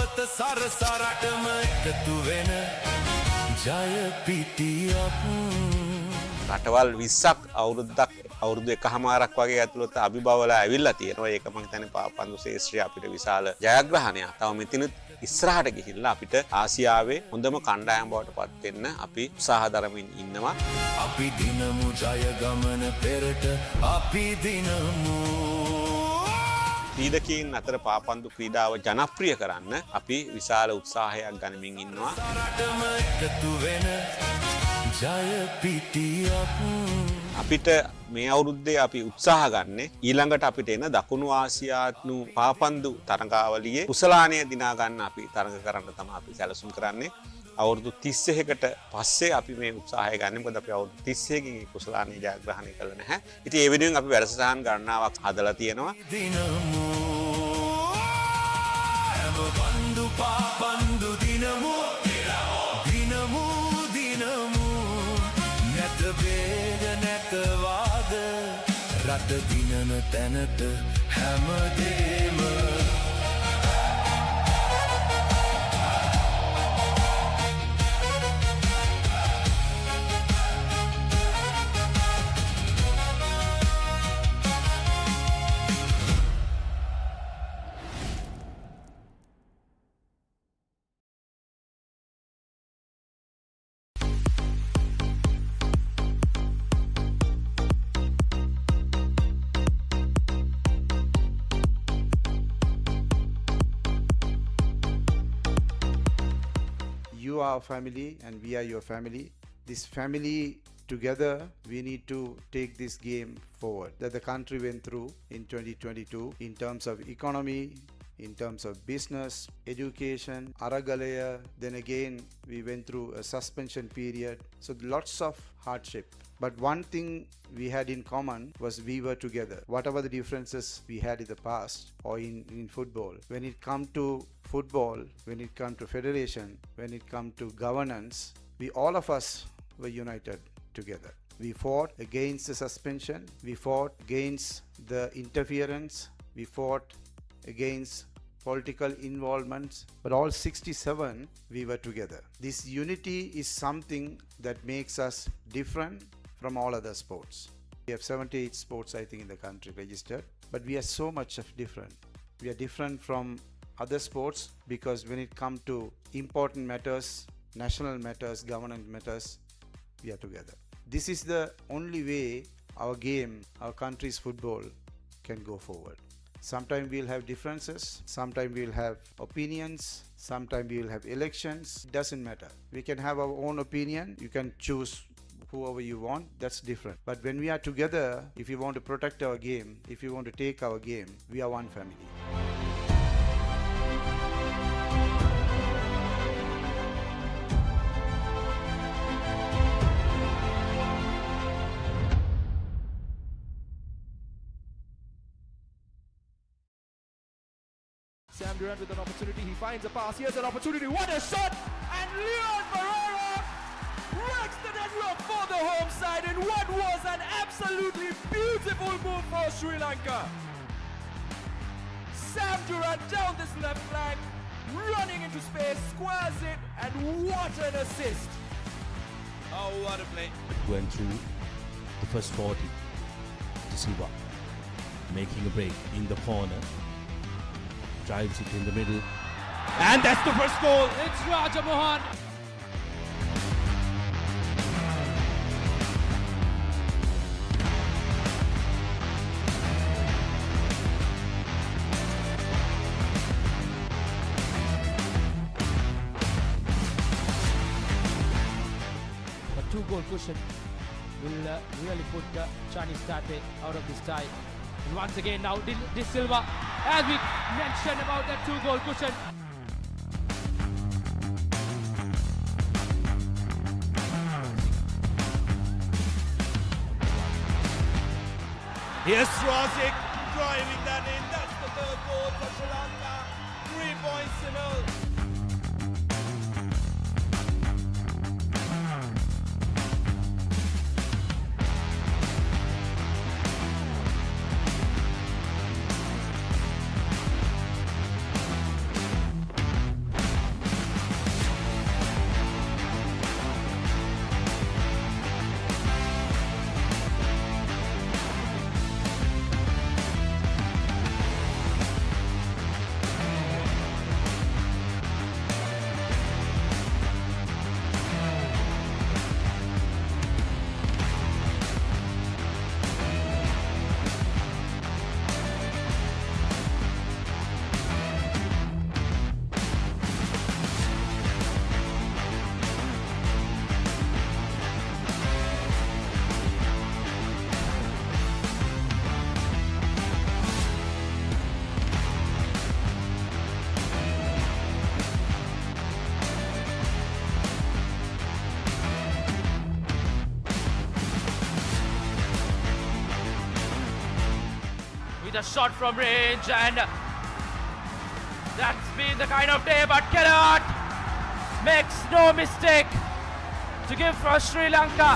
බලවත සරසරටම එකතු වෙන ජය පිටියක් රටවල් 20ක් අවුරුදු එකහමාරක් වගේ ඇතුළත අභිබවලා ඇවිල්ලා තියෙනවා. ඒක මම හිතන්නේ පාපන්දු ශේෂ්ත්‍රය අපිට විශාල ජයග්‍රහණයක්. තව මෙතිනුත් ඉස්සරහට ගිහිල්ලා අපිට ආසියාවේ හොඳම කණ්ඩායම බවට පත් වෙන්න අපි උත්සාහ දරමින් ඉන්නවා. අපි දිනමු ජය ගමන පෙරට අපි දිනමු. ක්‍රීඩකයන් අතර පාපන්දු ක්‍රීඩාව ජනප්‍රිය කරන්න අපි විශාල උත්සාහයක් ගනිමින් ඉන්නවා. සරටම එකතු වෙන ජය පිටියක් අපිට මේ අවුරුද්දේ අපි උත්සාහ ගන්න ඊළඟට අපිට එන දකුණු ආසියානු පාපන්දු තරඟාවලියේ කුසලානය දිනා ගන්න අපි තරඟ කරන්න තමයි අපි සැලසුම් කරන්නේ. අවුරුදු 31කට පස්සේ අපි මේ උත්සාහය ගන්න. මොකද අපි අවුරුදු 31කින් කුසලානය ජයග්‍රහණය කළා නැහැ. ඉතින් ඒ වෙනුවෙන් අපි වැඩසටහන් ගණනාවක් හදලා තියෙනවා. දිනමු හැම බන්දු පාපන්දු දිනමු දිනමු දිනමු නැත වේග නැත වාද රට දිනන තැනට හැමදේම You are our family and we are your family. This family together we need to take this game forward that the country went through in 2022 in terms of economy, in terms of business, education, Aragalaya, then again we went through a suspension period. So lots of hardship. But one thing we had in common was we were together. Whatever the differences we had in the past or in football, when it come to football, when it come to federation, when it come to governance, we all of us were united together. We fought against the suspension, we fought against the interference, we fought against political involvements, but all 67 we were together. This unity is something that makes us different from all other sports. We have 78 sports I think in the country registered, but we are so much of different. We are different from other sports because when it comes to important matters, national matters, government matters, we are together. This is the only way our game, our country's football can go forward. Sometimes we'll have differences, sometimes we'll have opinions, sometimes we'll have elections. It doesn't matter. We can have our own opinion. You can choose whoever you want. That's different. But when we are together, if you want to protect our game, if you want to take our game, we are one family. Sam Durant with an opportunity, he finds a pass, here's an opportunity, what a shot! And Leon Ferreira breaks the deadlock for the home side in what was an absolutely beautiful move for Sri Lanka. Sam Durant down this left flank, running into space, squares it, and what an assist! Oh, what a play. Went through the first 40 to Silva, making a break in the corner. Drives it in the middle. And that's the first goal. It's Raja Mohan. A two-goal cushion will really put Chinese Taipei out of this tie. And once again now, De Silva, as we mentioned about that two-goal cushion. Here's Rosic driving that in. That's the third goal for Sri Lanka. 3 points in all. the shot from range, and that's been the kind of day. But Kellott makes no mistake to give for Sri Lanka.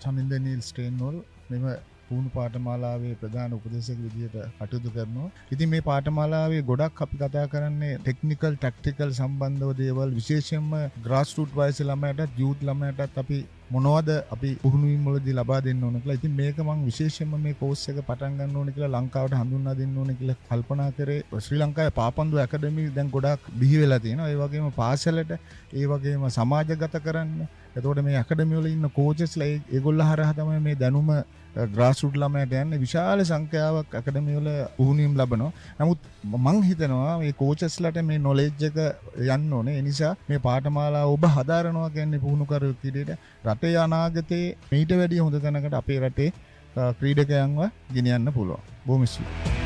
චමින්දනීල් ස්ට්‍රේන්වල් මෙම පුහුණු පාඨමාලාවේ ප්‍රධාන උපදේශක විදියට කටයුතු කරනවා. ඉතින් මේ පාඨමාලාවේ ගොඩක් අපි කතා කරන්නේ ටෙක්නිකල් ටැක්ටිකල් සම්බන්ධව දේවල්, විශේෂයෙන්ම ග්‍රාස් රූට් වයසේ ළමයටත් යූත් ළමයටත් අපි මොනවද අපි පුහුණුවීම් වලදී ලබා දෙන්න ඕන කියලා. ඉතින් මේක මම විශේෂයෙන්ම මේ කෝස් එක පටන් ගන්න ඕනේ කියලා ලංකාවට හඳුන්වා දෙන්න ඕනේ කියලා කල්පනා කරේ. ශ්‍රී ලංකාවේ පාපන්දු ඇකඩමි දැන් ගොඩක් බිහි වෙලා තියෙනවා. ඒ වගේම පාසලට, ඒ වගේම සමාජගත කරන්න. එතකොට මේ ඇකඩමි වල ඉන්න කෝචස්ලා ඒගොල්ලෝ හරහා තමයි මේ දැනුම ග්‍රාස් රූට් ළමයට යන්නේ. විශාල සංඛ්‍යාවක් ඇකඩමි වල පුහුණුවීම් ලබනවා. නමුත් මම හිතනවා මේ කෝචස්ලාට මේ නොලෙජ් එක යන්න ඕනේ. ඒ නිසා මේ පාඨමාලාව ඔබ හදාරනවා කියන්නේ පුහුණුකරුවෙක් විදිහට රටේ අනාගතේ මීට වැඩිය හොඳ තැනකට අපේ රටේ ක්‍රීඩකයන්ව ගෙනියන්න පුළුවන්. බොහොම ස්තුතියි.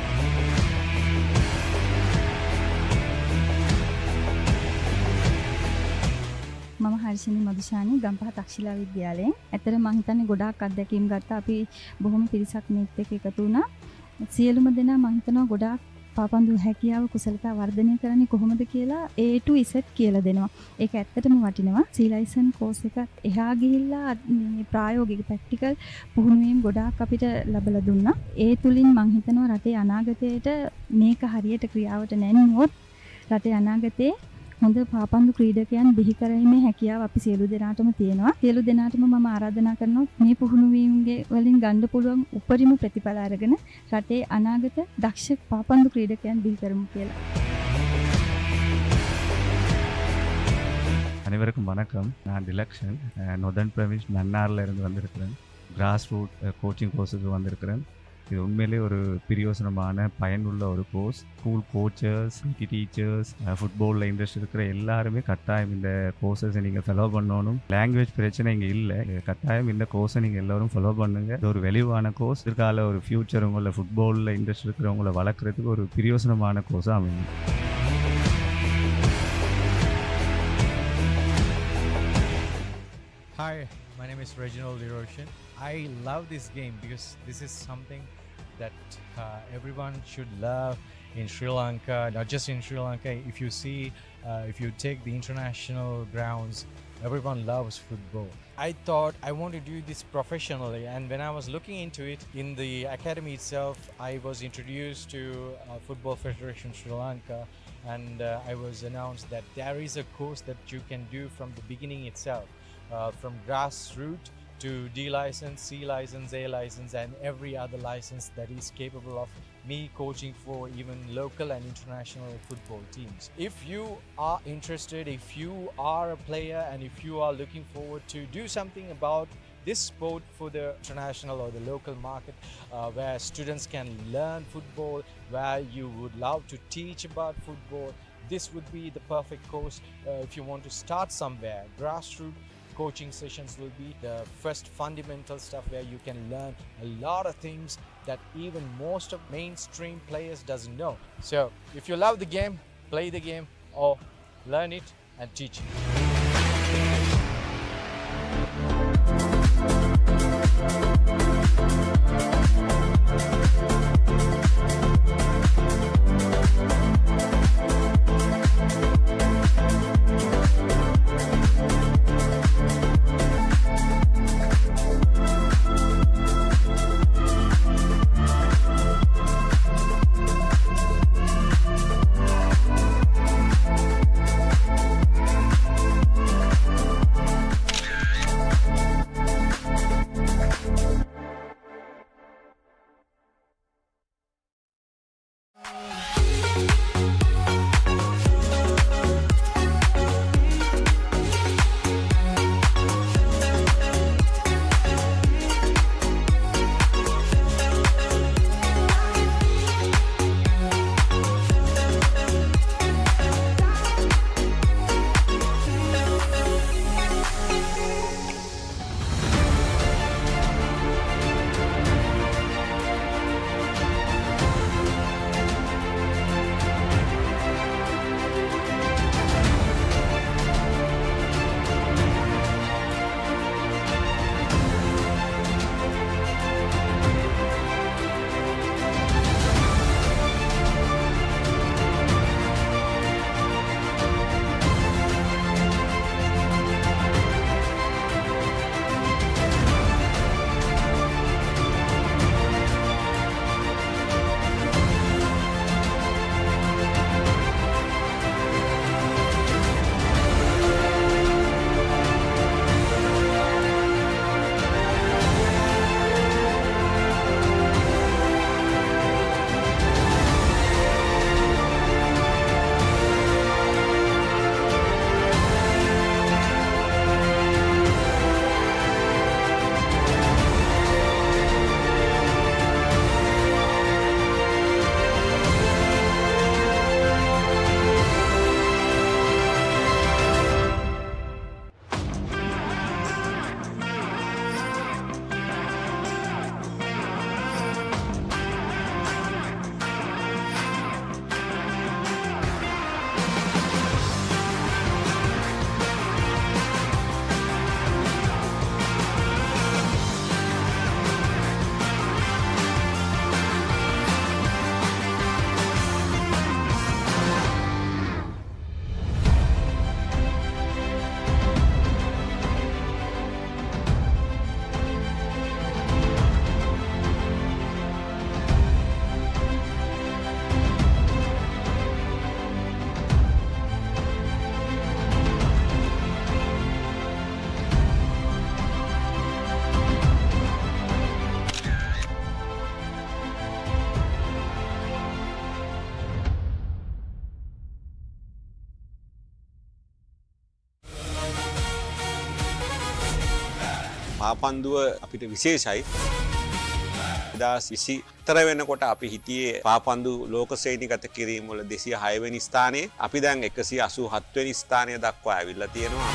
මම හර්ෂිනි මදුෂානි ගම්පහ තක්ෂිලා විද්‍යාලයෙන්. ඇත්තට මම හිතන්නේ ගොඩාක් අත්දැකීම් ගත්තා. අපි බොහොම පිරිසක් මේත් එක්ක එකතු වුණා. සියලුම දෙනා මම හිතනවා ගොඩාක් පාපන්දු හැකියාව කුසලතා වර්ධනය කරන්නේ කොහොමද කියලා A to Z කියලා දෙනවා. ඒක ඇත්තටම වටිනවා. සීලයිසන් කෝස් එක එහා ගිහිල්ලා මේ ප්‍රායෝගික ප්‍රැක්ටිකල් පුහුණුවීම් ගොඩාක් අපිට ලැබලා දුන්නා. ඒ තුලින් මම හිතනවා රටේ අනාගතයට මේක හරියට ක්‍රියාවට නැන්නුවොත් රටේ අනාගතේ හොඳ පාපන්දු ක්‍රීඩකයන් බිහි කරීමේ හැකියාව අපි සියලු දෙනාටම තියෙනවා. සියලු දෙනාටම මම ආරාධනා කරනවා මේ පුහුණුවීම්ගේ වලින් ගන්න පුළුවන් උපරිම ප්‍රතිඵල අරගෙන රටේ අනාගත දක්ෂ පාපන්දු ක්‍රීඩකයන් බිහි කරමු කියලා. அனைவருக்கும் வணக்கம். நான் டிலக்ஷன் நொதர்ன் பிரவிஷ் மன்னாரில் இருந்து வந்திருக்கிறேன். கிராஸ் ரூட் கோச்சிங் கோர்ஸுக்கு வந்திருக்கிறேன். இது உண்மையிலே ஒரு பிரியோசனமான பயனுள்ள ஒரு course. School coaches, PT teachers, ஃபுட்பாலில் இன்ட்ரெஸ்ட் இருக்கிற எல்லாருமே கட்டாயம் இந்த கோர்ஸஸை நீங்கள் ஃபாலோ பண்ணணும். லாங்குவேஜ் பிரச்சனை இங்கே இல்லை. கட்டாயம் இந்த கோர்ஸை நீங்கள் எல்லோரும் ஃபாலோ பண்ணுங்கள். இது ஒரு வெளிவான கோர்ஸ். இதற்கால ஒரு ஃபியூச்சர் உங்களை ஃபுட்பாலில் இன்ட்ரெஸ்ட் இருக்கிறவங்களை வளர்க்குறதுக்கு ஒரு பிரியோசனமான கோர்ஸாக அமையும். Hi, my name is Reginald Eroshan. I love this game because this is something that everyone should love in Sri Lanka, not just in Sri Lanka. If you see, if you take the international grounds, everyone loves football. I thought I want to do this professionally, and when I was looking into it in the academy itself, I was introduced to Football Federation Sri Lanka, and I was announced that there is a course that you can do from the beginning itself, from grassroots to D license, C license, A license, and every other license that is capable of me coaching for even local and international football teams. If you are interested, if you are a player, and if you are looking forward to do something about this sport for the international or the local market, where students can learn football, where you would love to teach about football, this would be the perfect course. If you want to start somewhere, grassroots coaching sessions will be the first fundamental stuff where you can learn a lot of things that even most of mainstream players doesn't know. So if you love the game, play the game, or learn it and teach it. පාපන්දුව අපිට විශේෂයි. 2020 වෙනකොට අපි හිටියේ පාපන්දු ලෝක ශ්‍රේණිගත කිරීම වල 206 වෙනි ස්ථානයේ. අපි දැන් 187 වෙනි ස්ථානය දක්වා ඇවිල්ලා තියෙනවා.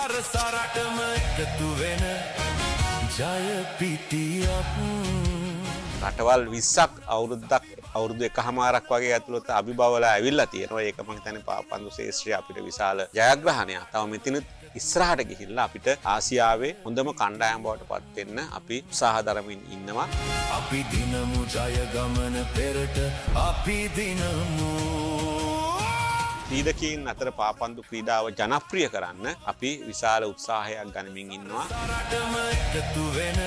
සරසරටම එකතු වෙන ජය පිටියක් රටවල් 20ක් අවුරුදු එකහමාරක් වගේ ඇතුළත අභිබවලා ඇවිල්ලා තියෙනවා. ඒක මම හිතන්නේ පාපන්දු ශේෂ්ත්‍රය අපිට විශාල ජයග්‍රහණයක්. තව මෙතනත් ඉස්සරහට ගිහිල්ලා අපිට ආසියාවේ හොඳම කණ්ඩායම් බවට පත් වෙන්න අපි උත්සාහ දරමින් ඉන්නවා. අපි දිනමු ජය ගමන පෙරට අපි දිනමු ක්‍රීඩකයන් අතර පාපන්දු ක්‍රීඩාව ජනප්‍රිය කරන්න අපි විශාල උත්සාහයක් ගනිමින් ඉන්නවා. සරටම එකතු වෙන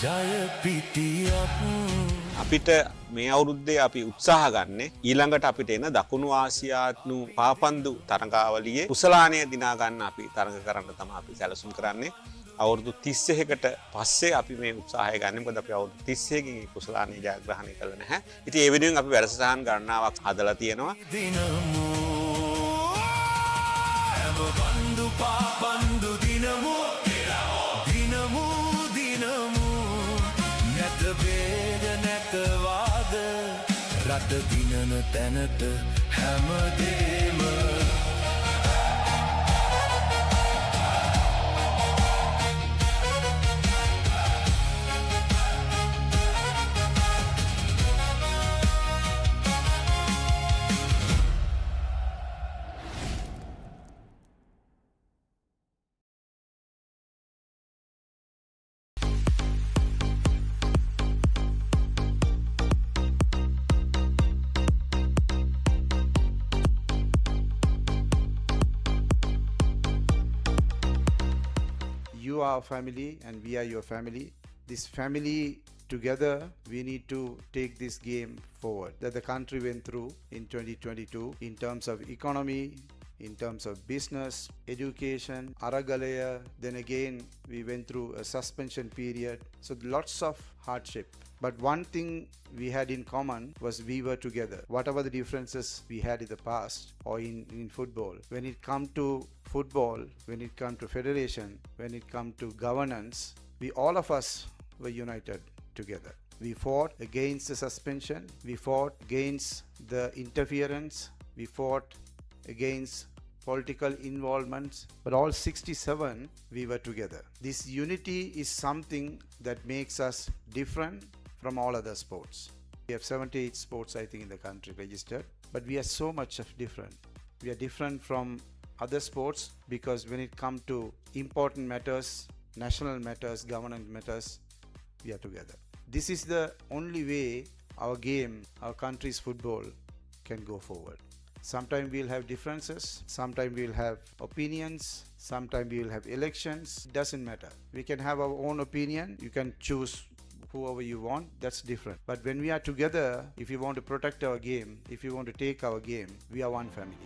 ජය පිටියක් අපිට මේ අවුරුද්දේ අපි උත්සාහ ගන්නේ ඊළඟට අපිට එන දකුණු ආසියානු පාපන්දු තරඟාවලියේ කුසලානය දිනා ගන්න අපි තරඟ කරන්න තමයි අපි සැලසුම් කරන්නේ. අවුරුදු 31කට පස්සේ අපි මේ උත්සාහය ගන්න. මොකද අපි අවුරුදු 31කින් කුසලානය ජයග්‍රහණය කළා නැහැ. ඉතින් ඒ වෙනුවෙන් අපි වැඩසටහන් ගණනාවක් හදලා තියෙනවා. දිනමු හැම බන්දු පාපන්දු දිනමු දිනමු දිනමු නැත වේග නැත වාද රට දිනන තැනට හැමදේම You are our family and we are your family. This family together, we need to take this game forward that the country went through in 2022 in terms of economy, in terms of business, education, Aragalaya. Then again, we went through a suspension period. So lots of hardship. But one thing we had in common was we were together. Whatever the differences we had in the past or in football, when it come to football, when it come to federation, when it come to governance, we all of us were united together. We fought against the suspension. We fought against the interference. We fought against political involvements, but all 67 we were together. This unity is something that makes us different from all other sports. We have 78 sports I think in the country registered, but we are so much of different. We are different from other sports because when it comes to important matters, national matters, government matters, we are together. This is the only way our game, our country's football can go forward. Sometimes we'll have differences, sometimes we'll have opinions, sometimes we'll have elections. Doesn't matter. We can have our own opinion. You can choose whoever you want. That's different. But when we are together, if you want to protect our game, if you want to take our game, we are one family.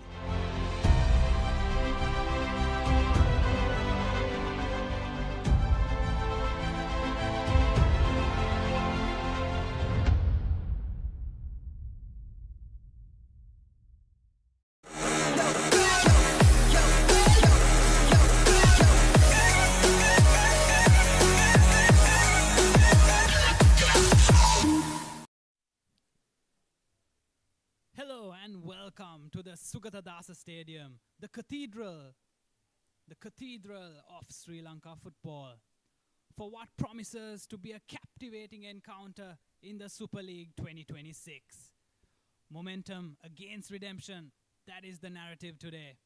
Hello and welcome to the Sugatadasa Stadium, the cathedral of Sri Lanka football, for what promises to be a captivating encounter in the Super League 2026. Momentum against redemption, that is the narrative today.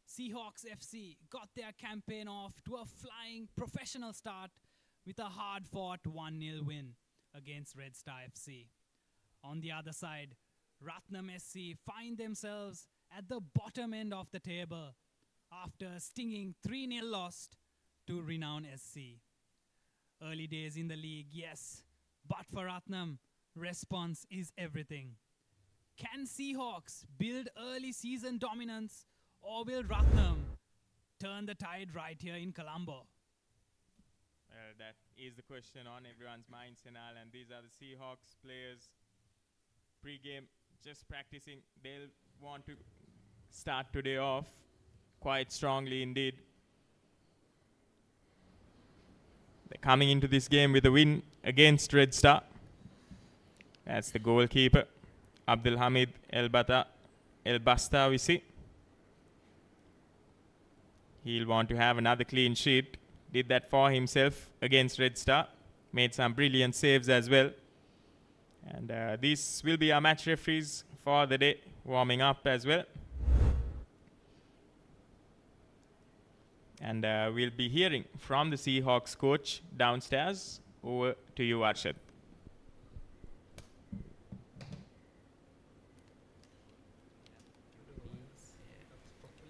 Seahawks FC got their campaign off to a flying professional start with a hard-fought 1-0 win against Red Star FC. On the other side, Ratnam SC find themselves at the bottom end of the table after a stinging 3-0 loss to Renown SC. Early days in the league, yes, but for Ratnam, response is everything. Can Seahawks build early season dominance, or will Ratnam turn the tide right here in Colombo? That is the question on everyone's mind, Senal, and these are the Seahawks players pre-game just practicing. They'll want to start today off quite strongly indeed. They're coming into this game with a win against Red Star. That's the goalkeeper, Abdul Hamid El Bastawisi. He'll want to have another clean sheet. Did that for himself against Red Star. Made some brilliant saves as well. And these will be our match referees for the day, warming up as well. And we'll be hearing from the Seahawks coach downstairs. Over to you, Arshad.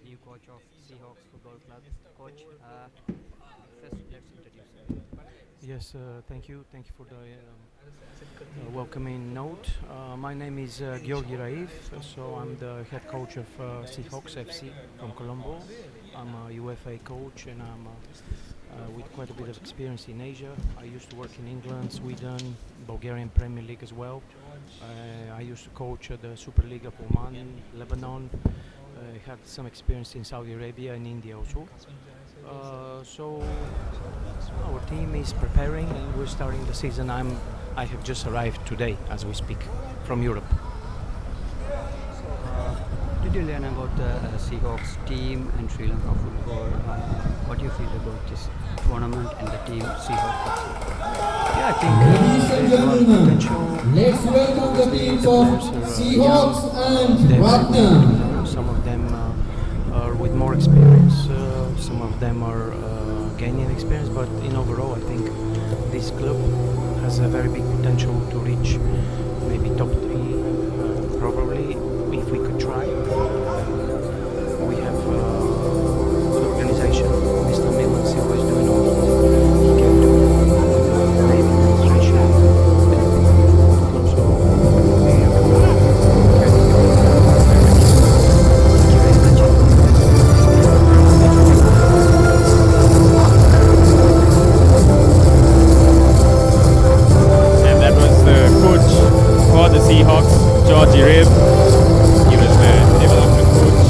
New coach of Seahawks Football Club. Coach, first let's introduce him. Yes, thank you. Thank you for the welcoming note. My name is Georgi Raif, so I'm the head coach of Seahawks FC from Colombo. I'm a UFA coach and I'm with quite a bit of experience in Asia. I used to work in England, Sweden, Bulgarian Premier League as well. I used to coach the Super League of Oman, Lebanon. I had some experience in Saudi Arabia and India also. So our team is preparing and we're starting the season. I have just arrived today as we speak from Europe. Did you learn about the Seahawks team and Sri Lanka football? What do you feel about this tournament and the team Seahawks? Yeah, I think there's a lot of potential. Let's welcome the team from Seahawks and Ratnam. Some of them are with more experience, some of them are gaining experience, but in overall I think this club has a very big potential to reach maybe top 3, probably, if we could try. We have good organization. Mr. Milan Silva is doing all he can do. Maybe administration. And that was the coach for the Seahawks, Georgie Rabe. He was the development coach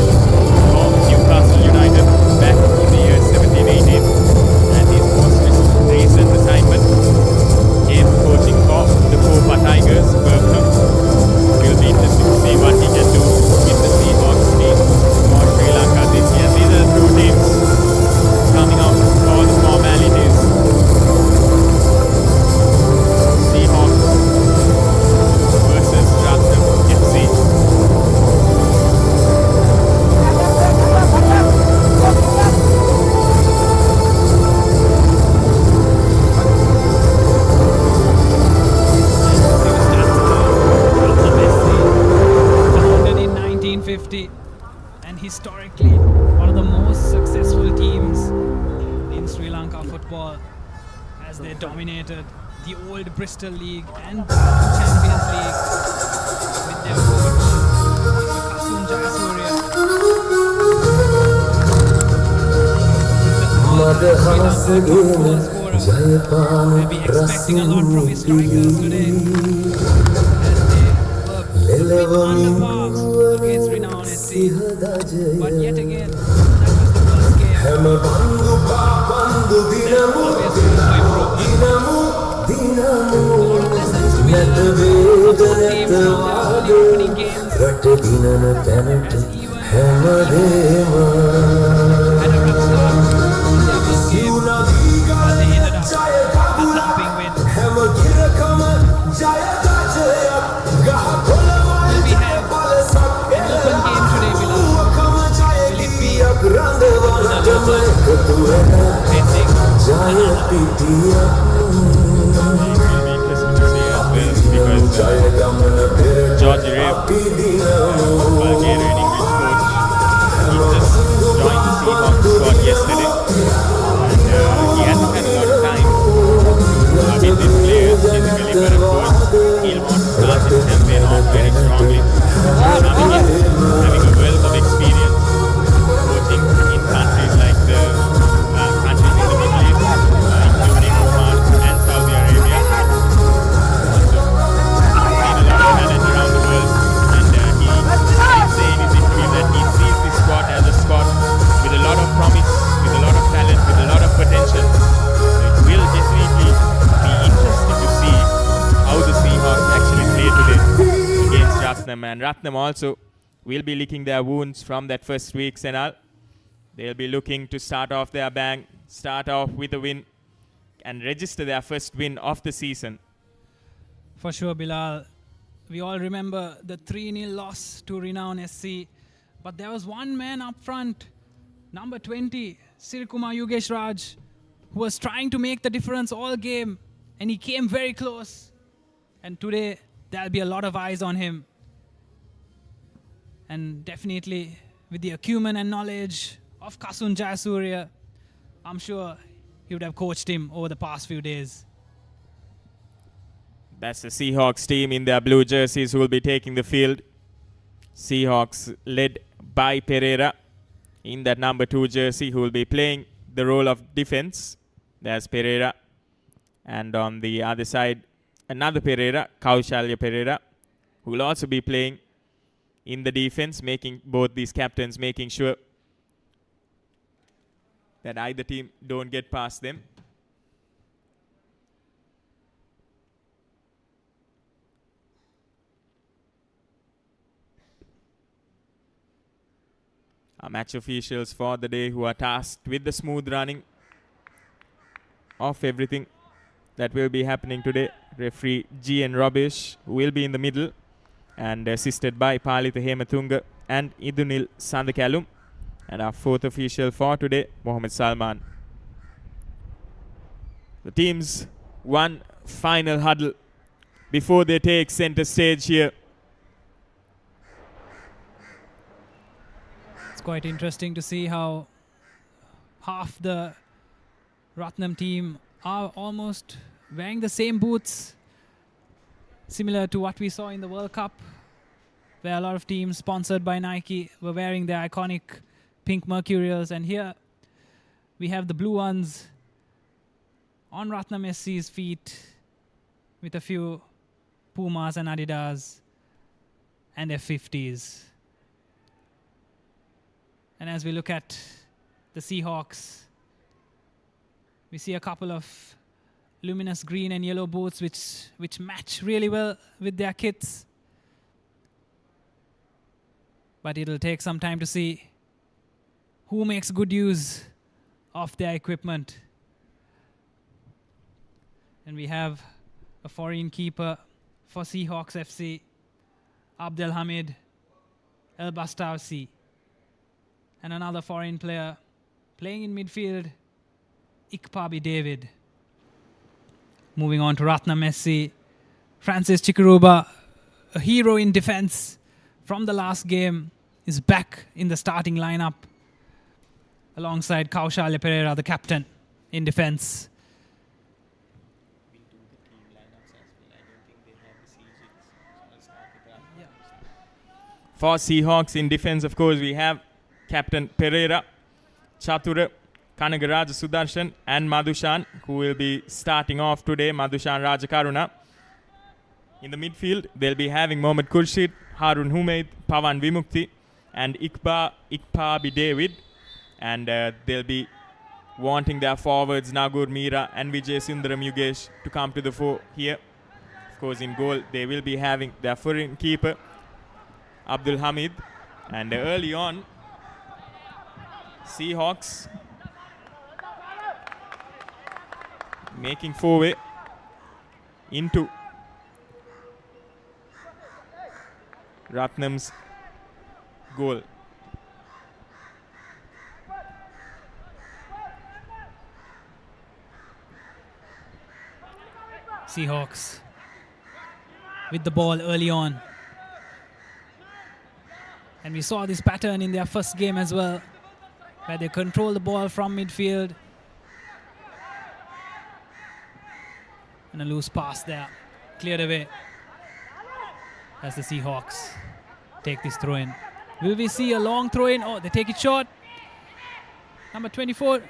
for Newcastle United back in the year 17-18, and his most recent assignment is coaching for the Copa Tigers, Birmingham. Will be interesting to see what he can do with the Seahawks team for Sri Lanka this year. These are the two teams coming out for the formalities. Seahawks versus Ratnam FC. Founded in 1950 and historically one of the most successful teams in Sri Lanka football, as they dominated the old Bristol League and Champions League with their coach Mr. Kasun Jayasuriya. We'll be expecting a lot from his strikers today as they were a bit under par against renowned SC. But yet again, that was the first game. Obviously, by improvement. A lot of lessons to be learned for both teams from their early opening games, as even had a rough start in their first game, but they ended up a thumping win. Will we have an open game today, Bilal? Will it be another one facing Georgie Rabe, Bulgarian English coach, he just joined the Seahawks squad yesterday, and he hasn't had a lot of time to meet these players physically, but of course he'll want to start his campaign off very strongly. Coming in, having a wealth of experience coaching in countries like the countries in the Middle East, including Oman and Saudi Arabia. Talent around the world, and he keeps saying in his interview that he sees this squad as a squad with a lot of promise, with a lot of talent, with a lot of potential. So it will definitely be interesting to see how the Seahawks actually play today against Ratnam. And Ratnam also will be licking their wounds from that first week, Senal. They'll be looking to start off their bang, start off with a win, and register their first win of the season. For sure, Bilal. We all remember the 3-0 loss to Renown SC. But there was one man up front, number 20, Sirikumar Yogesh Raj, who was trying to make the difference all game. And he came very close. And today, there'll be a lot of eyes on him. And definitely, with the acumen and knowledge of Kasun Jayasuriya, I'm sure he would have coached him over the past few days. That's the Seahawks team in their blue jerseys who will be taking the field. Seahawks led by Pereira in that number 2 jersey, who will be playing the role of defense. There's Pereira. And on the other side, another Pereira, Kaushalya Pereira, who will also be playing in the defense, making both these captains making sure that either team don't get past them. Our match officials for the day, who are tasked with the smooth running of everything that will be happening today. Referee G.N. Robish, who will be in the middle, and assisted by Palitha Hematunga and Idunil Sandakalum. And our 4th official for today, Mohammed Salman. The teams one final huddle before they take center stage here. It's quite interesting to see how half the Ratnam team are almost wearing the same boots, similar to what we saw in the World Cup, where a lot of teams sponsored by Nike were wearing their iconic pink Mercurials. And here we have the blue ones on Ratnam SC's feet with a few Pumas and Adidas and F50s. And as we look at the Seahawks, we see a couple of luminous green and yellow boots which match really well with their kits. But it'll take some time to see who makes good use of their equipment. And we have a foreign keeper for Seahawks FC, Abdelhamid El Bastawsi. And another foreign player playing in midfield, Ikpabi David. Moving on to Ratnam SC, Francis Chikaruba, a hero in defense from the last game, is back in the starting lineup alongside Kaushalya Pereira, the captain, in defense. For Seahawks in defense, of course, we have Captain Pereira, Chatura, Kanagaraja Sudarshan and Madhushan, who will be starting off today, Madhushan Rajakaruna. In the midfield, they'll be having Mohammad Khurshid, Harun Humaid, Pawan Vimukti, and Ikpabi David. And they'll be wanting their forwards, Nagur Meera and Vijay Sundaram Yugesh, to come to the fore here. Of course, in goal, they will be having their foreign keeper, Abdul Hamid. And early on, Seahawks making foray into Ratnam's goal. Seahawks with the ball early on. And we saw this pattern in their first game as well, where they control the ball from midfield. And a loose pass there, cleared away as the Seahawks take this throw in. Will we see a long throw in? Oh, they take it short. Number 24,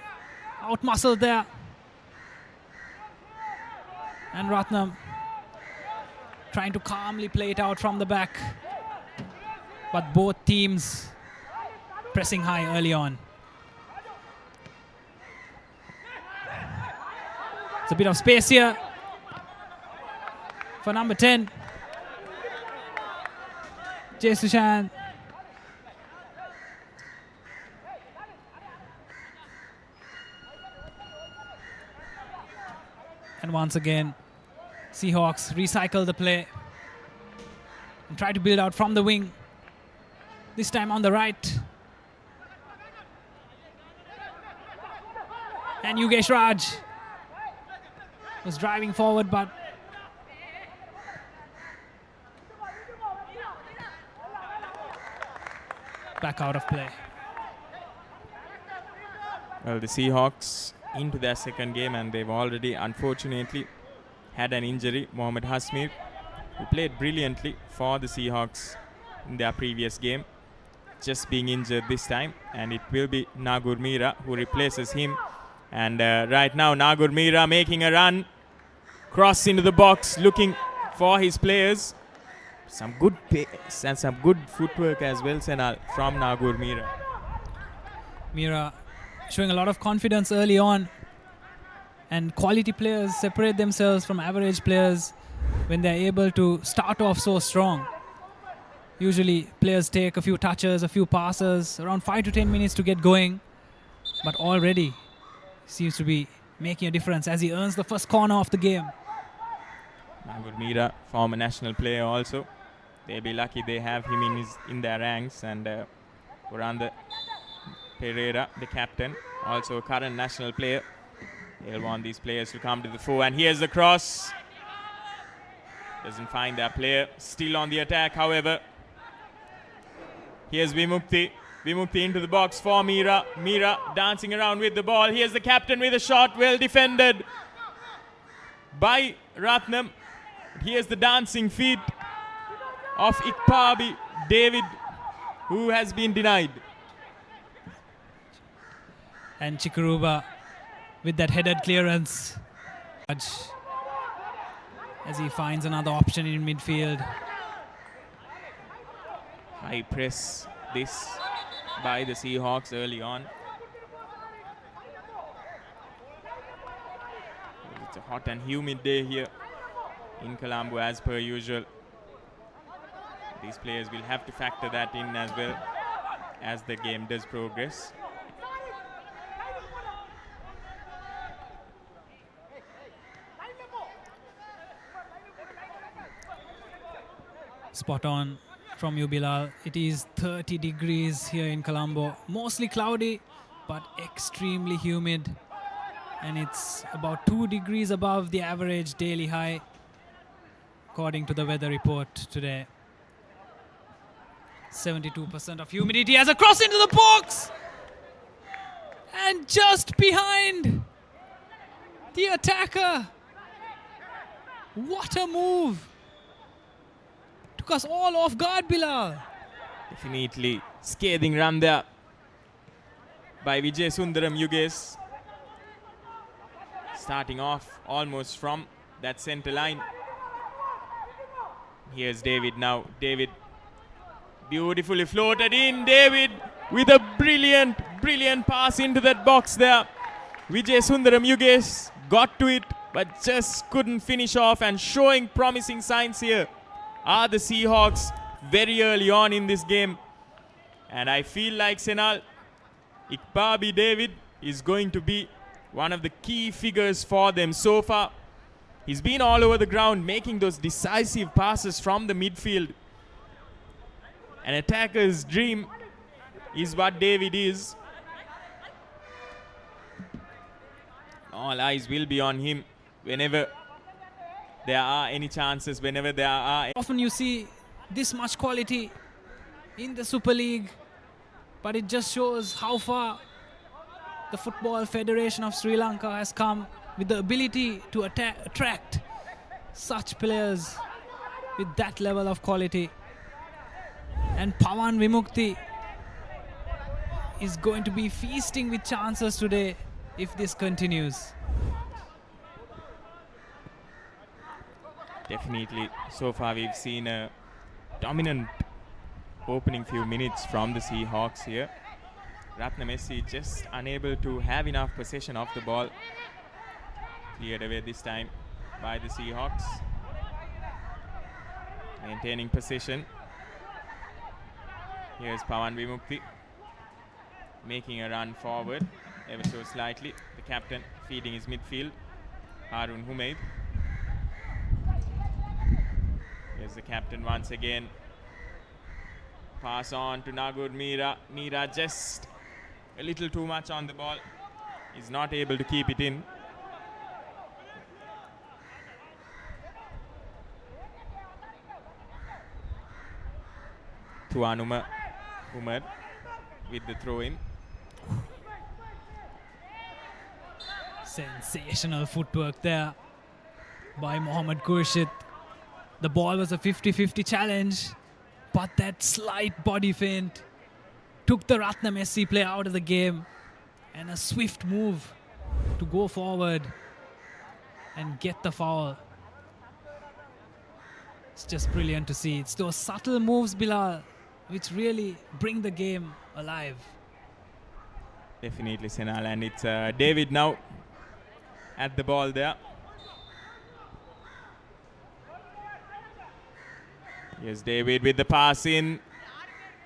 out muscled there. And Ratnam trying to calmly play it out from the back. But both teams pressing high early on. It's a bit of space here for number 10, Jay Sushan. And once again, Seahawks recycle the play and try to build out from the wing. This time on the right. And Yugesh Raj was driving forward, but back out of play. Well, the Seahawks into their second game, and they've already unfortunately had an injury. Mohamed Hasmir, who played brilliantly for the Seahawks in their previous game, just being injured this time, and it will be Nagur Mira who replaces him. And right now Nagur Mira making a run, cross into the box, looking for his players. Some good pace and some good footwork as well, Senal, from Nagur Mira. Mira showing a lot of confidence early on, and quality players separate themselves from average players when they're able to start off so strong. Usually players take a few touches, a few passes, around 5 to 10 minutes to get going, but already seems to be making a difference as he earns the first corner of the game. Nagur Mira, former national player also. They'll be lucky they have him in their ranks. And Uranda Pereira, the captain, also a current national player. They'll want these players to come to the fore. And here's the cross. Doesn't find their player. Still on the attack, however. Here's Vimukti. Vimukti into the box for Mira. Mira dancing around with the ball. Here's the captain with a shot. Well defended by Ratnam. Here's the dancing feet of Ikpabi David, who has been denied. And Chikuruba with that headed clearance as he finds another option in midfield. High press this by the Seahawks early on. It's a hot and humid day here in Colombo as per usual. These players will have to factor that in as well as the game does progress. Spot on from you, Bilal. It is 30 degrees here in Colombo. Mostly cloudy, but extremely humid. And it's about 2 degrees above the average daily high, according to the weather report today. 72% of humidity as a cross into the box. And just behind the attacker. What a move. Took us all off guard, Bilal. Definitely scathing run there by Vijay Sundaram Yugesh. Starting off almost from that center line. Here's David now. David beautifully floated in. David with a brilliant pass into that box there. Vijay Sundaram Yugesh got to it, but just couldn't finish off, and showing promising signs here are the Seahawks very early on in this game. And I feel like Senal, Ikpabi David is going to be one of the key figures for them so far. He's been all over the ground making those decisive passes from the midfield. An attacker's dream is what David is. All eyes will be on him whenever there are any chances, whenever there are... Often you see this much quality in the Super League, but it just shows how far the Football Federation of Sri Lanka has come with the ability to attract such players with that level of quality. And Pawan Vimukti is going to be feasting with chances today if this continues. Definitely, so far we've seen a dominant opening few minutes from the Seahawks here. Ratnam just unable to have enough possession of the ball. Cleared away this time by the Seahawks. Maintaining possession. Here's Pawan Vimukti making a run forward ever so slightly. The captain feeding his midfield. Harun Humaid. Here's the captain once again. Pass on to Nagur Mira. Mira just a little too much on the ball. He's not able to keep it in. Tuanuma Umar with the throw in. Sensational footwork there by Mohammad Khurshid. The ball was a 50-50 challenge, but that slight body feint took the Ratnam SC player out of the game, and a swift move to go forward and get the foul. It's just brilliant to see. It's those subtle moves, Bilal, which really bring the game alive. Definitely, Senal, and it's David now at the ball there. Here's David with the pass in,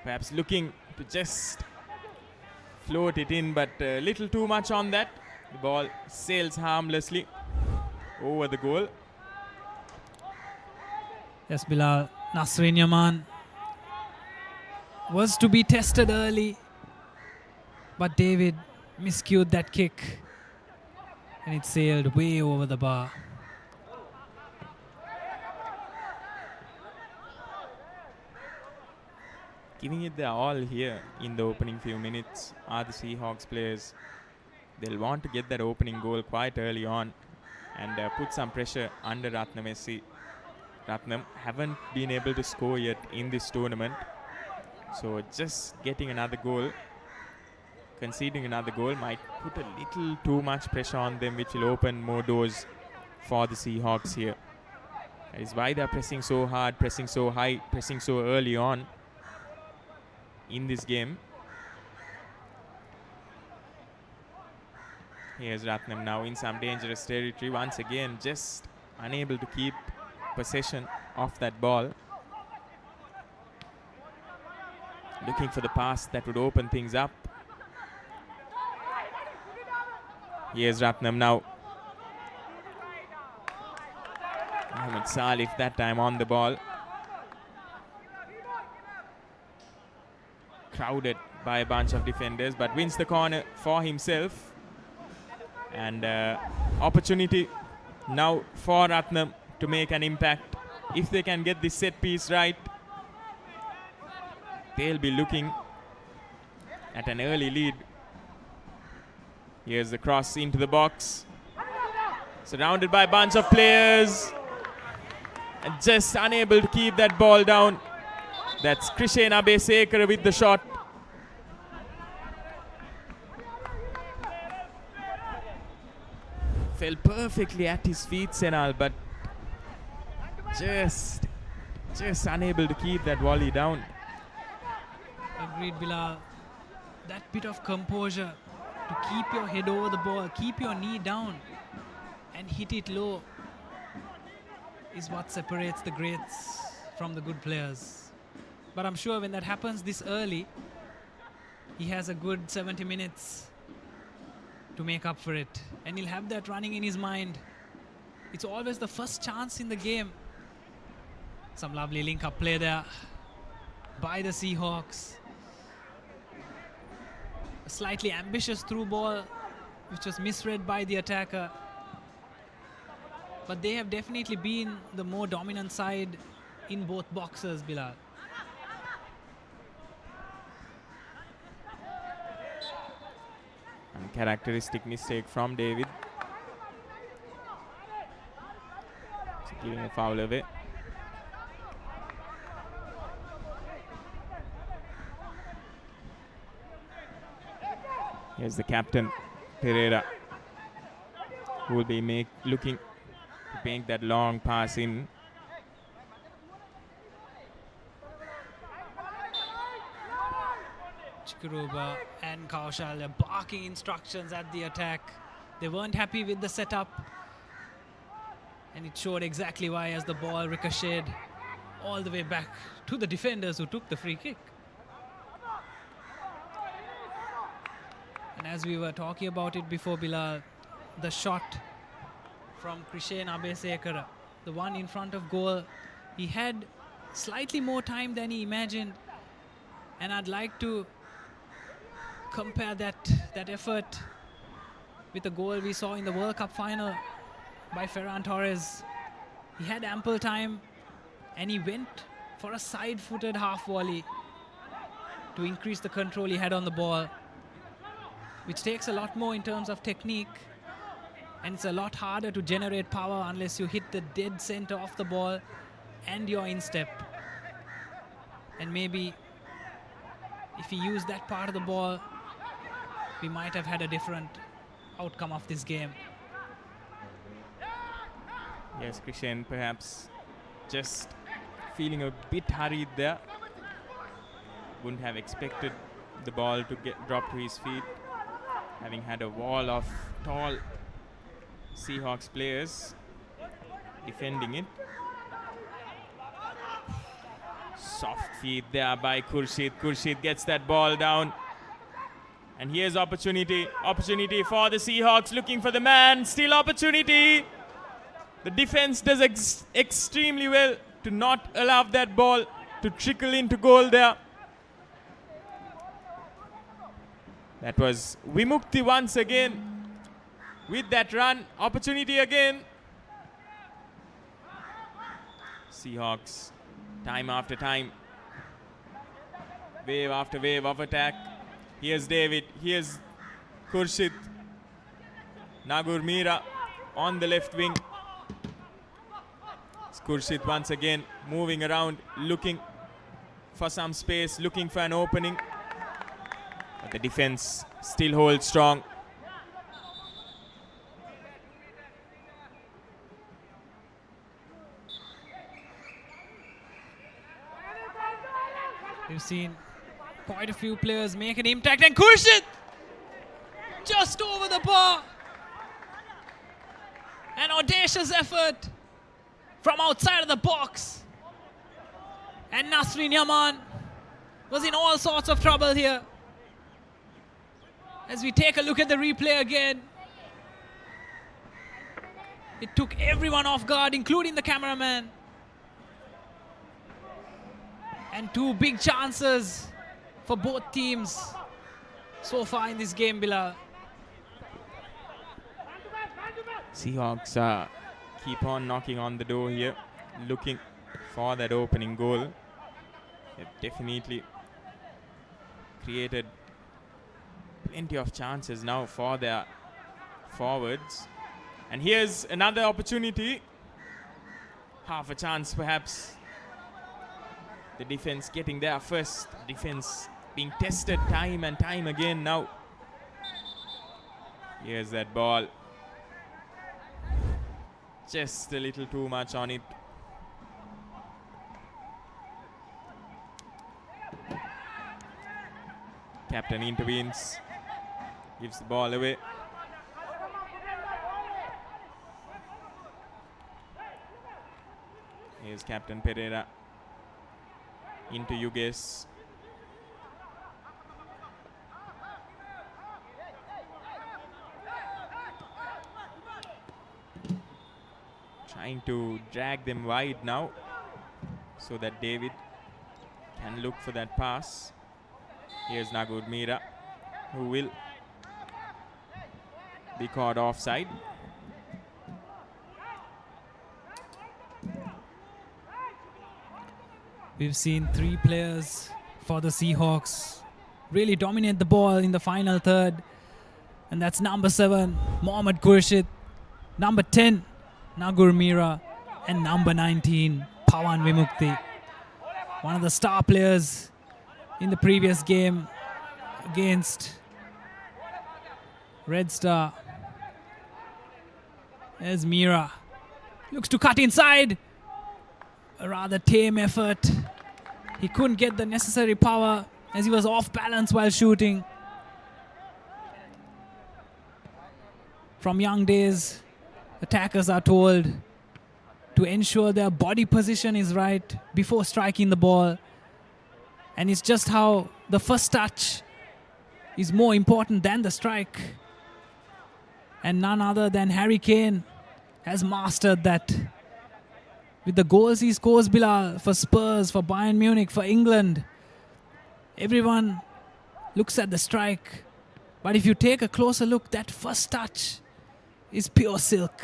perhaps looking to just float it in, but a little too much on that. The ball sails harmlessly over the goal. Yes, Bilal, Nasrin Yaman was to be tested early, but David miscued that kick and it sailed way over the bar. Giving it their all here in the opening few minutes are the Seahawks players. They'll want to get that opening goal quite early on and put some pressure under Ratnam SC. Ratnam haven't been able to score yet in this tournament. So just getting another goal, conceding another goal might put a little too much pressure on them, which will open more doors for the Seahawks here. That is why they're pressing so hard, pressing so high, pressing so early on in this game. Here's Ratnam now in some dangerous territory. Once again, just unable to keep possession of that ball. Looking for the pass that would open things up. Here's Ratnam now. Mohamed Salif that time on the ball. Crowded by a bunch of defenders, but wins the corner for himself. And opportunity now for Ratnam to make an impact. If they can get this set piece right, they'll be looking at an early lead. Here's the cross into the box. Surrounded by a bunch of players. And just unable to keep that ball down. That's Krishen Abesekara with the shot. Fell perfectly at his feet, Senal, but just unable to keep that volley down. Agreed, Bilal. That bit of composure to keep your head over the ball, keep your knee down and hit it low is what separates the greats from the good players. But I'm sure when that happens this early, he has a good 70 minutes to make up for it. And he'll have that running in his mind. It's always the first chance in the game. Some lovely link-up play there by the Seahawks. A slightly ambitious through ball, which was misread by the attacker. But they have definitely been the more dominant side in both boxes, Bilal. Uncharacteristic mistake from David. Giving a foul away. Here's the captain, Pereira, who will be looking to make that long pass in. Chikuruba and Kaushal are barking instructions at the attack. They weren't happy with the setup. And it showed exactly why as the ball ricocheted all the way back to the defenders who took the free kick. And as we were talking about it before, Bilal, the shot from Krishen Abesekara, the one in front of goal. He had slightly more time than he imagined, and I'd like to compare that effort with the goal we saw in the World Cup final by Ferran Torres. He had ample time and he went for a side-footed half volley to increase the control he had on the ball, which takes a lot more in terms of technique, and it's a lot harder to generate power unless you hit the dead center of the ball and your instep. And maybe if he used that part of the ball, we might have had a different outcome of this game. Yes, Krishen perhaps just feeling a bit hurried there. Wouldn't have expected the ball to get dropped to his feet, having had a wall of tall Seahawks players defending it. Soft feed there by Khurshid. Khurshid gets that ball down. And here's opportunity for the Seahawks, looking for the man. Still opportunity. The defense does extremely well to not allow that ball to trickle into goal there. That was Vimukti once again with that run. Opportunity again. Seahawks, time after time, wave after wave of attack. Here's David, here's Khurshid. Nagur Mira on the left wing. It's Khurshid once again moving around, looking for some space, looking for an opening. But the defense still holds strong. We've seen quite a few players make an impact, and Khurshid just over the bar. An audacious effort from outside of the box. And Nasrin Yaman was in all sorts of trouble here. As we take a look at the replay again, it took everyone off guard, including the cameraman. And two big chances for both teams so far in this game, Bilal. Seahawks keep on knocking on the door here, looking for that opening goal. They've definitely created plenty of chances now for their forwards. And here's another opportunity. Half a chance perhaps. The defense getting there first. Defense being tested time and time again now. Here's that ball. Just a little too much on it. Captain intervenes. Gives the ball away. Here's Captain Pereira. Into Yuges. Trying to drag them wide now so that David can look for that pass. Here's Nagur Mira, who will be caught offside. We've seen three players for the Seahawks really dominate the ball in the final third. And that's number 7, Mohammad Khurshid, number 10, Nagur Mira, and number 19, Pawan Vimukti. One of the star players in the previous game against Red Star. There's Mira. Looks to cut inside. A rather tame effort. He couldn't get the necessary power as he was off balance while shooting. From young days, attackers are told to ensure their body position is right before striking the ball. And it's just how the first touch is more important than the strike. And none other than Harry Kane has mastered that. With the goals he scores, Bilal, for Spurs, for Bayern Munich, for England, everyone looks at the strike. But if you take a closer look, that first touch is pure silk.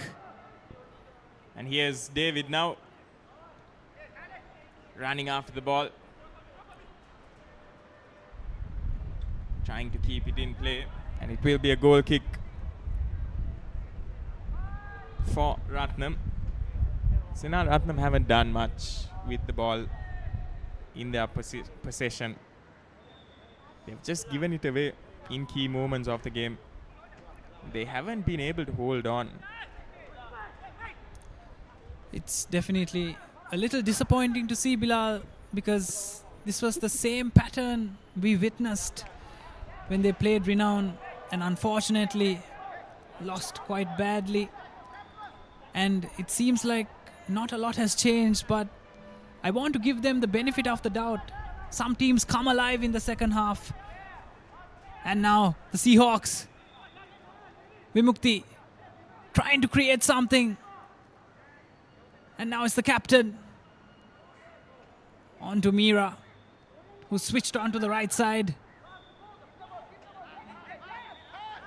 And here's David now, running after the ball, trying to keep it in play, and it will be a goal kick for Ratnam. Sena Ratnam haven't done much with the ball in their possession. They've just given it away in key moments of the game. They haven't been able to hold on. It's definitely a little disappointing to see, Bilal, because this was the same pattern we witnessed when they played Renown and unfortunately lost quite badly. And it seems like not a lot has changed, but I want to give them the benefit of the doubt. Some teams come alive in the second half. And now the Seahawks, Vimukti, trying to create something. And now it's the captain. On to Mira, who switched onto the right side.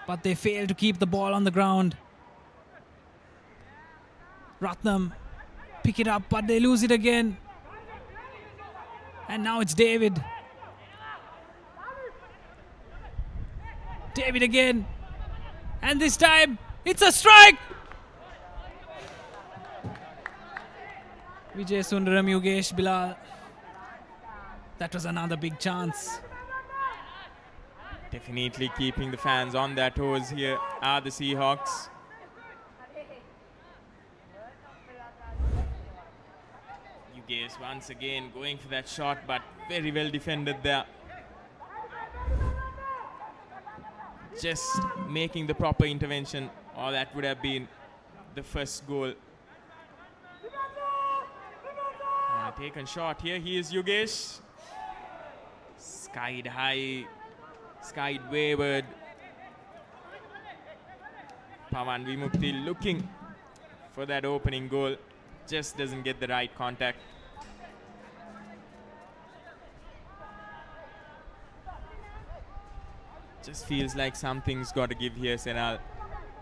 But they fail to keep the ball on the ground. Ratnam pick it up, but they lose it again. And now it's David. David again. And this time, it's a strike! Vijay Sundaram, Yogesh, Bilal. That was another big chance. Definitely keeping the fans on their toes here are the Seahawks. Yogesh once again going for that shot, but very well defended there. Just making the proper intervention, or that would have been the first goal. Taken shot here. He is Yogesh. Skied high, skied wayward. Pawan Vimukti looking for that opening goal. Just doesn't get the right contact. Just feels like something's got to give here, Senal.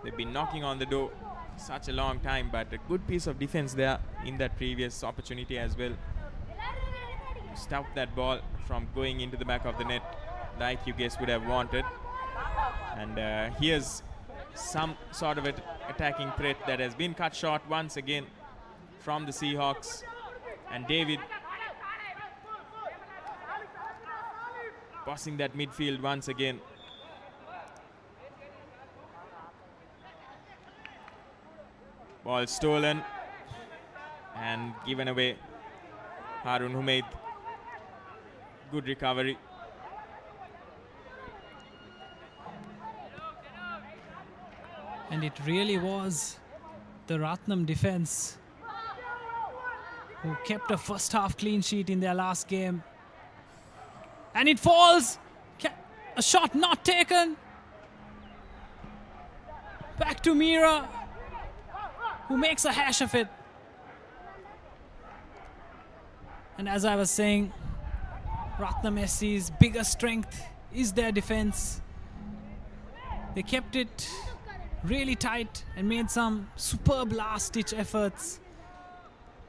They've been knocking on the door such a long time, but a good piece of defense there in that previous opportunity as well. Stop that ball from going into the back of the net like you guys would have wanted. And here's some sort of attacking threat that has been cut short once again from the Seahawks. And David bossing that midfield once again. Ball stolen and given away. Harun Humaid, good recovery. And it really was the Ratnam defense who kept a first half clean sheet in their last game. And it falls. A shot not taken. Back to Mira, who makes a hash of it. And as I was saying, Ratnam SC's biggest strength is their defense. They kept it really tight and made some superb last-ditch efforts.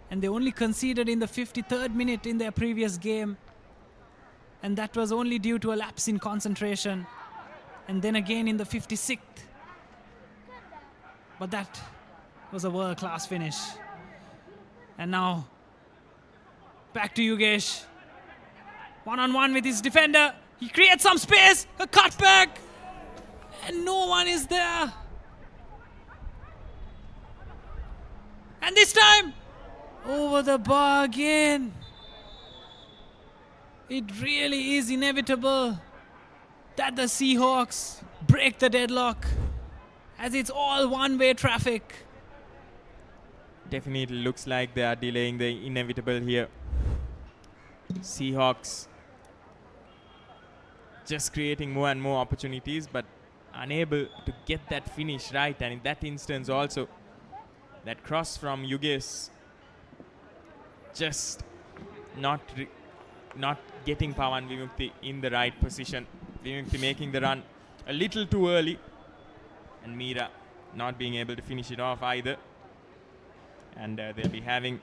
And they only conceded in the 53rd minute in their previous game. And that was only due to a lapse in concentration. And then again in the 56th. But that was a world-class finish. And now, back to Yogesh. One-on-one with his defender. He creates some space, a cutback, and no one is there. And this time, over the bar again. It really is inevitable that the Seahawks break the deadlock, as it's all one-way traffic. Definitely looks like they are delaying the inevitable here. Seahawks just creating more and more opportunities, but unable to get that finish right. And in that instance also, That cross from Yugesh, just not getting Pawan Vimukti in the right position. Vimukti making the run a little too early, and Meera not being able to finish it off either. And they'll be having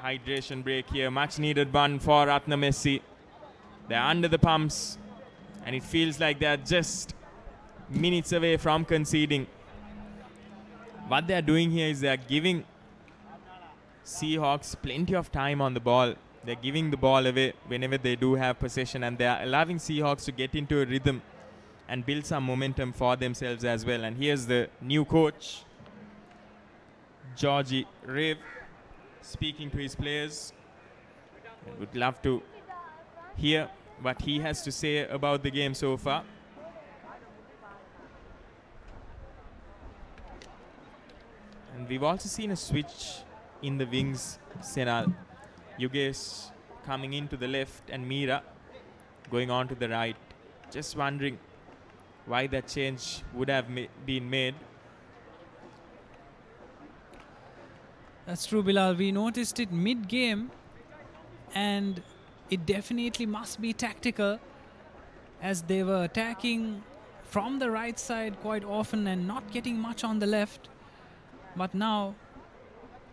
hydration break here. Much needed one for Ratnam SC. They're under the pumps, and it feels like they're just minutes away from conceding. What they're doing here is they're giving Seahawks plenty of time on the ball. They're giving the ball away whenever they do have possession, and they're allowing Seahawks to get into a rhythm and build some momentum for themselves as well. And here's the new coach, Georgie Rev, speaking to his players. I would love to hear what he has to say about the game so far. And we've also seen a switch in the wings, Senal. Yugesh coming into the left and Meera going on to the right. Just wondering why that change would have been made. That's true, Bilal. We noticed it mid-game, and it definitely must be tactical, as they were attacking from the right side quite often and not getting much on the left. But now,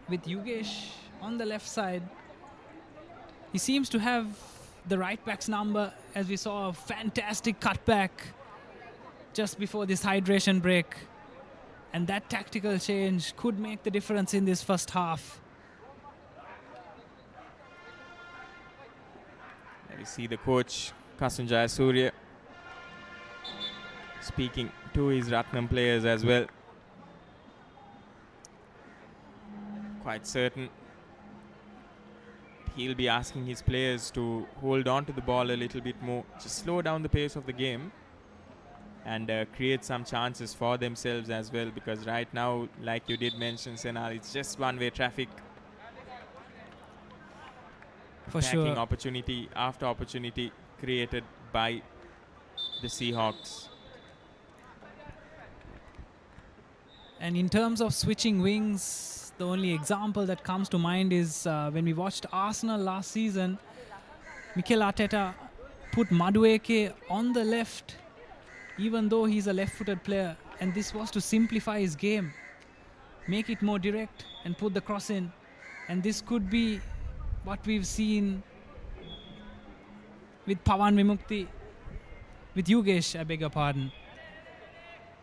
with Yugesh on the left side, he seems to have the right back's number, as we saw a fantastic cutback just before this hydration break. And that tactical change could make the difference in this first half. There we see the coach, Kasunjaya Surya, speaking to his Ratnam players as well. Quite certain he'll be asking his players to hold on to the ball a little bit more, just slow down the pace of the game and create some chances for themselves as well, because right now, like you did mention, Senal, it's just one-way traffic. For Attacking sure. opportunity after opportunity created by the Seahawks. And in terms of switching wings, the only example that comes to mind is when we watched Arsenal last season, Mikel Arteta put Madueke on the left, even though he's a left-footed player, and this was to simplify his game, make it more direct and put the cross in. And this could be what we've seen with Pawan Vimukti, with Yugesh, I beg your pardon,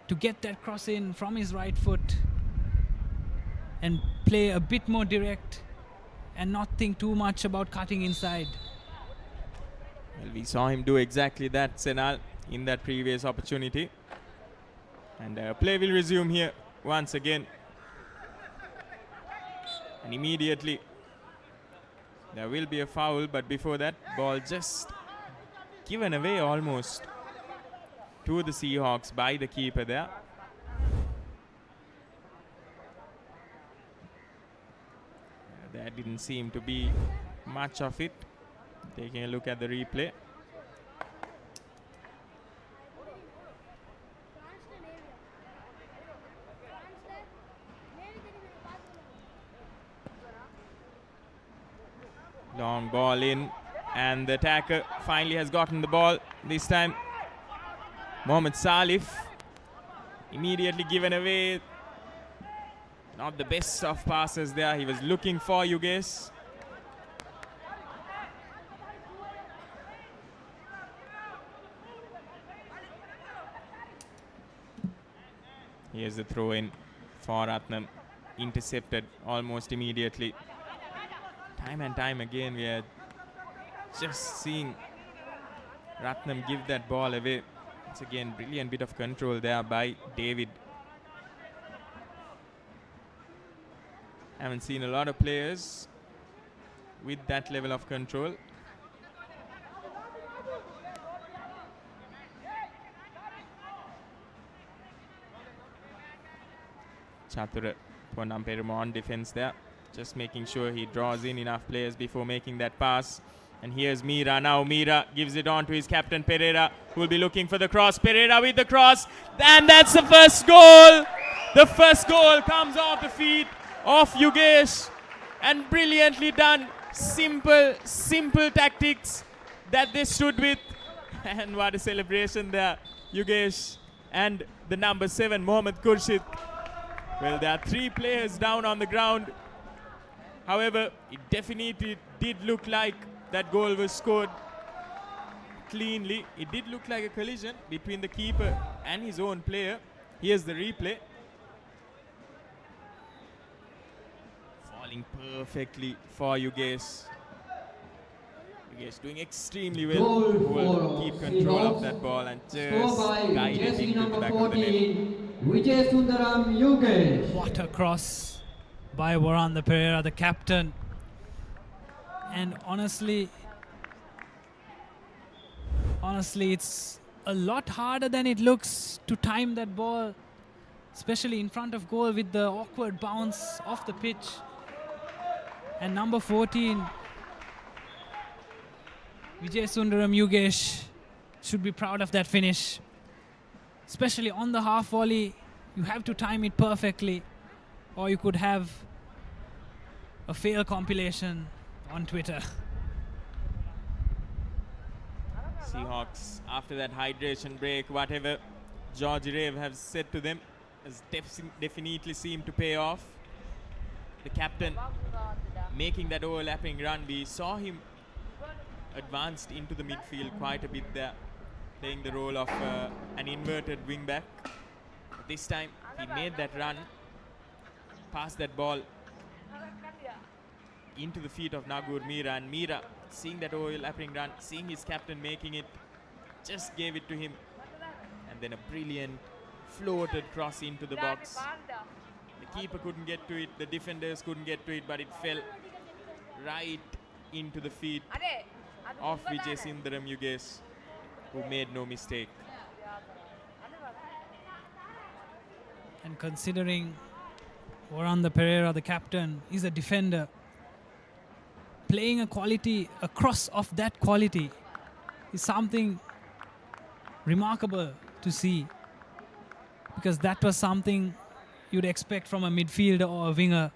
to get that cross in from his right foot and play a bit more direct and not think too much about cutting inside. Well, we saw him do exactly that, Senal, in that previous opportunity. And play will resume here once again. And immediately there will be a foul, but before that, ball just given away almost to the Seahawks by the keeper there. There didn't seem to be much of it. Taking a look at the replay. Long ball in, and the attacker finally has gotten the ball. This time, Mohamed Salif immediately given away. Not the best of passes there. He was looking for Yugesh. Here's the throw in for Ratnam. Intercepted almost immediately. Time and time again, we are just seeing Ratnam give that ball away. It's again brilliant bit of control there by David. Haven't seen a lot of players with that level of control. Chatura Ponamperuma on defense there. Just making sure he draws in enough players before making that pass. And here's Meera now. Meera gives it on to his captain Pereira, who will be looking for the cross. Pereira with the cross. And that's the first goal. The first goal comes off the feet of Yugesh, and brilliantly done. Simple tactics that they stood with, and what a celebration there, Yugesh and the number 7 Mohammad Khurshid. Well, there are 3 players down on the ground. However, it definitely did look like that goal was scored cleanly. It did look like a collision between the keeper and his own player. Here's the replay. Falling perfectly for Yugesh. Yugesh doing extremely well. Will keep control of that ball and just guide it into the back of the net. What a cross by Waranda Pereira, the captain. And honestly, it's a lot harder than it looks to time that ball, especially in front of goal with the awkward bounce off the pitch. And number 14, Vijay Sundaram Yugesh, should be proud of that finish. Especially on the half volley, you have to time it perfectly, or you could have a fail compilation on Twitter. Seahawks, after that hydration break, whatever George Rave has said to them has definitely seemed to pay off. The captain making that overlapping run. We saw him advanced into the midfield quite a bit there, playing the role of an inverted wing-back. This time he made that run, passed that ball into the feet of Nagur Mira, and Mira, seeing that overlapping run, seeing his captain making it, just gave it to him. And then a brilliant floated cross into the box. The keeper couldn't get to it, the defenders couldn't get to it, but it fell right into the feet of Vijay Sundaram Yugesh, who made no mistake. And considering Waranda Pereira, the captain, is a defender, playing a cross of that quality is something remarkable to see, because that was something you'd expect from a midfielder or a winger.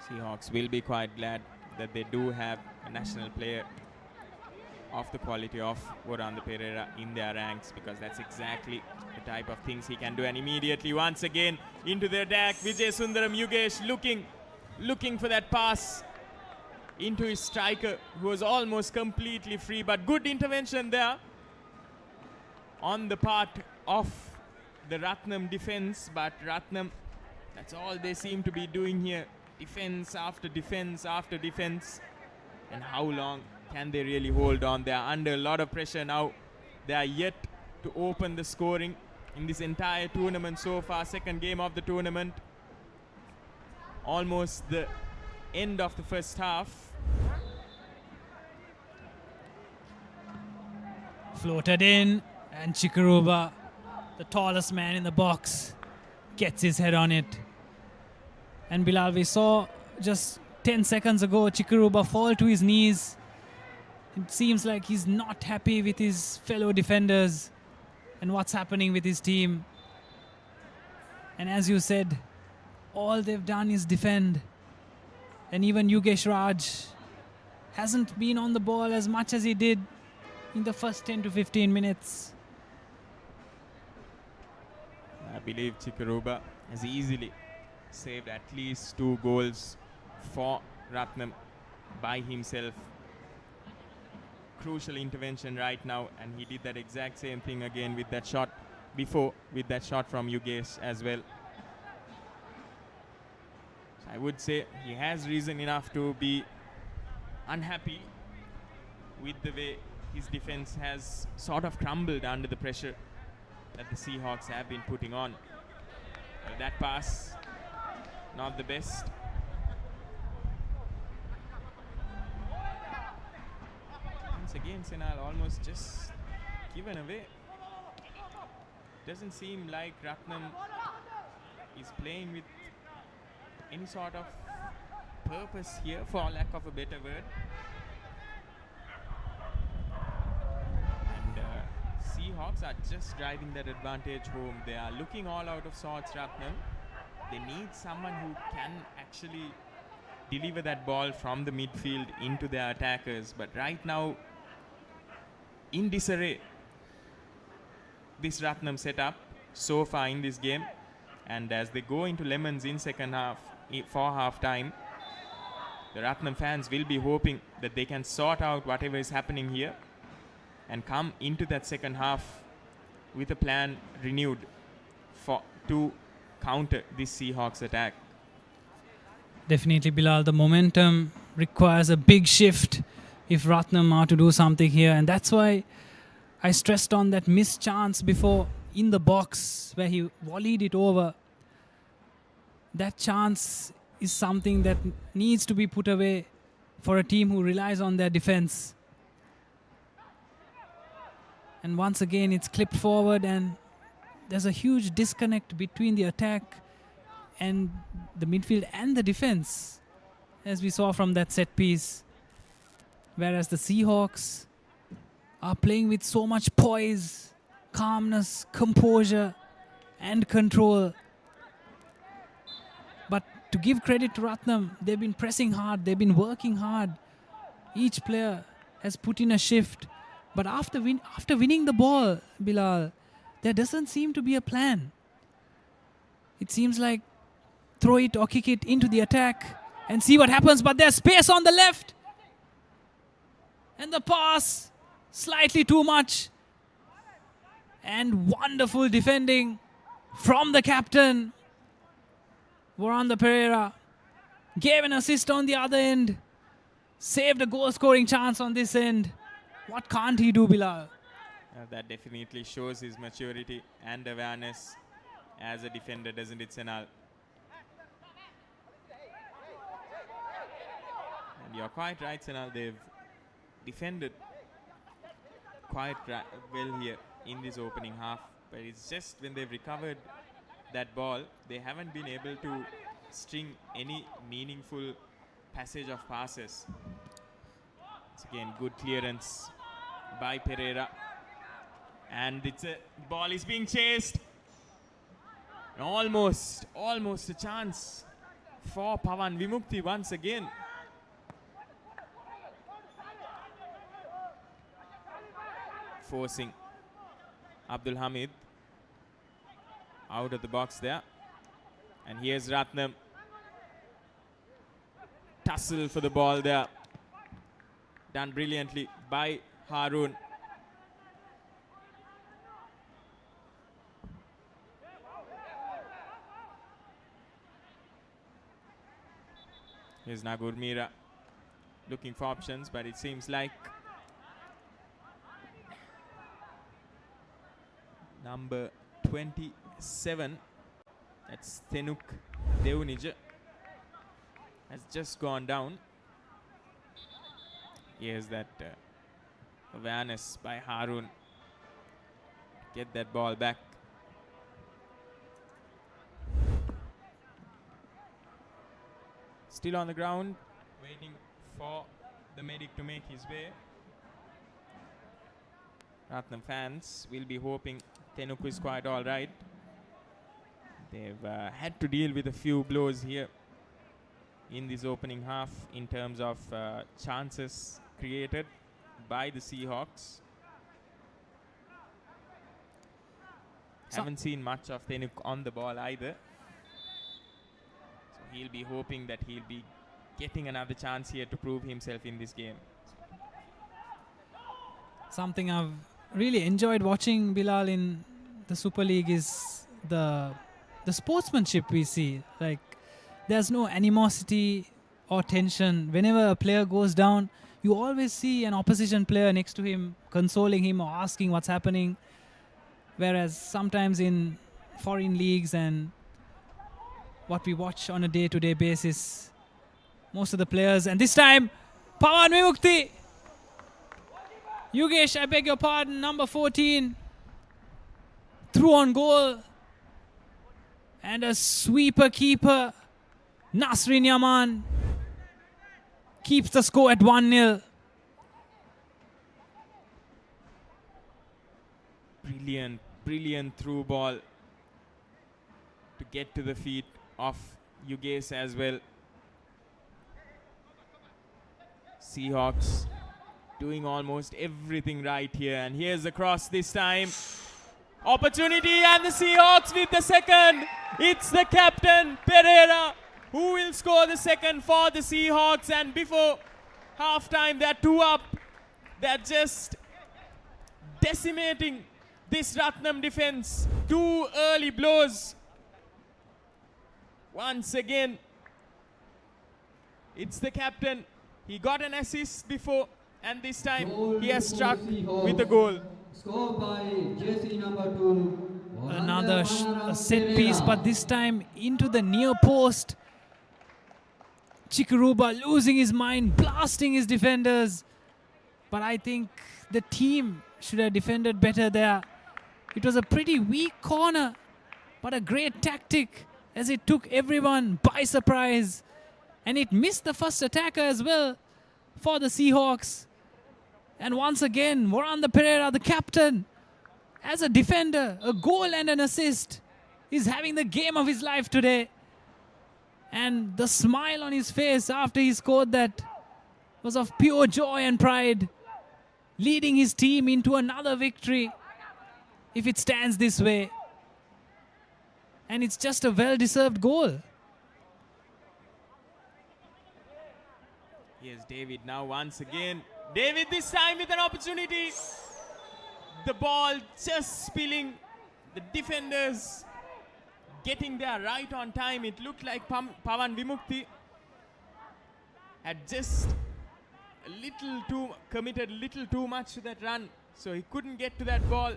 Seahawks will be quite glad that they do have a national player of the quality of Waranda Pereira in their ranks, because that's exactly the type of things he can do. And immediately once again into the attack, Vijay Sundaram Yugesh looking for that pass into his striker, who was almost completely free, but good intervention there on the part of the Ratnam defense. But Ratnam, that's all they seem to be doing here, defense after defense after defense. And how long can they really hold on? They are under a lot of pressure now. They are yet to open the scoring in this entire tournament so far. Second game of the tournament. Almost the end of the first half. Floated in, and Chikaruba, the tallest man in the box, gets his head on it. And Bilal, we saw just 10 seconds ago Chikaruba fall to his knees. It seems like he's not happy with his fellow defenders and what's happening with his team. And as you said, all they've done is defend. And even Yugesh Raj hasn't been on the ball as much as he did in the first 10 to 15 minutes. I believe Chikaruba has easily saved at least 2 goals for Ratnam by himself. Crucial intervention right now, and he did that exact same thing again with that shot before, with that shot from Yugesh as well. So I would say he has reason enough to be unhappy with the way his defense has sort of crumbled under the pressure that the Seahawks have been putting on. Well, that pass, not the best. Once again, Senal almost just given away. Doesn't seem like Ratnam is playing with any sort of purpose here, for lack of a better word. And Seahawks Seahawks are just driving that advantage home. They are looking all out of sorts, Ratnam. They need someone who can actually deliver that ball from the midfield into their attackers. But right now, in disarray, this Ratnam setup so far in this game. And as they go into lemons in second half, for half time, the Ratnam fans will be hoping that they can sort out whatever is happening here and come into that second half with a plan renewed to counter this Seahawks attack. Definitely, Bilal. The momentum requires a big shift if Ratnam are to do something here. And that's why I stressed on that missed chance before in the box where he volleyed it over. That chance is something that needs to be put away for a team who relies on their defense. And once again, it's clipped forward, and there's a huge disconnect between the attack and the midfield and the defense, as we saw from that set piece. Whereas the Seahawks are playing with so much poise, calmness, composure, and control. But to give credit to Ratnam, they've been pressing hard, they've been working hard. Each player has put in a shift. But after winning the ball, Bilal, there doesn't seem to be a plan. It seems like throw it or kick it into the attack and see what happens. But there's space on the left. And the pass, slightly too much. And wonderful defending from the captain, Waranda Pereira. Gave an assist on the other end. Saved a goal-scoring chance on this end. What can't he do, Bilal? That definitely shows his maturity and awareness as a defender, doesn't it, Senal? And you're quite right, Senal. They've defended quite well here in this opening half. But it's just when they've recovered that ball, they haven't been able to string any meaningful passage of passes. It's again good clearance by Pereira. And the ball is being chased. Almost a chance for Pawan Vimukti once again. Forcing Abdul Hamid out of the box there. And here's Ratnam. Tussle for the ball there. Done brilliantly by Harun. Here's Nagur Mira looking for options, but it seems like number 27, that's Tenuk Deunija, has just gone down. Here's that awareness by Harun. Get that ball back. Still on the ground, waiting for the medic to make his way. Ratnam fans will be hoping Tenuk is quite all right. They've had to deal with a few blows here in this opening half in terms of chances created by the Seahawks. Haven't seen much of Tenuk on the ball either. So he'll be hoping that he'll be getting another chance here to prove himself in this game. Something I've really enjoyed watching, Bilal, in the Super League is the sportsmanship we see. Like, there's no animosity or tension. Whenever a player goes down, you always see an opposition player next to him, consoling him or asking what's happening. Whereas sometimes in foreign leagues and what we watch on a day-to-day basis, most of the players, and this time, Pawan Vimukti. Yugesh, I beg your pardon, number 14. Through on goal. And a sweeper keeper, Nasrin Yaman, keeps the score at 1-0. Brilliant through ball to get to the feet of Yugesh as well. Seahawks doing almost everything right here, and here's the cross this time. Opportunity, and the Seahawks with the second. It's the captain, Pereira, who will score the second for the Seahawks, and before halftime they're 2 up. They're just decimating this Ratnam defense. 2 early blows. Once again, it's the captain. He got an assist before, and this time he has struck with a goal. Score by jersey number 2. Another set piece, but this time into the near post. Chikuruba losing his mind, blasting his defenders. But I think the team should have defended better there. It was a pretty weak corner, but a great tactic as it took everyone by surprise. And it missed the first attacker as well for the Seahawks. And once again, Waranda Pereira, the captain, as a defender, a goal and an assist, is having the game of his life today. And the smile on his face after he scored that was of pure joy and pride, leading his team into another victory if it stands this way. And it's just a well-deserved goal. Here's David now once again. David this time with an opportunity. The ball just spilling. The defenders getting there right on time. It looked like Pavan Vimukti had just committed a little too much to that run, so he couldn't get to that ball.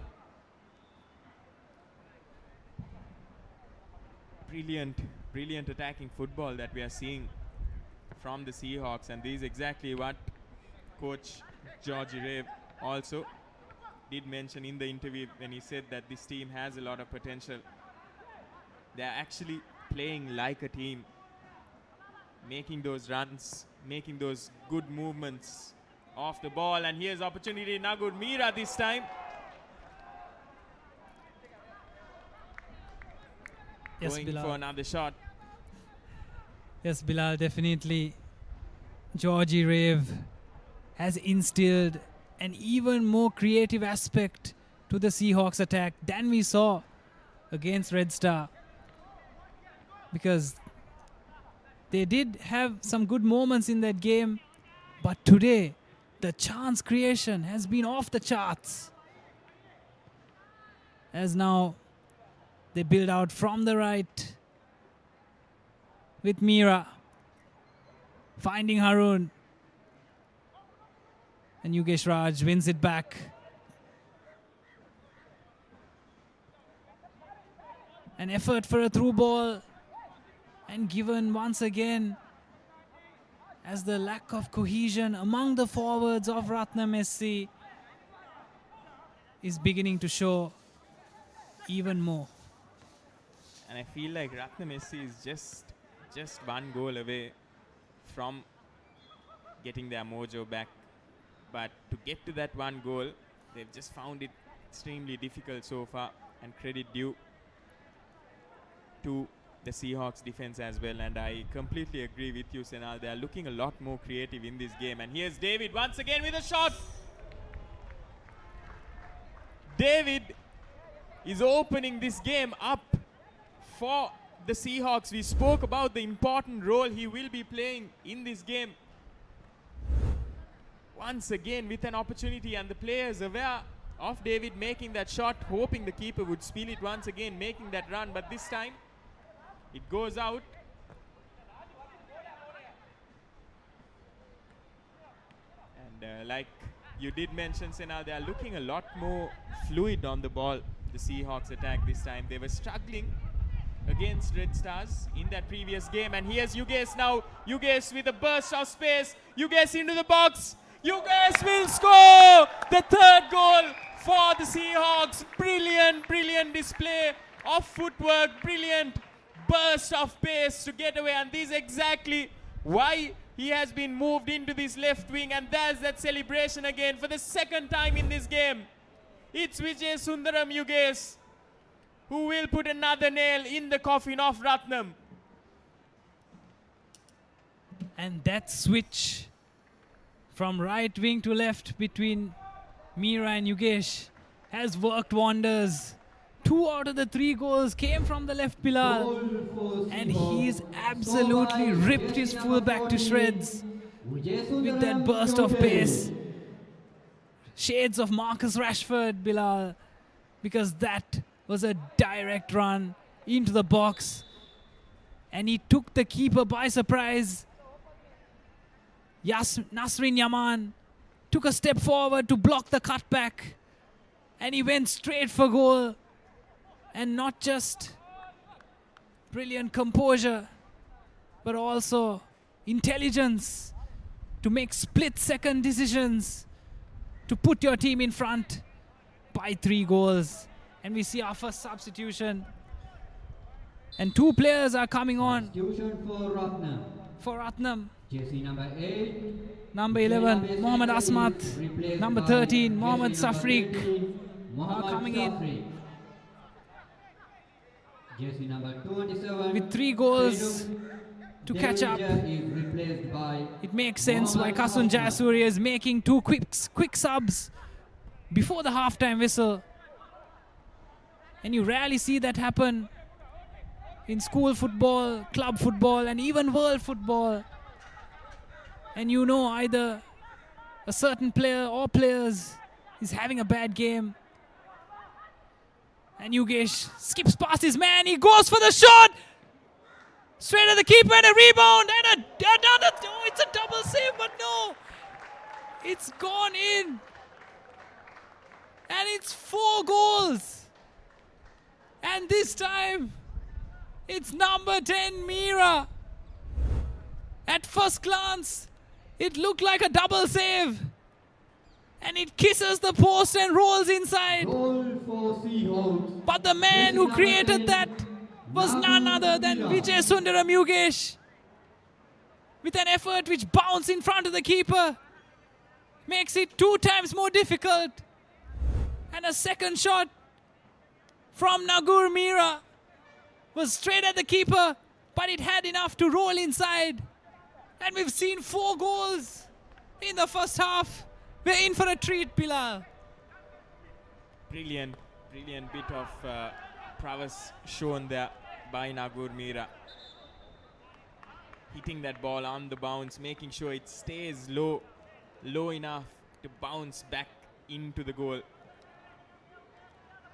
Brilliant attacking football that we are seeing from the Seahawks, and this is exactly what Coach Georgie Rave also did mention in the interview when he said that this team has a lot of potential. They're actually playing like a team, making those runs, making those good movements off the ball. And here's opportunity, Nagur Mira this time. Yes, Going Bilal. for another shot. Yes, Bilal, definitely. Georgie Rave has instilled an even more creative aspect to the Seahawks attack than we saw against Red Star. Because they did have some good moments in that game, but today the chance creation has been off the charts. As now they build out from the right with Mira finding Harun, and Yugesh Raj wins it back. An effort for a through ball, and given once again as the lack of cohesion among the forwards of Ratnam SC is beginning to show even more. And I feel like Ratnam SC is just one goal away from getting their mojo back. But to get to that one goal, they've just found it extremely difficult so far, and credit due to the Seahawks defense as well. And I completely agree with you, Senal. They are looking a lot more creative in this game. And here's David once again with a shot. David is opening this game up for the Seahawks. We spoke about the important role he will be playing in this game. Once again with an opportunity, and the players aware of David making that shot, hoping the keeper would steal it once again, making that run, but this time it goes out. And like you did mention, Sena, they are looking a lot more fluid on the ball, the Seahawks attack this time. They were struggling against Red Stars in that previous game. And here's Yugesh now. Yugesh with a burst of space. Yugesh into the box. Yugesh will score the third goal for the Seahawks. Brilliant display of footwork. Brilliant burst of pace to get away. And this is exactly why he has been moved into this left wing. And there's that celebration again for the second time in this game. It's Vijay Sundaram Yugesh who will put another nail in the coffin of Ratnam. And that switch from right wing to left between Meera and Yugesh has worked wonders. 2 out of the 3 goals came from the left, Bilal. And he's absolutely ripped his fullback to shreds with that burst of pace. Shades of Marcus Rashford, Bilal, because that was a direct run into the box. And he took the keeper by surprise. Nasrin Yaman took a step forward to block the cutback. And he went straight for goal. And not just brilliant composure, but also intelligence to make split-second decisions to put your team in front by 3 goals. And we see our first substitution. And 2 players are coming on. Substitution For Ratnam. Jersey number 8. Number 11, Mohammad Asmat. Number 13, Mohammad Safriq are coming in. Jersey number 27. With 3 goals to catch up. It makes sense why Kasun Jayasuriya is making 2 quick subs before the halftime whistle. And you rarely see that happen in school football, club football, and even world football. And you know either a certain player or players is having a bad game. And Yugesh skips past his man. He goes for the shot. Straight at the keeper and a rebound. And another. Oh, it's a double save, but no. It's gone in. And it's 4 goals. And this time, it's number 10, Meera. At first glance, it looked like a double save. And it kisses the post and rolls inside. But the man who created that was none other than Vijay Sundaram Yugesh. With an effort which bounced in front of the keeper. Makes it 2 times more difficult. And a second shot from Nagur Meera was straight at the keeper. But it had enough to roll inside. And we've seen 4 goals in the first half. We're in for a treat, Bilal. Brilliant bit of prowess shown there by Nagur Meera. Hitting that ball on the bounce, making sure it stays low enough to bounce back into the goal.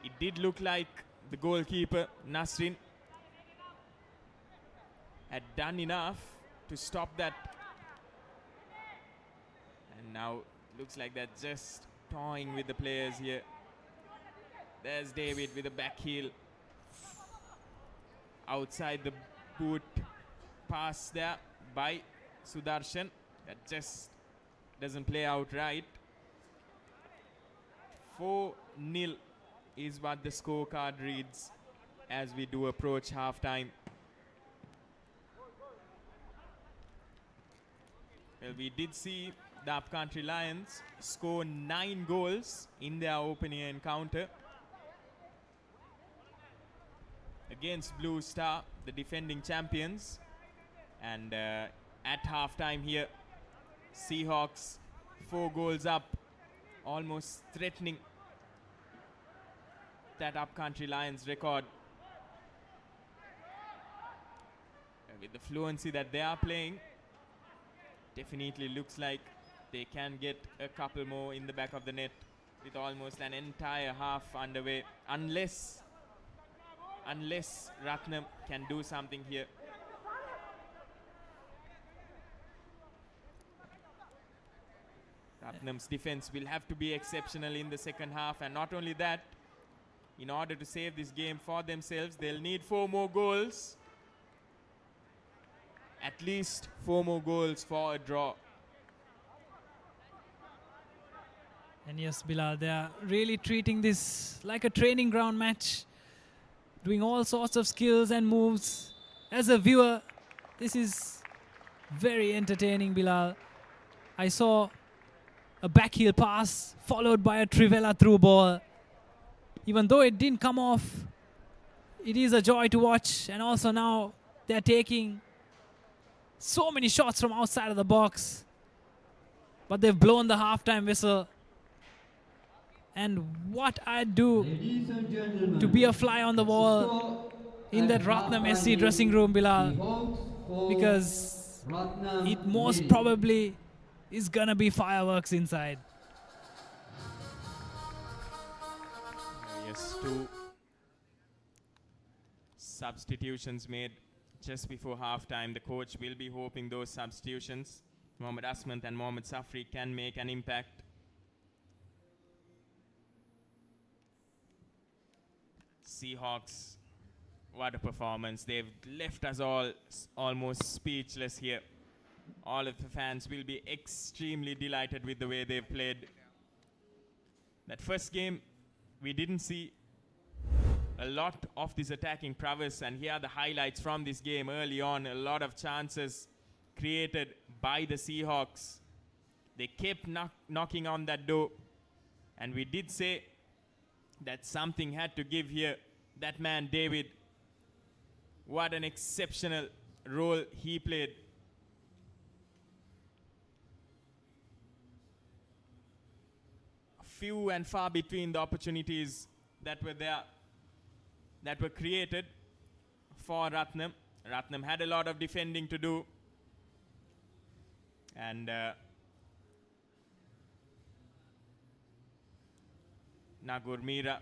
It did look like the goalkeeper, Nasrin, had done enough to stop that. And now looks like they're just toying with the players here. There's David with a back heel. Outside the boot pass there by Sudarshan. That just doesn't play out right. 4-0 is what the scorecard reads as we do approach halftime. Well, we did see the Upcountry Lions score 9 goals in their opening encounter against Blue Star, the defending champions. And at halftime here, Seahawks 4 goals up, almost threatening that Upcountry Lions record. With the fluency that they are playing, definitely looks like they can get a couple more in the back of the net with almost an entire half underway, unless Ratnam can do something here. Ratnam's defense will have to be exceptional in the second half, and not only that, in order to save this game for themselves, they'll need 4 more goals. At least 4 more goals for a draw. And yes, Bilal, they are really treating this like a training ground match. Doing all sorts of skills and moves. As a viewer, this is very entertaining, Bilal. I saw a backheel pass followed by a Trivela through ball. Even though it didn't come off, it is a joy to watch. And also now they're taking so many shots from outside of the box. But they've blown the halftime whistle. And what I'd do to be a fly on the wall in that Ratnam SC dressing room, Bilal, because it most probably is gonna be fireworks inside. Yes, 2 substitutions made just before halftime. The coach will be hoping those substitutions, Mohammad Asmat and Mohammad Safri, can make an impact. Seahawks, what a performance. They've left us all almost speechless here. All of the fans will be extremely delighted with the way they've played. That first game, we didn't see a lot of this attacking prowess, and here are the highlights from this game. Early on, a lot of chances created by the Seahawks. They kept knocking on that door, and we did say that something had to give here. That man, David, what an exceptional role he played. Few and far between the opportunities that were there, that were created for Ratnam. Ratnam had a lot of defending to do. And Nagur Mira,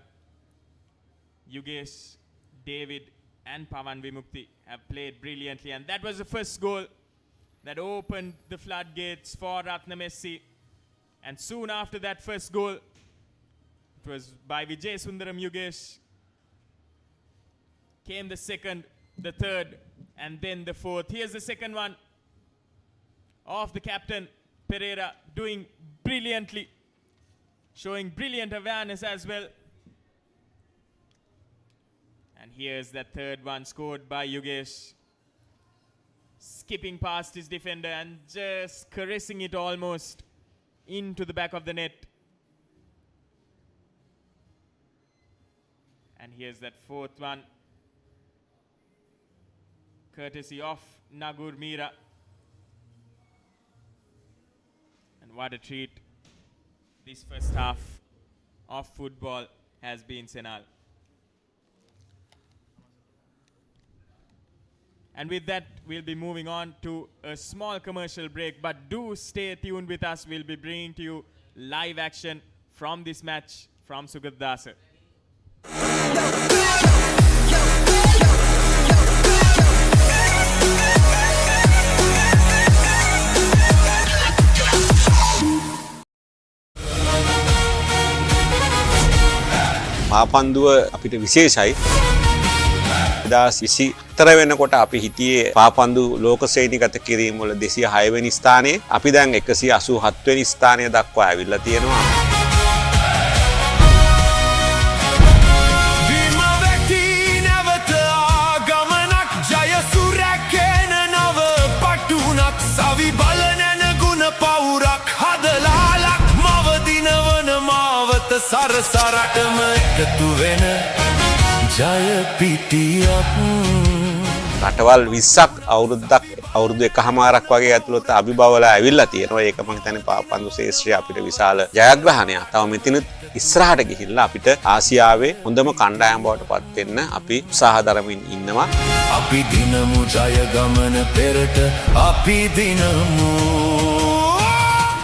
Yugesh, David and Pavan Vimukti have played brilliantly. And that was the first goal that opened the floodgates for Ratnam SC. And soon after that first goal, it was by Vijay Sundaram Yugesh, came the second, the third, and then the fourth. Here's the second one of the captain, Pereira, doing brilliantly, showing brilliant awareness as well. And here's that third one scored by Yugesh, skipping past his defender and just caressing it almost into the back of the net. And here's that fourth one, courtesy of Nagur Mira. And what a treat this first half of football has been, Senal. And with that, we'll be moving on to a small commercial break. But do stay tuned with us. We'll be bringing to you live action from this match from Sugat Dasa. පාපන්දුව අපිට විශේෂයි. 2023 වෙනකොට අපි හිටියේ පාපන්දු ලෝක ශ්‍රේණිගත කිරීම වල 206 වෙනි ස්ථානයේ. අපි දැන් 187 වෙනි ස්ථානය දක්වා ඇවිල්ලා තියෙනවා. සරසරටම එකතු වෙන ජය පිටියක් රටවල් 20ක් අවුරුදු එකහමාරක් වගේ ඇතුළත අභිබවලා ඇවිල්ලා තියෙනවා. ඒක මම හිතන්නේ පාපන්දු ශේෂ්ත්‍රය අපිට විශාල ජයග්‍රහණයක්. තව මෙතනත් ඉස්සරහට ගිහිල්ලා අපිට ආසියාවේ හොඳම කණ්ඩායම බවට පත් වෙන්න අපි උත්සාහ දරමින් ඉන්නවා. අපි දිනමු ජය ගමන පෙරට අපි දිනමු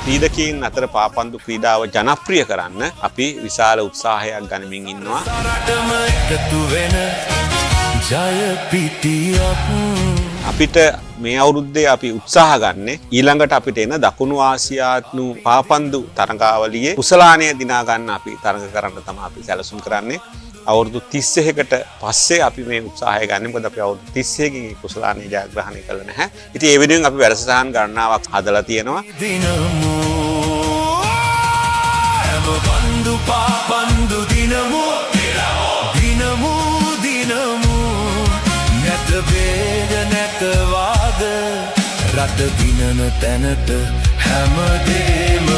ක්‍රීඩකයන් අතර පාපන්දු ක්‍රීඩාව ජනප්‍රිය කරන්න අපි විශාල උත්සාහයක් ගනිමින් ඉන්නවා. අපිට මේ අවුරුද්දේ අපි උත්සාහ ගන්න ඊළඟට අපිට එන දකුණු ආසියානු පාපන්දු තරඟාවලියේ කුසලානය දිනා ගන්න අපි තරඟ කරන්න තමයි අපි සැලසුම් කරන්නේ. අවුරුදු 31කට පස්සේ අපි මේ උත්සාහය ගන්න. මොකද අපි අවුරුදු 31කින් කුසලානය ජයග්‍රහණය කළා නැහැ. ඉතින් ඒ වෙනුවෙන් අපි වැඩසටහන් ගණනාවක් හදලා තියෙනවා. බන්දු පාපන්දු දිනමු දිනමු දිනමු නැත වේග නැත වාද රට දිනන තැනට හැමදේම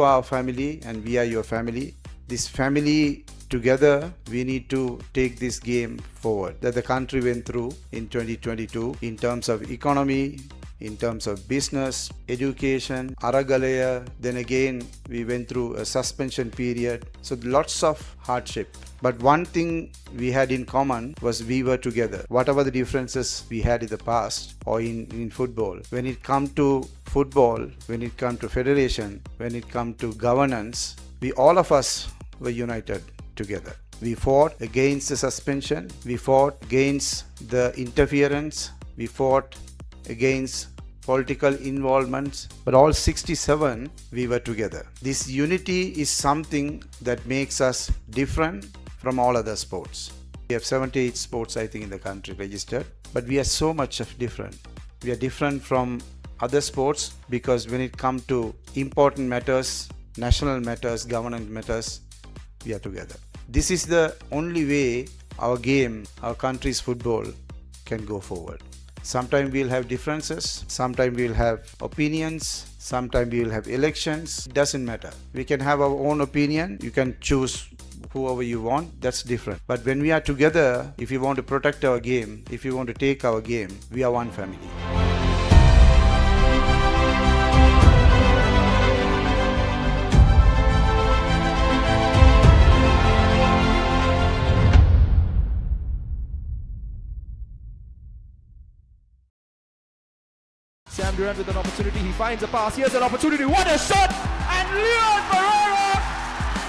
our family and we are your family. This family together, we need to take this game forward that the country went through in 2022 in terms of economy, in terms of business, education, Aragalaya. Then again, we went through a suspension period. So lots of hardship. But one thing we had in common was we were together. Whatever the differences we had in the past or in football, when it come to football, when it come to federation, when it come to governance, all of us were united together. We fought against the suspension. We fought against the interference. We fought against political involvements, but all 67 we were together. This unity is something that makes us different from all other sports. We have 78 sports, I think, in the country registered, but we are so much different. We are different from other sports because when it comes to important matters, national matters, government matters, we are together. This is the only way our game, our country's football can go forward. Sometimes we'll have differences, sometimes we'll have opinions, sometimes we'll have elections. It doesn't matter. We can have our own opinion. You can choose whoever you want. That's different. But when we are together, if you want to protect our game, if you want to take our game, we are one family. Sam Durant with an opportunity, he finds a pass, here's an opportunity, what a shot! And Leon Pereira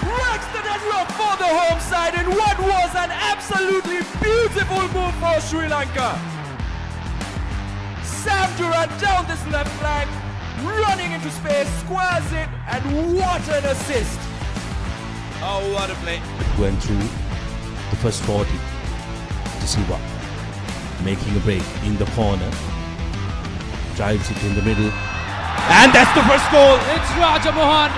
breaks the deadlock for the home side in what was an absolutely beautiful move for Sri Lanka. Sam Durant down this left flank, running into space, squares it, and what an assist! Oh, what a play. Went through the first 40 to Silva, making a break in the corner. Drives it in the middle. And that's the first goal. It's Raja Mohan.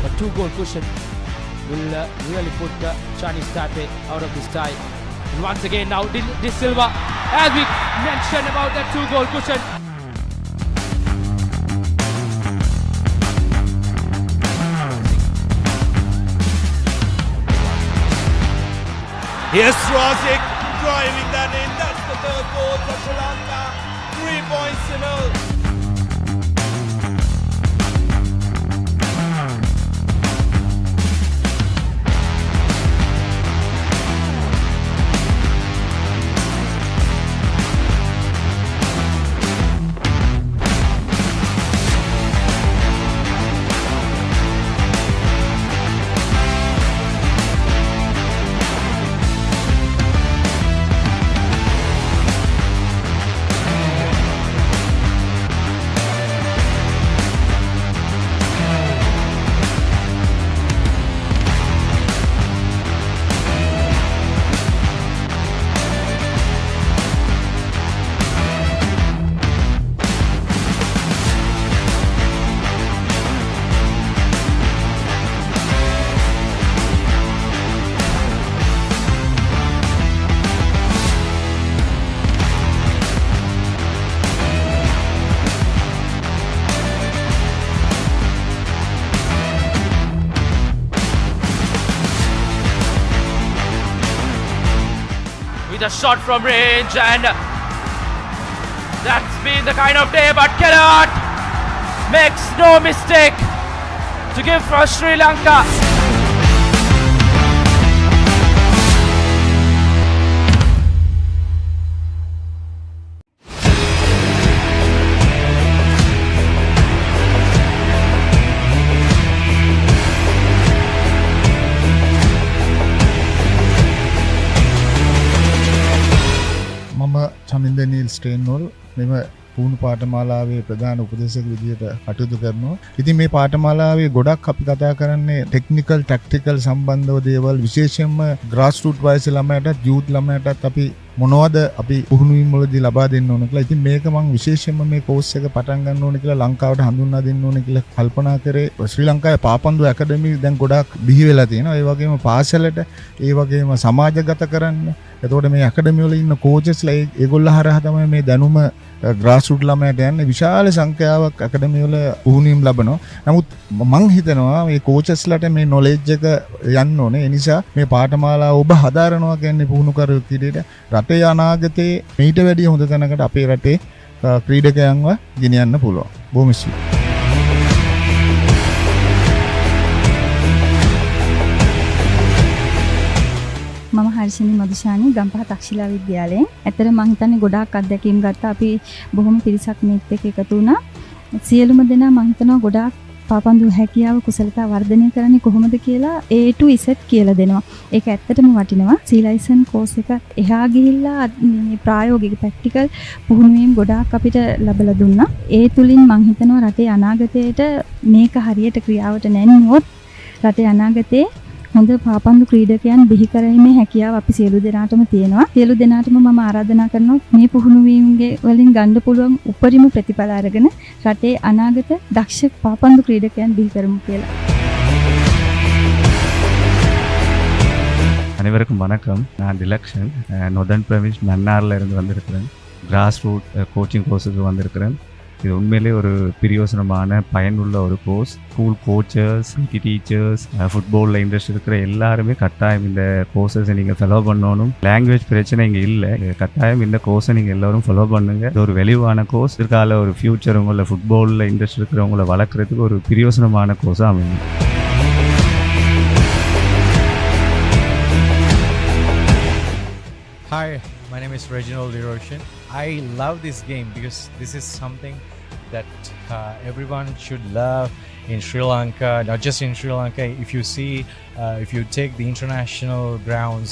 A 2-goal cushion will really put Chinese Taipei out of this tie. And once again now, De Silva, as we mentioned about that 2-goal cushion. Here's Rosic driving that in. That's the third goal for Sri Lanka. 3 points in all. A shot from range, and that's been the kind of day, but Kellogg makes no mistake to give for Sri Lanka. චමින්දනීල් ස්ටේන්වල් මෙම පුහුණු පාඨමාලාවේ ප්‍රධාන උපදේශක විදිහට කටයුතු කරනවා. ඉතින් මේ පාඨමාලාවේ ගොඩක් අපි කතා කරන්නේ ටෙක්නිකල් ටැක්ටිකල් සම්බන්ධව දේවල්, විශේෂයෙන්ම ග්‍රාස් රූට් වයසේ ළමයටත් යූත් ළමයටත් අපි මොනවද අපි පුහුණුවීම් වලදී ලබා දෙන්න ඕන කියලා. ඉතින් මේක මම විශේෂයෙන්ම මේ කෝස් එක පටන් ගන්න ඕනේ කියලා ලංකාවට හඳුන්වා දෙන්න ඕනේ කියලා කල්පනා කරේ. ශ්‍රී ලංකාවේ පාපන්දු ඇකඩමි දැන් ගොඩාක් බිහි වෙලා තියෙනවා. ඒ වගේම පාසලට, ඒ වගේම සමාජගත කරන්න. එතකොට මේ ඇකඩමි වල ඉන්න කෝචස්ලා ඒගොල්ලෝ හරහා තමයි මේ දැනුම ග්‍රාස් රූට් ළමයට යන්නේ. විශාල සංඛ්‍යාවක් ඇකඩමි වල පුහුණුවීම් ලබනවා. නමුත් මම හිතනවා මේ කෝචස්ලාට මේ නොලෙජ් එක යන්න ඕනේ. ඒ නිසා මේ පාඨමාලාව ඔබ හදාරනවා කියන්නේ පුහුණුකරුවෙක් විදිහට රටේ අනාගතේ මීට වැඩිය හොඳ තැනකට අපේ රටේ ක්‍රීඩකයන්ව ගෙනියන්න පුළුවන්. බොහොම ස්තුතියි. මම හර්ෂිනී මදුෂානි ගම්පහ තක්ෂිලා විද්‍යාලයෙන්. ඇත්තට මම හිතන්නේ ගොඩාක් අත්දැකීම් ගත්තා. අපි බොහොම පිරිසක් මේත් එක්ක එකතු වුණා. සියලුම දෙනා මම හිතනවා ගොඩාක් පාපන්දු හැකියාව කුසලතා වර්ධනය කරන්නේ කොහොමද කියලා A to Z කියලා දෙනවා. ඒක ඇත්තටම වටිනවා. සීලයිසන් කෝස් එක එහා ගිහිල්ලා මේ ප්‍රායෝගික ප්‍රැක්ටිකල් පුහුණුවීම් ගොඩාක් අපිට ලැබලා දුන්නා. ඒ තුලින් මම හිතනවා රටේ අනාගතයට මේක හරියට ක්‍රියාවට නැන්නුවොත් රටේ අනාගතේ හොඳ පාපන්දු ක්‍රීඩකයන් බිහි කරීමේ හැකියාව අපි සියලු දෙනාටම තියෙනවා. සියලු දෙනාටම මම ආරාධනා කරනවා මේ පුහුණුවීම්ගේ වලින් ගන්න පුළුවන් උපරිම ප්‍රතිඵල අරගෙන රටේ අනාගත දක්ෂ පාපන්දු ක්‍රීඩකයන් බිහි කරමු කියලා. அனைவருக்கும் வணக்கம். நான் டிலக்ஷன் நொதர்ன் பிரவின்ஸ் மன்னார்ல இருந்து வந்திருக்கிறேன். கிராஸ் ரூட் கோச்சிங் கோர்ஸுக்கு வந்திருக்கிறேன். இது உண்மையிலே ஒரு பிரயோசனமான பயனுள்ள ஒரு course. School coaches, PT teachers, ஃபுட்பாலில் இன்ட்ரெஸ்ட் இருக்கிற எல்லாருமே கட்டாயம் இந்த கோர்ஸஸை நீங்கள் ஃபாலோ பண்ணணும். லாங்குவேஜ் பிரச்சனை இங்கே இல்லை. கட்டாயம் இந்த கோர்ஸை நீங்கள் எல்லோரும் ஃபாலோ பண்ணுங்கள். இது ஒரு வெளிவான கோர்ஸ். இதற்கால ஒரு ஃபியூச்சர் உங்களை ஃபுட்பாலில் இன்ட்ரெஸ்ட் இருக்கிறவங்களை வளர்க்குறதுக்கு ஒரு பிரயோசனமான கோர்ஸாக அமையும். Hi, my name is Reginald Eroshin. I love this game because this is something that everyone should love in Sri Lanka, not just in Sri Lanka. If you see, if you take the international grounds,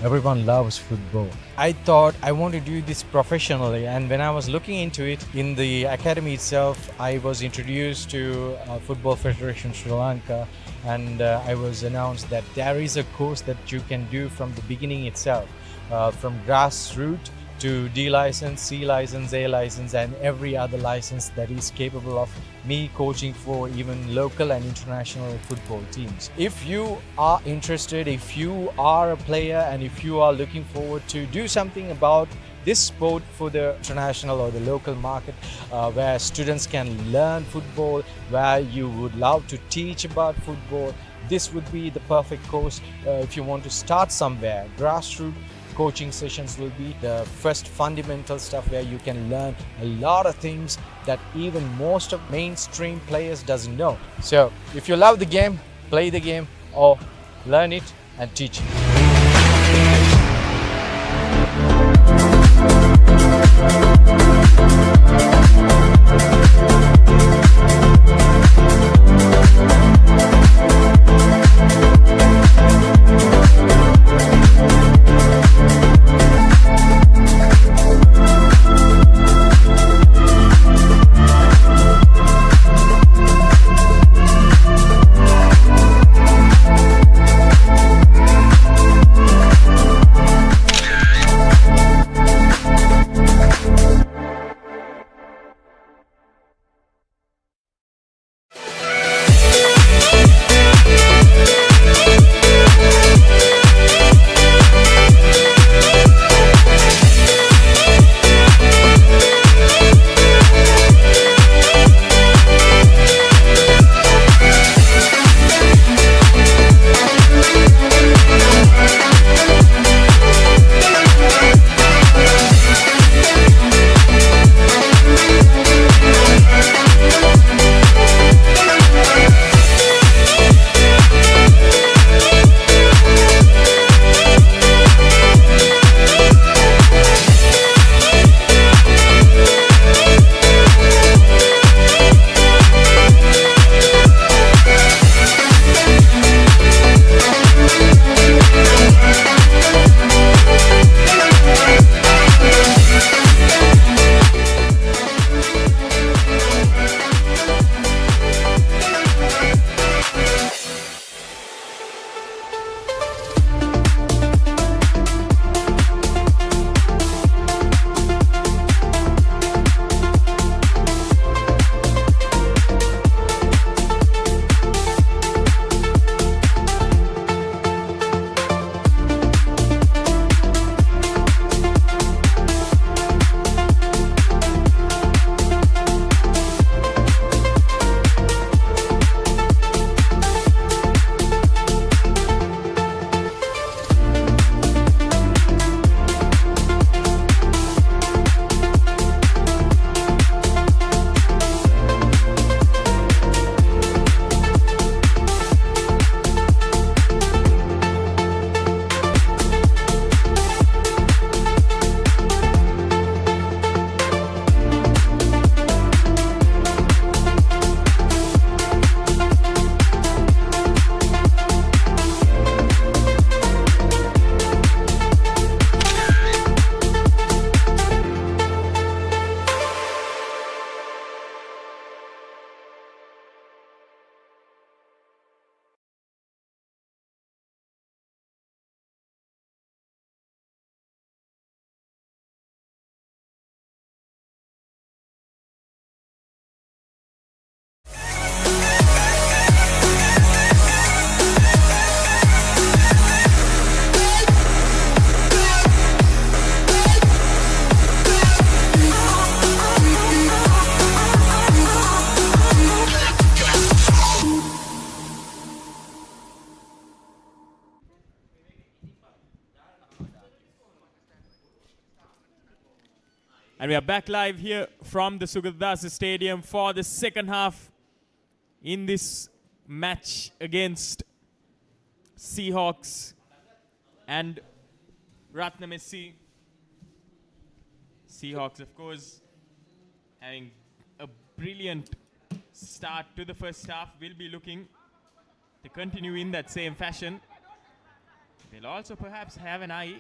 everyone loves football. I thought I want to do this professionally, and when I was looking into it in the academy itself, I was introduced to Football Federation Sri Lanka, and I was announced that there is a course that you can do from the beginning itself, from grassroots to D license, C license, A license, and every other license that is capable of me coaching for even local and international football teams. If you are interested, if you are a player, and if you are looking forward to do something about this sport for the international or the local market, where students can learn football, where you would love to teach about football, this would be the perfect course. If you want to start somewhere, grassroots coaching sessions will be the first fundamental stuff where you can learn a lot of things that even most of mainstream players doesn't know. So if you love the game, play the game, or learn it and teach it. And we are back live here from the Sugadasa Stadium for the second half in this match against Seahawks and Ratnam SC. Seahawks, of course, having a brilliant start to the first half, will be looking to continue in that same fashion. They'll also perhaps have an eye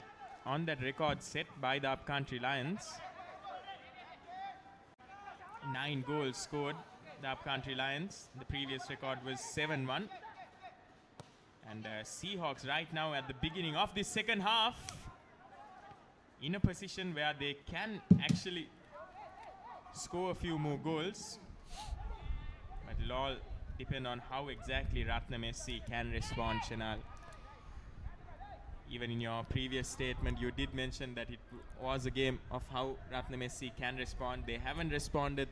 on that record set by the Upcountry Lions. 9 goals scored, the Upcountry Lions. The previous record was 7-1. And Seahawks right now at the beginning of the second half in a position where they can actually score a few more goals. But it'll all depend on how exactly Ratnam SC can respond, Shanal. Even in your previous statement, you did mention that it was a game of how Ratnam SC can respond. They haven't responded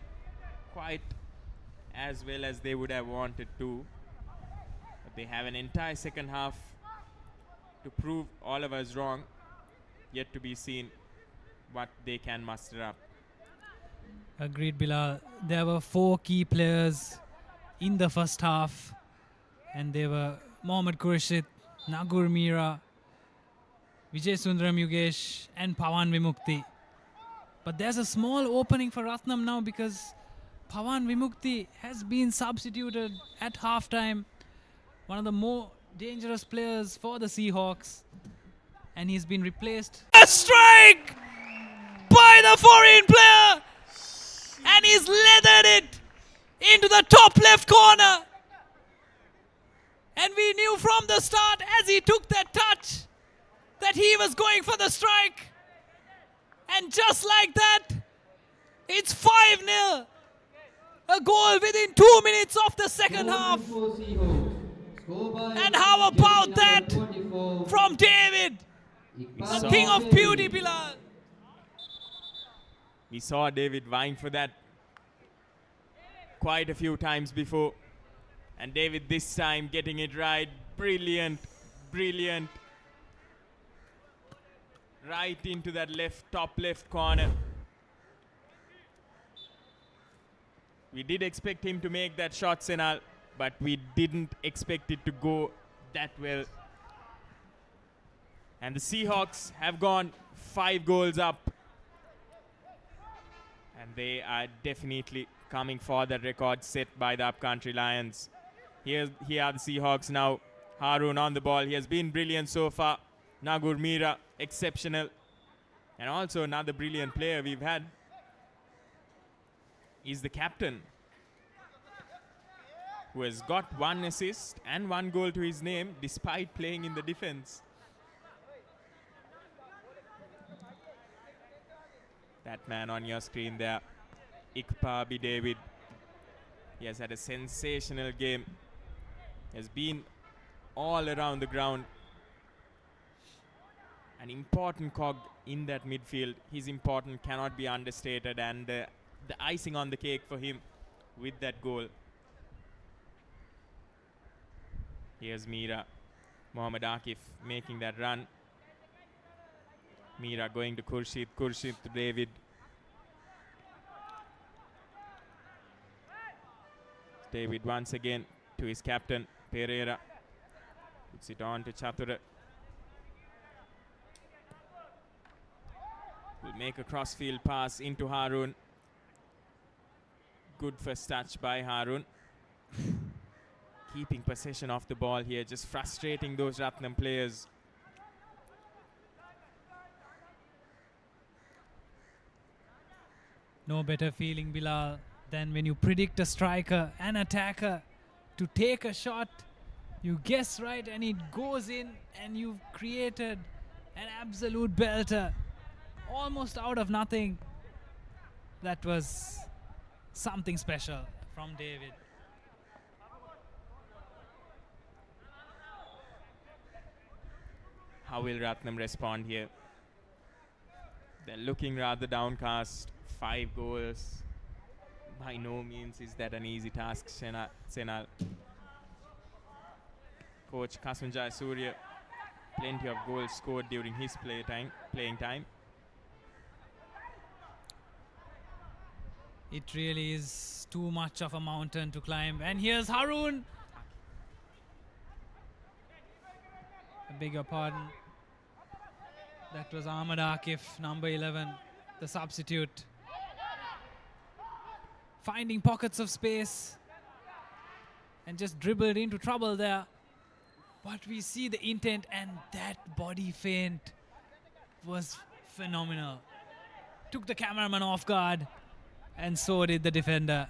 quite as well as they would have wanted to. But they have an entire second half to prove all of us wrong. Yet to be seen what they can muster up. Agreed, Bilal. There were 4 key players in the first half, and they were Mohammad Khurshid, Nagur Mira, Vijay Sundaram Yugesh, and Pawan Vimukti. But there's a small opening for Ratnam now because Pawan Vimukti has been substituted at halftime. One of the more dangerous players for the Seahawks. And he's been replaced. A strike by the foreign player! And he's leathered it into the top left corner. And we knew from the start as he took that touch that he was going for the strike. And just like that, it's 5-0. A goal within 2 minutes of the second half. And how about that from David? A thing of beauty, Bilal. We saw David vying for that quite a few times before. And David this time getting it right. Brilliant, brilliant. Right into that top left corner. We did expect him to make that shot, Senal, but we didn't expect it to go that well. And the Seahawks have gone 5 goals up. And they are definitely coming for that record set by the Upcountry Lions. Here are the Seahawks now. Harun on the ball. He has been brilliant so far. Nagur Mira, exceptional. And also another brilliant player we've had is the captain, who has got 1 assist and 1 goal to his name despite playing in the defense. That man on your screen there, Ikpabi David. He has had a sensational game. He has been all around the ground. An important cog in that midfield. His importance cannot be understated, and the icing on the cake for him with that goal. Here's Mira. Mohammad Akif making that run. Mira going to Khurshid. Khurshid to David. David once again to his captain, Pereira. Puts it on to Chatura. Will make a crossfield pass into Harun. Good first touch by Harun. Keeping possession of the ball here, just frustrating those Ratnam players. No better feeling, Bilal, than when you predict a striker, an attacker, to take a shot. You guess right and it goes in, and you've created an absolute belter. Almost out of nothing. That was something special from David. How will Ratnam respond here? They're looking rather downcast. 5 goals. By no means is that an easy task, Senal. Coach Kasunjay Surya, plenty of goals scored during his playing time. It really is too much of a mountain to climb. And here's Haroon. I beg your pardon. That was Ahmad Akif, number 11, the substitute. Finding pockets of space and just dribbled into trouble there. But we see the intent, and that body feint was phenomenal. Took the cameraman off guard, and so did the defender.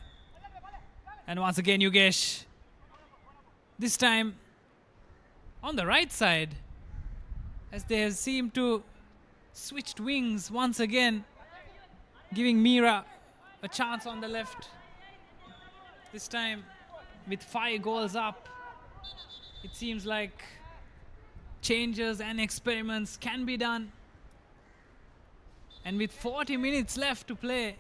And once again, Yugesh, this time on the right side, as they have seemed to switched wings once again, giving Mira a chance on the left. This time with 5 goals up, it seems like changes and experiments can be done. And with 40 minutes left to play,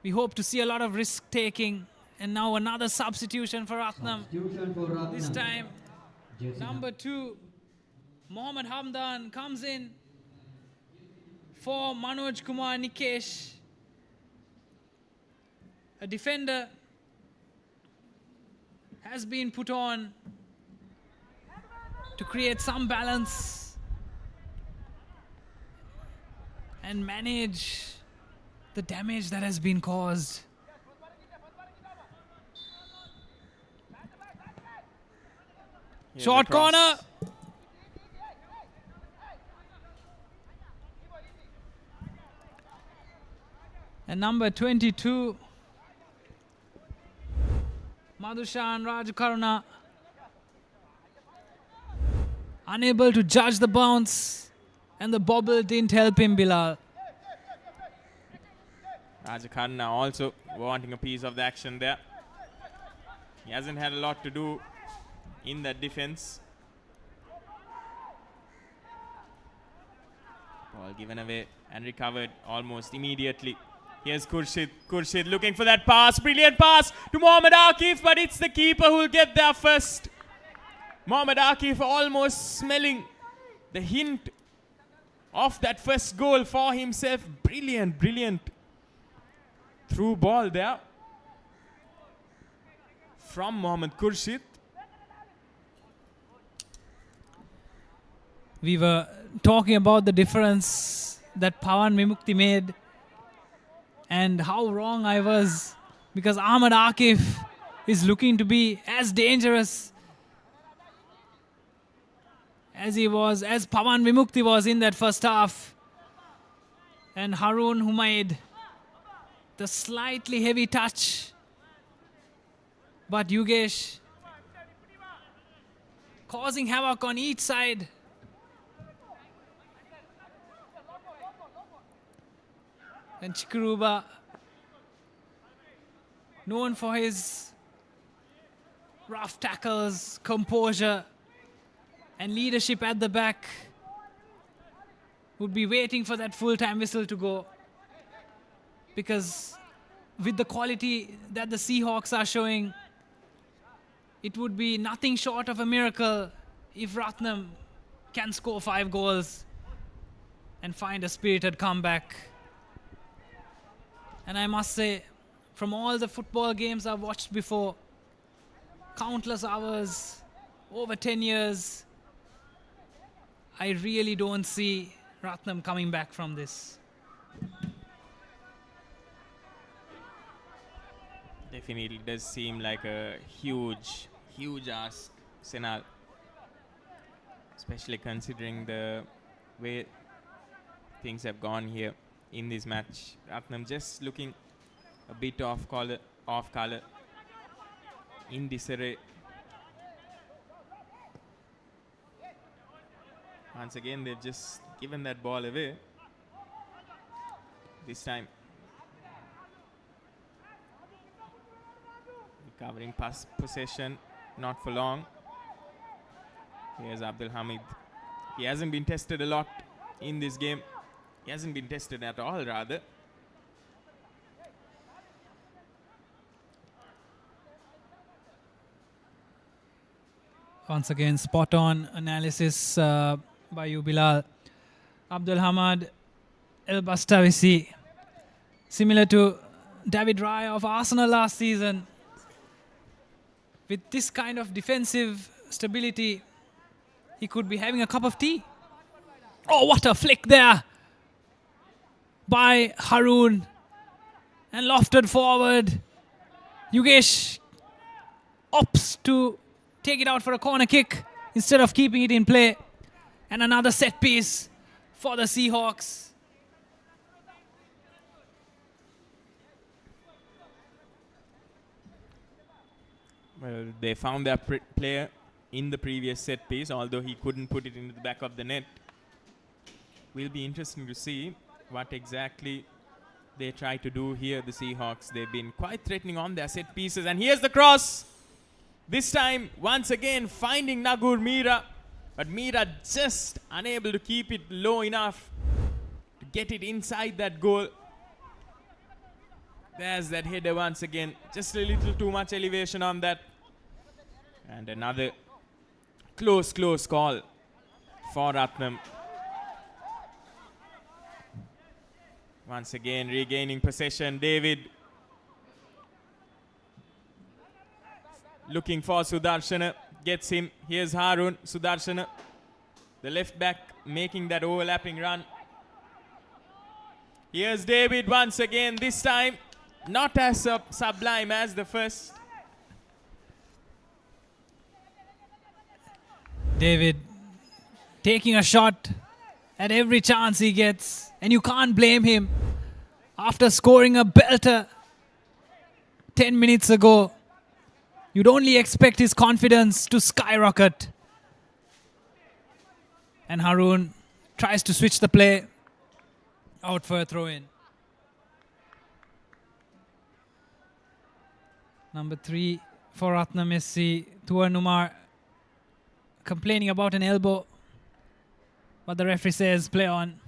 we hope to see a lot of risk taking. And now another substitution for Ratnam. This time, number 2, Mohammad Hamdan comes in for Manoj Kumar Nikesh, a defender has been put on to create some balance and manage the damage that has been caused. Here's Short the cross. corner. And number 22, Madhushan Rajakaruna, unable to judge the bounce, and the bobble didn't help him, Bilal. Rajakarna also wanting a piece of the action there. He hasn't had a lot to do in that defense. Ball given away and recovered almost immediately. Here's Khurshid. Khurshid looking for that pass. Brilliant pass to Mohammad Akif, but it's the keeper who'll get there first. Mohammad Akif almost smelling the hint of that first goal for himself. Brilliant, brilliant through ball there from Mohammad Khurshid. We were talking about the difference that Pawan Vimukti made and how wrong I was, because Ahmad Akif is looking to be as dangerous as he was, as Pawan Vimukti was in that first half. And Haroon Humaid, the slightly heavy touch, but Yugesh causing havoc on each side. And Chikuruba, known for his rough tackles, composure, and leadership at the back, would be waiting for that full-time whistle to go. Because with the quality that the Seahawks are showing, it would be nothing short of a miracle if Ratnam can score 5 goals and find a spirited comeback. And I must say, from all the football games I've watched before, countless hours, over 10 years, I really don't see Ratnam coming back from this. Definitely does seem like a huge, huge ask, Senal. Especially considering the way things have gone here in this match. Ratnam just looking a bit off color in disarray. Once again, they've just given that ball away. This time, recovering pass possession, not for long. Here's Abdul Hamid. He hasn't been tested a lot in this game. He hasn't been tested at all, rather. Once again, spot on analysis by you, Bilal. Abdul Hamad El Bastavisi Similar to David Raya of Arsenal last season. With this kind of defensive stability, he could be having a cup of tea. Oh, what a flick there by Haroon. And lofted forward. Yugesh opts to take it out for a corner kick instead of keeping it in play. And another set piece for the Seahawks. Well, they found their player in the previous set piece, although he couldn't put it into the back of the net. Will be interesting to see what exactly they try to do here, the Seahawks. They've been quite threatening on their set pieces. And here's the cross. This time, once again, finding Nagur Mira. But Mira just unable to keep it low enough to get it inside that goal. There's that header once again. Just a little too much elevation on that. And another close call for Ratnam. Once again, regaining possession. David looking for Sudarshana. Gets him. Here's Haroon. Sudarshana, the left back, making that overlapping run. Here's David once again. This time, not as sublime as the first. David taking a shot at every chance he gets. And you can't blame him. After scoring a belter 10 minutes ago, you'd only expect his confidence to skyrocket. And Haroon tries to switch the play out for a throw-in. Number 3 for Ratnam SC, Tuar Numar, complaining about an elbow. But the referee says play on.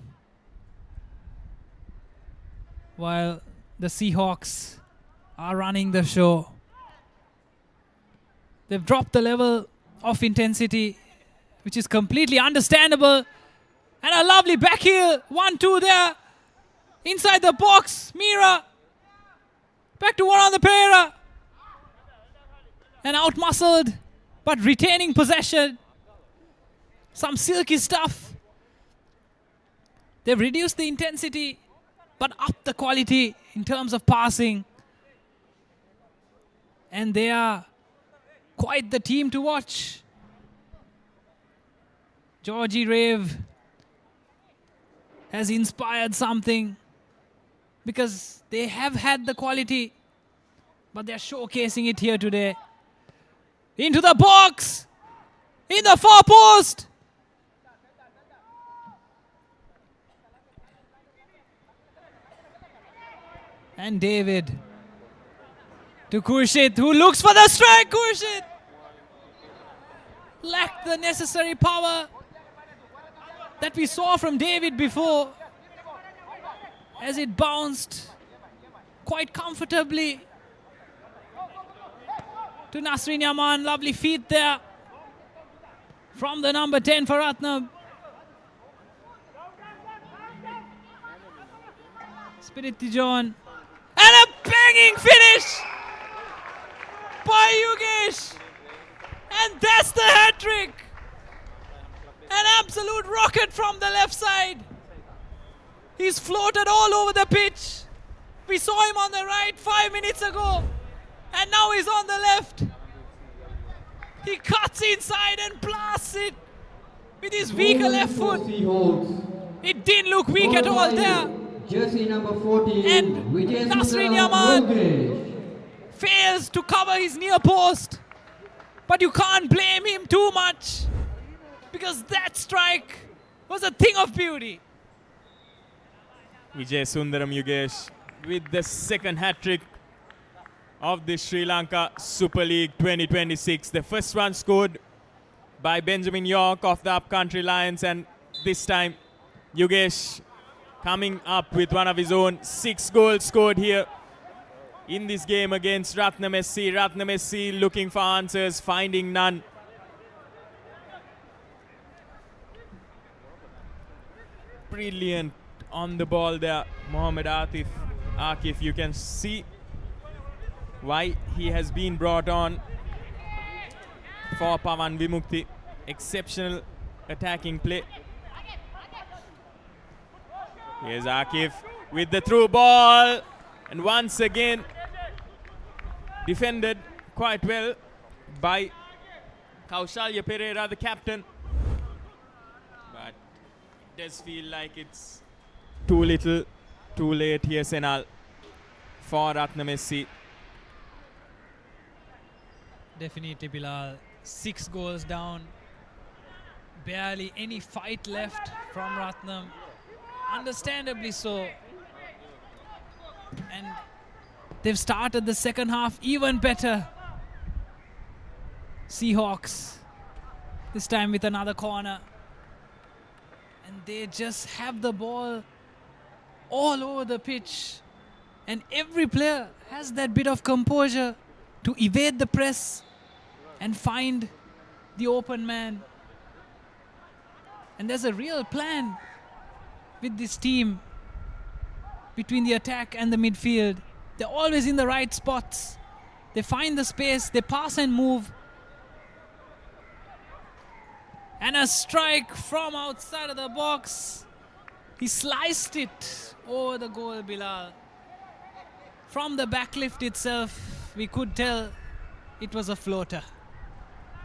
While the Seahawks are running the show. They've dropped the level of intensity, which is completely understandable. And a lovely back heel. 1-2 there. Inside the box. Mira. Back to one on the Pereira. And out-muscled, but retaining possession. Some silky stuff. They've reduced the intensity, but upped the quality in terms of passing. And they are quite the team to watch. Georgie Rave has inspired something because they have had the quality, but they're showcasing it here today. Into the box! In the far post! And David to Khurshid, who looks for the strike. Khurshid lacked the necessary power that we saw from David before, as it bounced quite comfortably to Nasrin Yaman. Lovely feet there from the number 10 for Ratnam. Spirit Tijon. And a banging finish by Yugesh. And that's the hat-trick. An absolute rocket from the left side. He's floated all over the pitch. We saw him on the right 5 minutes ago. And now he's on the left. He cuts inside and blasts it with his weaker left foot. It didn't look weak at all there. Jersey number 14, and Nasrin Yaman fails to cover his near post. But you can't blame him too much, because that strike was a thing of beauty. Vijay Sundaram Yugesh with the second hat-trick of the Sri Lanka Super League 2026. The first one scored by Benjamin York of the Upcountry Lions, and this time Yugesh coming up with one of his own. 6 goals scored here in this game against Ratnam SC. Ratnam SC looking for answers, finding none. Brilliant on the ball there, Mohamed Atif. Akif, you can see why he has been brought on for Pavan Vimukti. Exceptional attacking play. Here's Akif with the through ball, and once again defended quite well by Kaushalya Pereira, the captain. But it does feel like it's too little, too late here, Senal, for Ratnam SC. Definitely, Bilal. 6 goals down. Barely any fight left from Ratnam. Understandably so. And they've started the second half even better. Seahawks, this time with another corner. And they just have the ball all over the pitch. And every player has that bit of composure to evade the press and find the open man. And there's a real plan with this team between the attack and the midfield. They're always in the right spots. They find the space, they pass and move. And a strike from outside of the box. He sliced it over the goal, Bilal. From the backlift itself, we could tell it was a floater.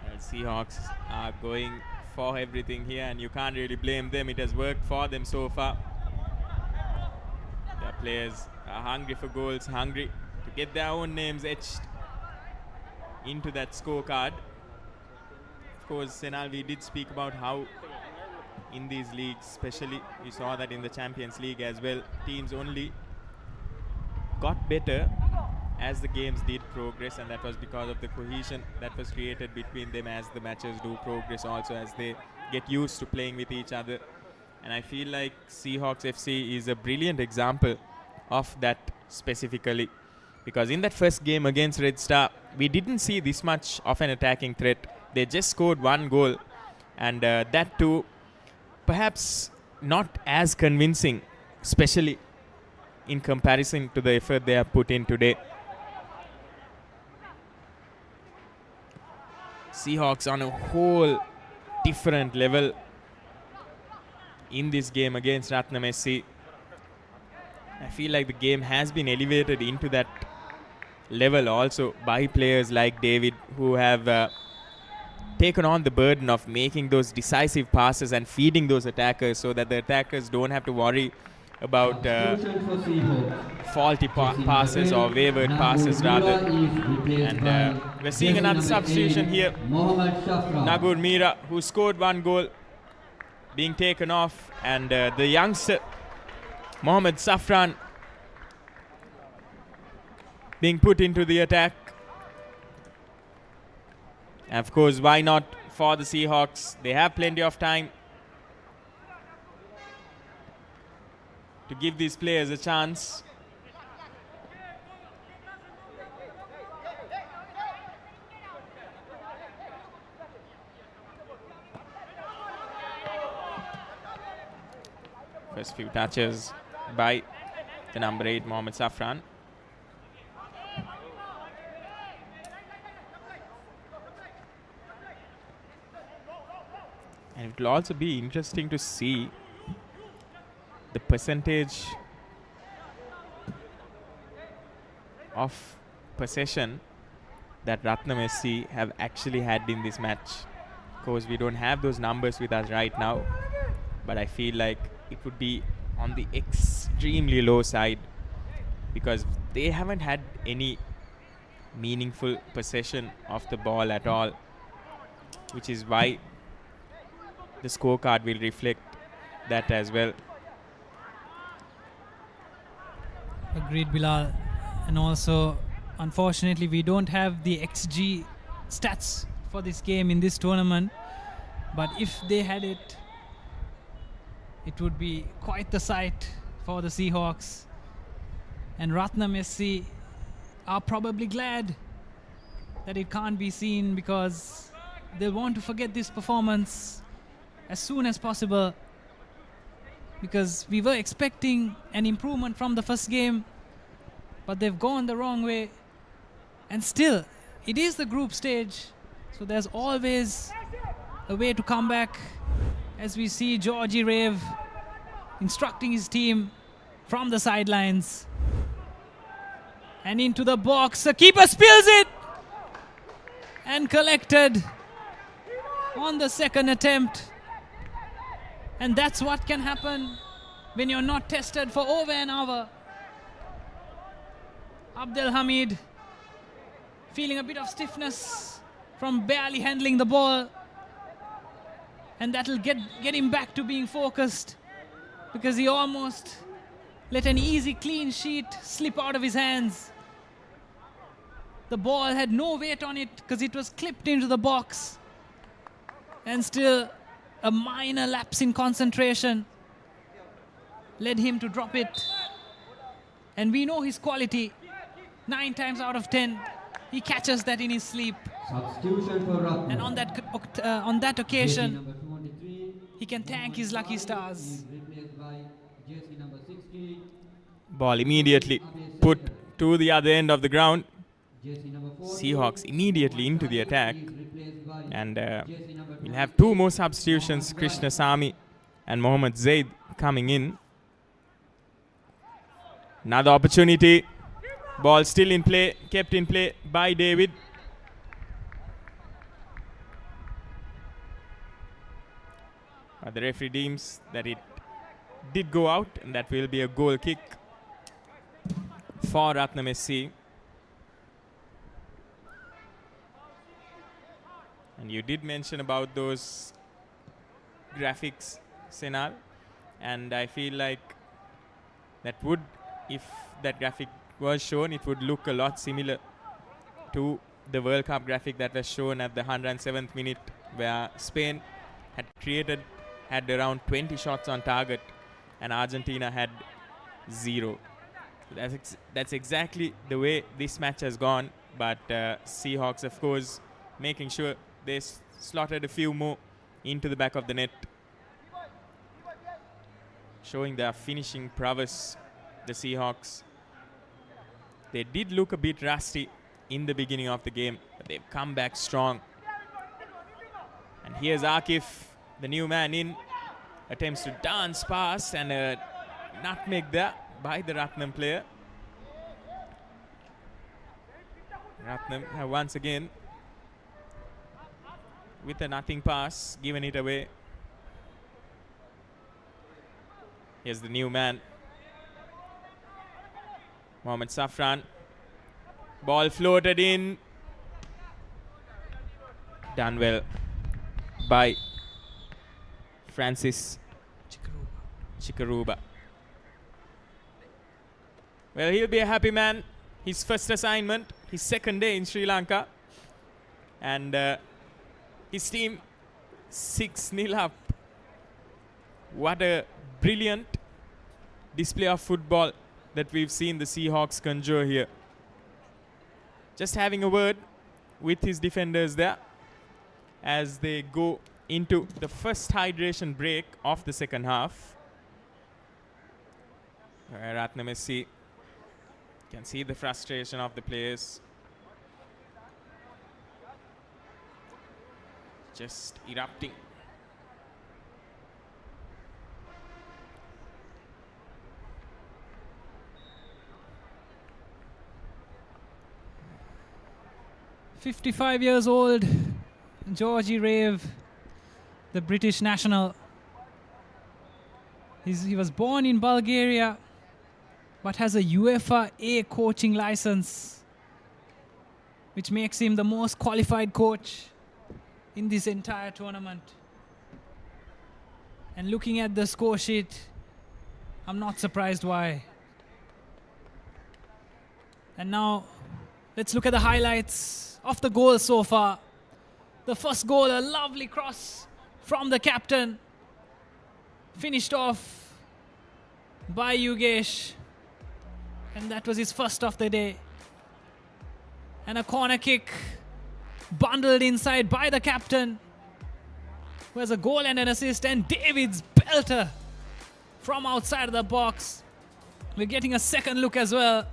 Well, Seahawks are going for everything here, and you can't really blame them. It has worked for them so far. Their players are hungry for goals, hungry to get their own names etched into that scorecard. Of course, Senal, we did speak about how in these leagues, especially, we saw that in the Champions League as well, teams only got better as the games did progress, and that was because of the cohesion that was created between them as the matches do progress, also as they get used to playing with each other. And I feel like Seahawks FC is a brilliant example of that specifically, because in that first game against Red Star, we didn't see this much of an attacking threat. They just scored 1 goal, and that too perhaps not as convincing, especially in comparison to the effort they have put in today. Seahawks on a whole different level in this game against Ratnam SC. I feel like the game has been elevated into that level also by players like David, who have taken on the burden of making those decisive passes and feeding those attackers, so that the attackers don't have to worry about faulty passes or wayward passes rather. And we're seeing another substitution here. Nagur Mira, who scored 1 goal, being taken off, and the youngster Mohammad Safran being put into the attack. And of course, why not for the Seahawks? They have plenty of time to give these players a chance. First few touches by the number 8, Mohammad Safran. And it will also be interesting to see the percentage of possession that Ratnam SC have actually had in this match. Of course, we don't have those numbers with us right now, but I feel like it would be on the extremely low side, because they haven't had any meaningful possession of the ball at all, which is why the scorecard will reflect that as well. Agreed, Bilal. And also, unfortunately, we don't have the XG stats for this game in this tournament. But if they had it, it would be quite the sight for the Seahawks. And Ratnam SC are probably glad that it can't be seen, because they'll want to forget this performance as soon as possible, because we were expecting an improvement from the first game. but they've gone the wrong way. And still, it is the group stage, so there's always a way to come back, as we see Georgie Rave instructing his team from the sidelines. And into the box, the keeper spills it and collected on the second attempt. And that's what can happen when you're not tested for over an hour. Abdel Hamid feeling a bit of stiffness from barely handling the ball, and that'll get him back to being focused, because he almost let an easy clean sheet slip out of his hands. The ball had no weight on it because it was clipped into the box, and still a minor lapse in concentration led him to drop it. And we know his quality. 9 times out of 10 he catches that in his sleep. And on that occasion he can thank his lucky stars. Ball immediately put to the other end of the ground. Seahawks immediately into the attack, and we'll have 2 more substitutions, Krishna Sami and Mohammad Zaid coming in. Another opportunity, ball still in play, kept in play by David. But the referee deems that it did go out, and that will be a goal kick for Ratnam SC. And you did mention about those graphics, Senal, and I feel like that would, if that graphic was shown, it would look a lot similar to the World Cup graphic that was shown at the 107th minute, where Spain had around 20 shots on target and Argentina had 0. That's exactly the way this match has gone, but Seahawks, of course, making sure they slotted a few more into the back of the net, showing their finishing prowess. The Seahawks, they did look a bit rusty in the beginning of the game, but they've come back strong. And here's Akif, the new man in, attempts to dance past, and a nutmeg there by the Ratnam player. Ratnam once again with a nothing pass, given it away. Here's the new man, Mohammad Safran. Ball floated in. Done well by Francis Chikaruba. Well, he'll be a happy man. His first assignment, his second day in Sri Lanka. And his team 6-0 up. What a brilliant display of football that we've seen the Seahawks conjure here. Just having a word with his defenders there as they go into the first hydration break of the second half. Ratnam SC can see the frustration of the players. Just erupting. "55 years old, Georgie Rave, the British national. He was born in Bulgaria, but has a UEFA A coaching license, which makes him the most qualified coach in this entire tournament. And looking at the score sheet, I'm not surprised why. And now, let's look at the highlights of the goal so far. The first goal, a lovely cross from the captain, finished off by Yugesh, and that was his first of the day. And a corner kick bundled inside by the captain, who has a goal and an assist, and David's belter from outside the box. We're getting a second look as well.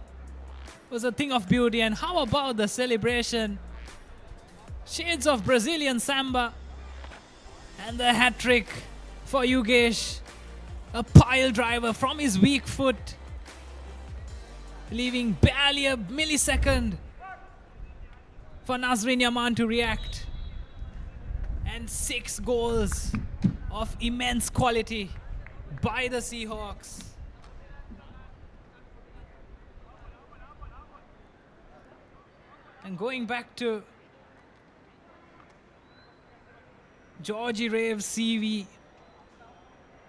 was a thing of beauty. And how about the celebration? Shades of Brazilian samba. And the hat-trick for Yugesh. A pile driver from his weak foot, leaving barely a millisecond for Nazrin Yaman to react. And 6 goals of immense quality by the Seahawks. And going back to Georgie Rave's CV,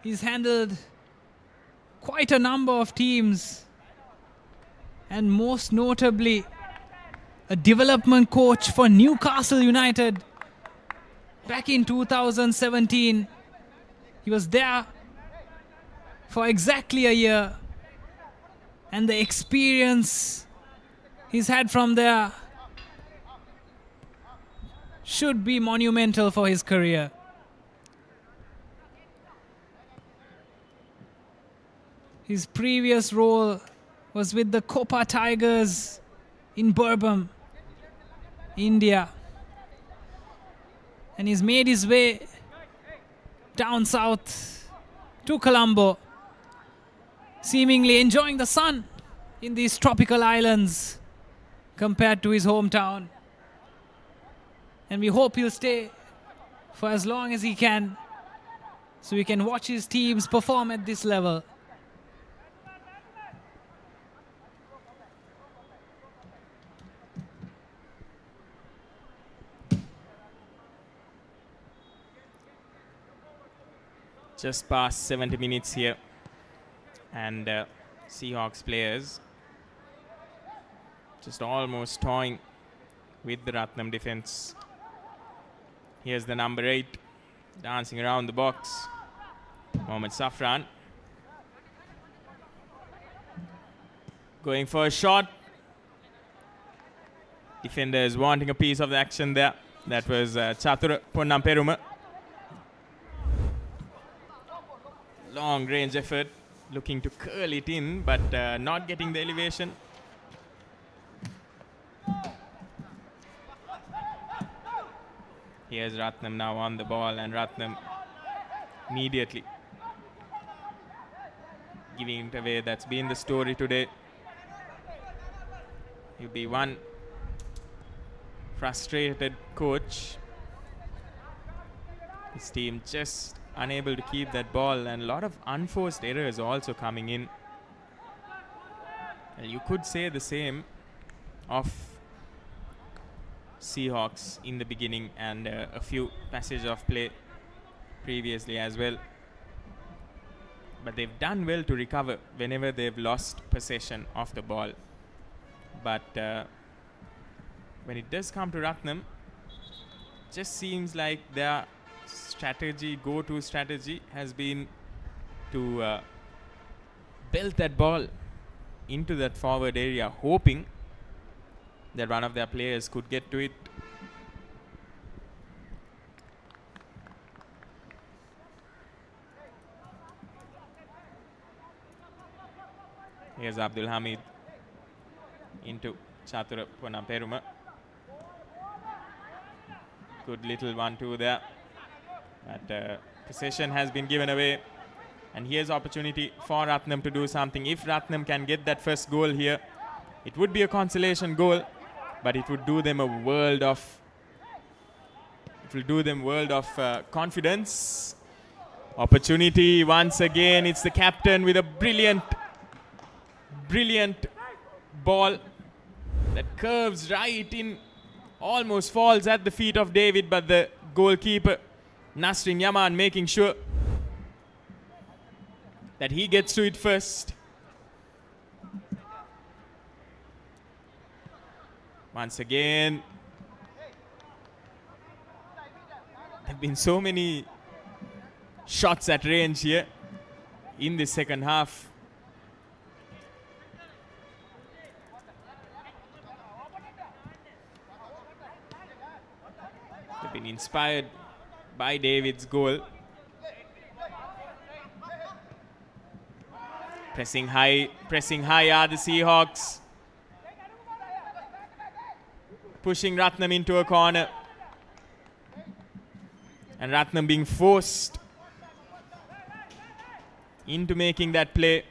he's handled quite a number of teams, and most notably a development coach for Newcastle United back in 2017. He was there for exactly a year, and the experience he's had from there should be monumental for his career. His previous role was with the Copa Tigers in Bourbon, India. And he's made his way down south to Colombo, seemingly enjoying the sun in these tropical islands compared to his hometown. And we hope he'll stay for as long as he can, so we can watch his teams perform at this level. Just past 70 minutes here, and Seahawks players just almost toying with the Ratnam defense. Here's the number 8 dancing around the box, Mohamed Safran, going for a shot. Defenders wanting a piece of the action there. That was Chathura Ponnamperuma. Long range effort, looking to curl it in, but not getting the elevation. Here's Ratnam now on the ball, and Ratnam immediately giving it away. That's been the story today. He'll be one frustrated coach. His team just unable to keep that ball, and a lot of unforced errors also coming in. And you could say the same of Seahawks in the beginning, and a few passage of play previously as well. But they've done well to recover whenever they've lost possession of the ball. But when it does come to Ratnam, just seems like their strategy, go-to strategy, has been to belt that ball into that forward area, hoping that one of their players could get to it. Here's Abdul Hamid into Chathura Ponnamperuma. Good little 1-2 there. But possession has been given away. And here's opportunity for Ratnam to do something. If Ratnam can get that first goal here, it would be a consolation goal, but it would do them a world of confidence. Opportunity once again. It's the captain with a brilliant ball that curves right in, almost falls at the feet of David, but the goalkeeper Nasrin Yaman making sure that he gets to it first. Once again, there have been so many shots at range here in the second half. They've been inspired by David's goal. Pressing high are the Seahawks. pushing Ratnam into a corner. And Ratnam being forced into making that play.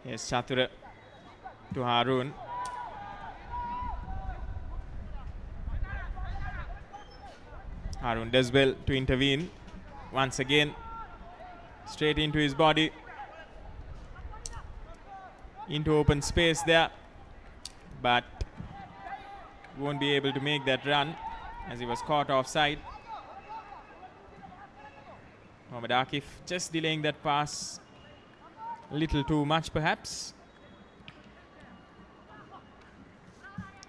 Here's Chatura to Harun. Harun does well to intervene. Once again, straight into his body. Into open space there. But won't be able to make that run as he was caught offside. Mohammad Akif just delaying that pass a little too much perhaps.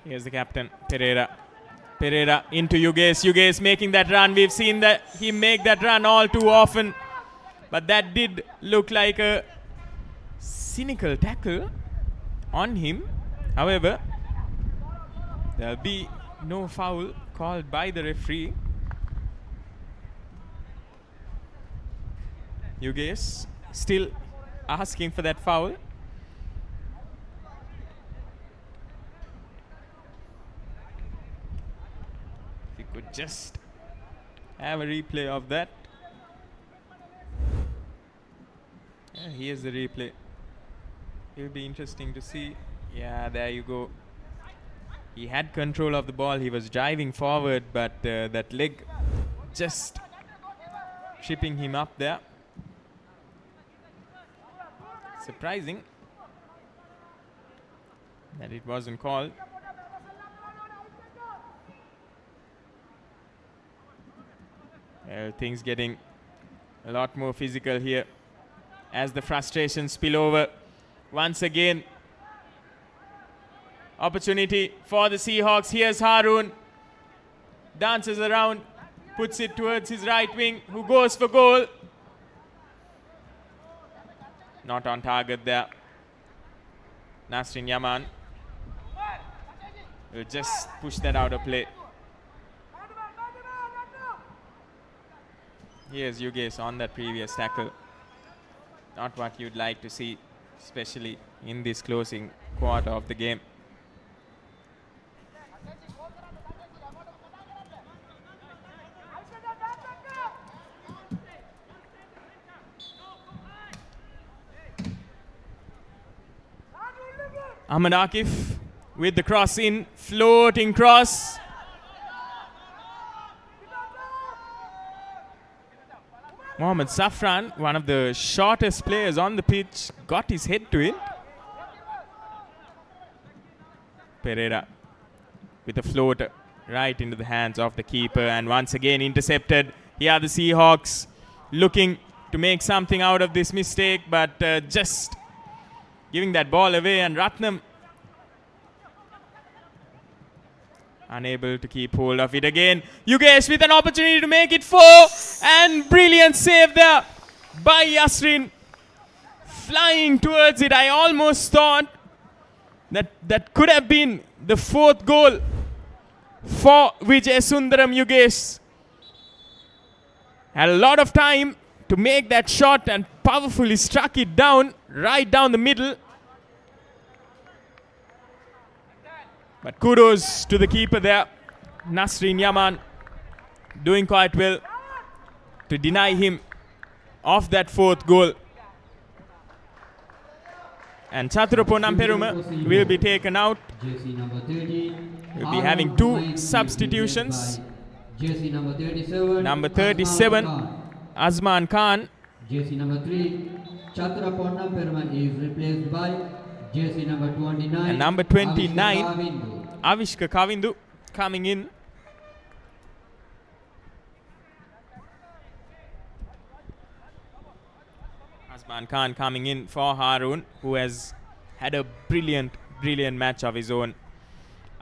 Here's the captain, Pereira. Pereira into Yugesh. Yugesh making that run. We've seen that he make that run all too often. But that did look like a cynical tackle on him. However, there'll be no foul called by the referee. Yugesh still asking for that foul. If you could just have a replay of that. Yeah, here's the replay. It will be interesting to see. Yeah, there you go. He had control of the ball. He was driving forward, but that leg just tripping him up there. Surprising that it wasn't called. Things getting a lot more physical here as the frustrations spill over. Once again, opportunity for the Seahawks. Here's Harun. Dances around, puts it towards his right wing, who goes for goal. Not on target there. Nasrin Yaman will just push that out of play. Here's Yugesh on that previous tackle. Not what you'd like to see, especially in this closing quarter of the game. Ahmed Akif with the cross in, floating cross. Mohammad Safran, one of the shortest players on the pitch, got his head to it. Pereira with a floater right into the hands of the keeper, and once again intercepted. Here are the Seahawks looking to make something out of this mistake, but just giving that ball away, and Ratnam unable to keep hold of it again. Yugesh with an opportunity to make it 4, and brilliant save there by Yasrin. Flying towards it. I almost thought that could have been the 4th goal for Vijay Sundaram. Yugesh had a lot of time to make that shot and powerfully struck it down, right down the middle. But kudos to the keeper there, Nasrin Yaman, doing quite well to deny him of that 4th goal. And Chaturaponnam Peruma will be taken out. We'll be having 2 substitutions. Number 37, Azman Khan. Jersey number 3, Chaturaponnam Peruma is replaced by jersey number 29. And number 29, Avishka Kavindu coming in. Azman Khan coming in for Harun, who has had a brilliant match of his own.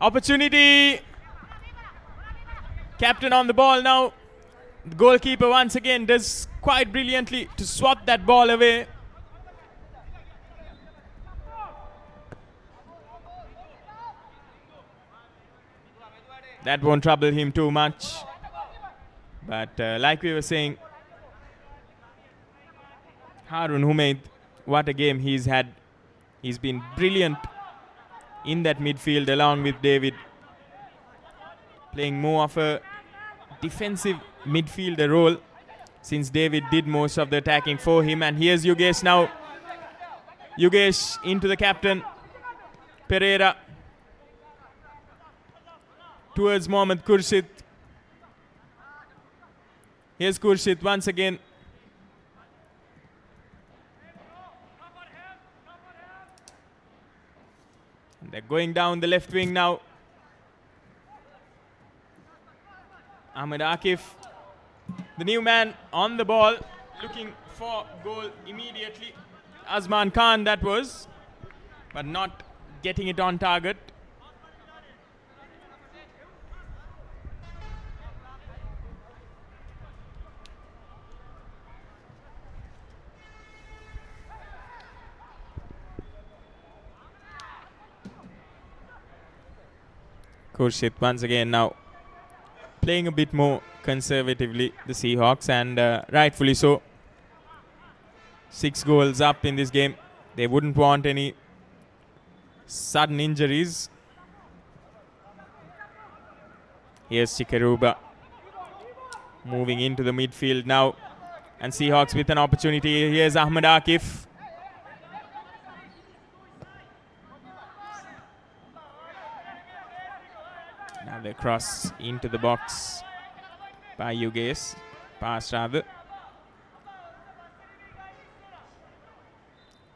Opportunity. Captain on the ball now. The goalkeeper once again does quite brilliantly to swat that ball away. That won't trouble him too much. But like we were saying, Harun Humaid, what a game he's had. He's been brilliant in that midfield along with David, playing more of a defensive midfielder role since David did most of the attacking for him. And here's Yugesh now. Yugesh into the captain, Pereira, towards Mohammad Khurshid. Here's Khurshid once again. And they're going down the left wing now. Ahmed Akif, the new man on the ball, looking for goal immediately. Azman Khan that was, but not getting it on target. Khurshid once again now playing a bit more conservatively, the Seahawks, and rightfully so. 6 goals up in this game. They wouldn't want any sudden injuries. Here's Chikaruba moving into the midfield now, and Seahawks with an opportunity. Here's Ahmed Akif. Now they cross into the box by Yugesh. Pass rather.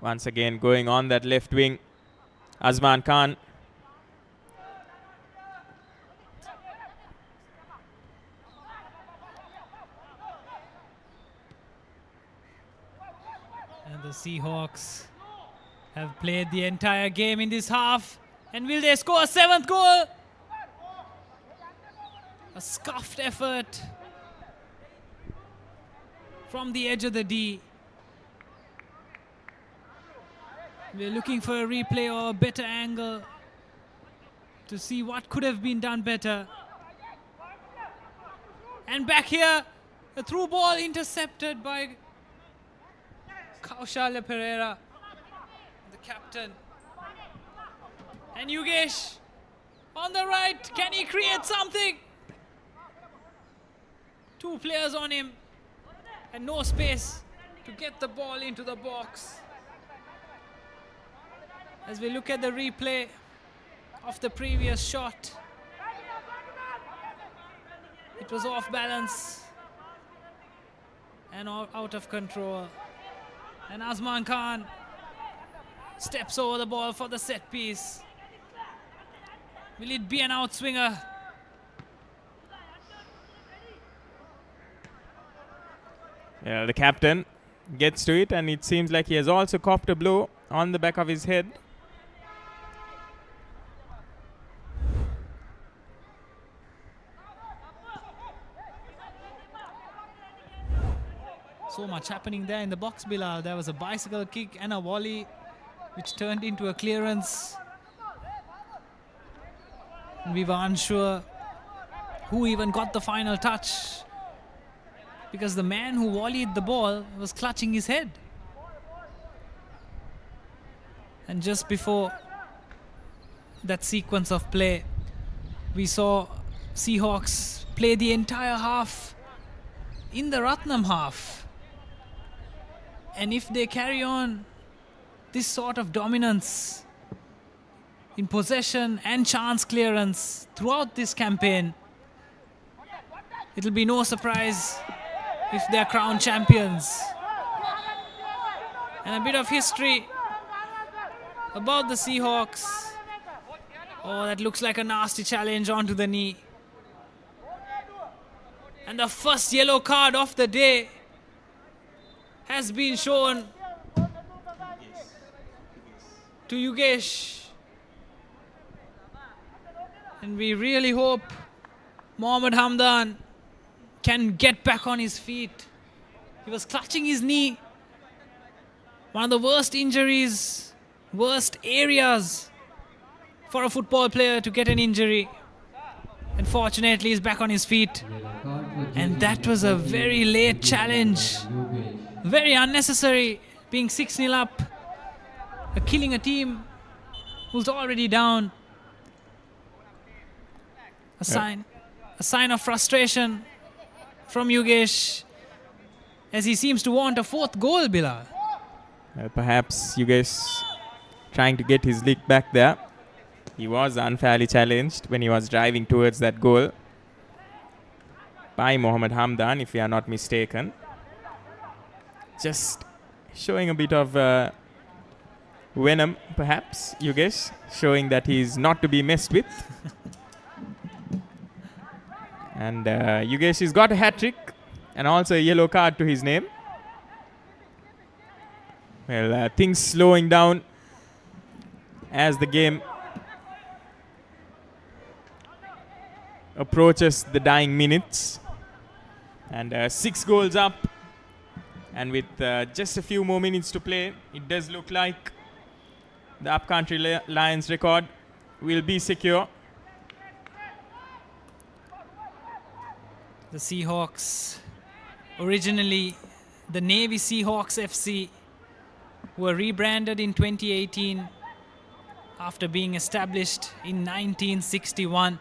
Once again going on that left wing, Azman Khan. And the Seahawks have played the entire game in this half. And will they score a 7th goal? A scuffed effort from the edge of the D. We're looking for a replay or a better angle to see what could have been done better. And back here, a through ball intercepted by Kaushalya Pereira, the captain. And Yugesh on the right, can he create something? 2 players on him and no space to get the ball into the box. As we look at the replay of the previous shot, it was off balance and out of control. And Azman Khan steps over the ball for the set piece. Will it be an outswinger? Yeah, the captain gets to it, and it seems like he has also copped a blow on the back of his head. So much happening there in the box, Bilal. There was a bicycle kick and a volley which turned into a clearance. And we were unsure who even got the final touch, because the man who volleyed the ball was clutching his head. And just before that sequence of play, we saw Seahawks play the entire half in the Ratnam half. And if they carry on this sort of dominance in possession and chance clearance throughout this campaign, it'll be no surprise if they're crowned champions. And a bit of history about the Seahawks. Oh, that looks like a nasty challenge onto the knee. And the first yellow card of the day has been shown to Yugesh. And we really hope Mohammad Hamdan can get back on his feet. He was clutching his knee. One of the worst injuries, worst areas for a football player to get an injury. And fortunately, he's back on his feet. And that was a very late challenge Very unnecessary, being 6-0 up, killing a team who's already down. A sign of frustration from Yugesh, as he seems to want a fourth goal, Bilal. Perhaps Yugesh trying to get his league back there. He was unfairly challenged when he was driving towards that goal by Mohammad Hamdan, if we are not mistaken. Just showing a bit of venom, perhaps, Yugesh, showing that he's not to be messed with. And Yugesh has got a hat-trick and also a yellow card to his name. Well, things slowing down as the game approaches the dying minutes. And 6 goals up. And with just a few more minutes to play, it does look like the Upcountry Lions record will be secure. The Seahawks, originally the Navy Seahawks FC, were rebranded in 2018 after being established in 1961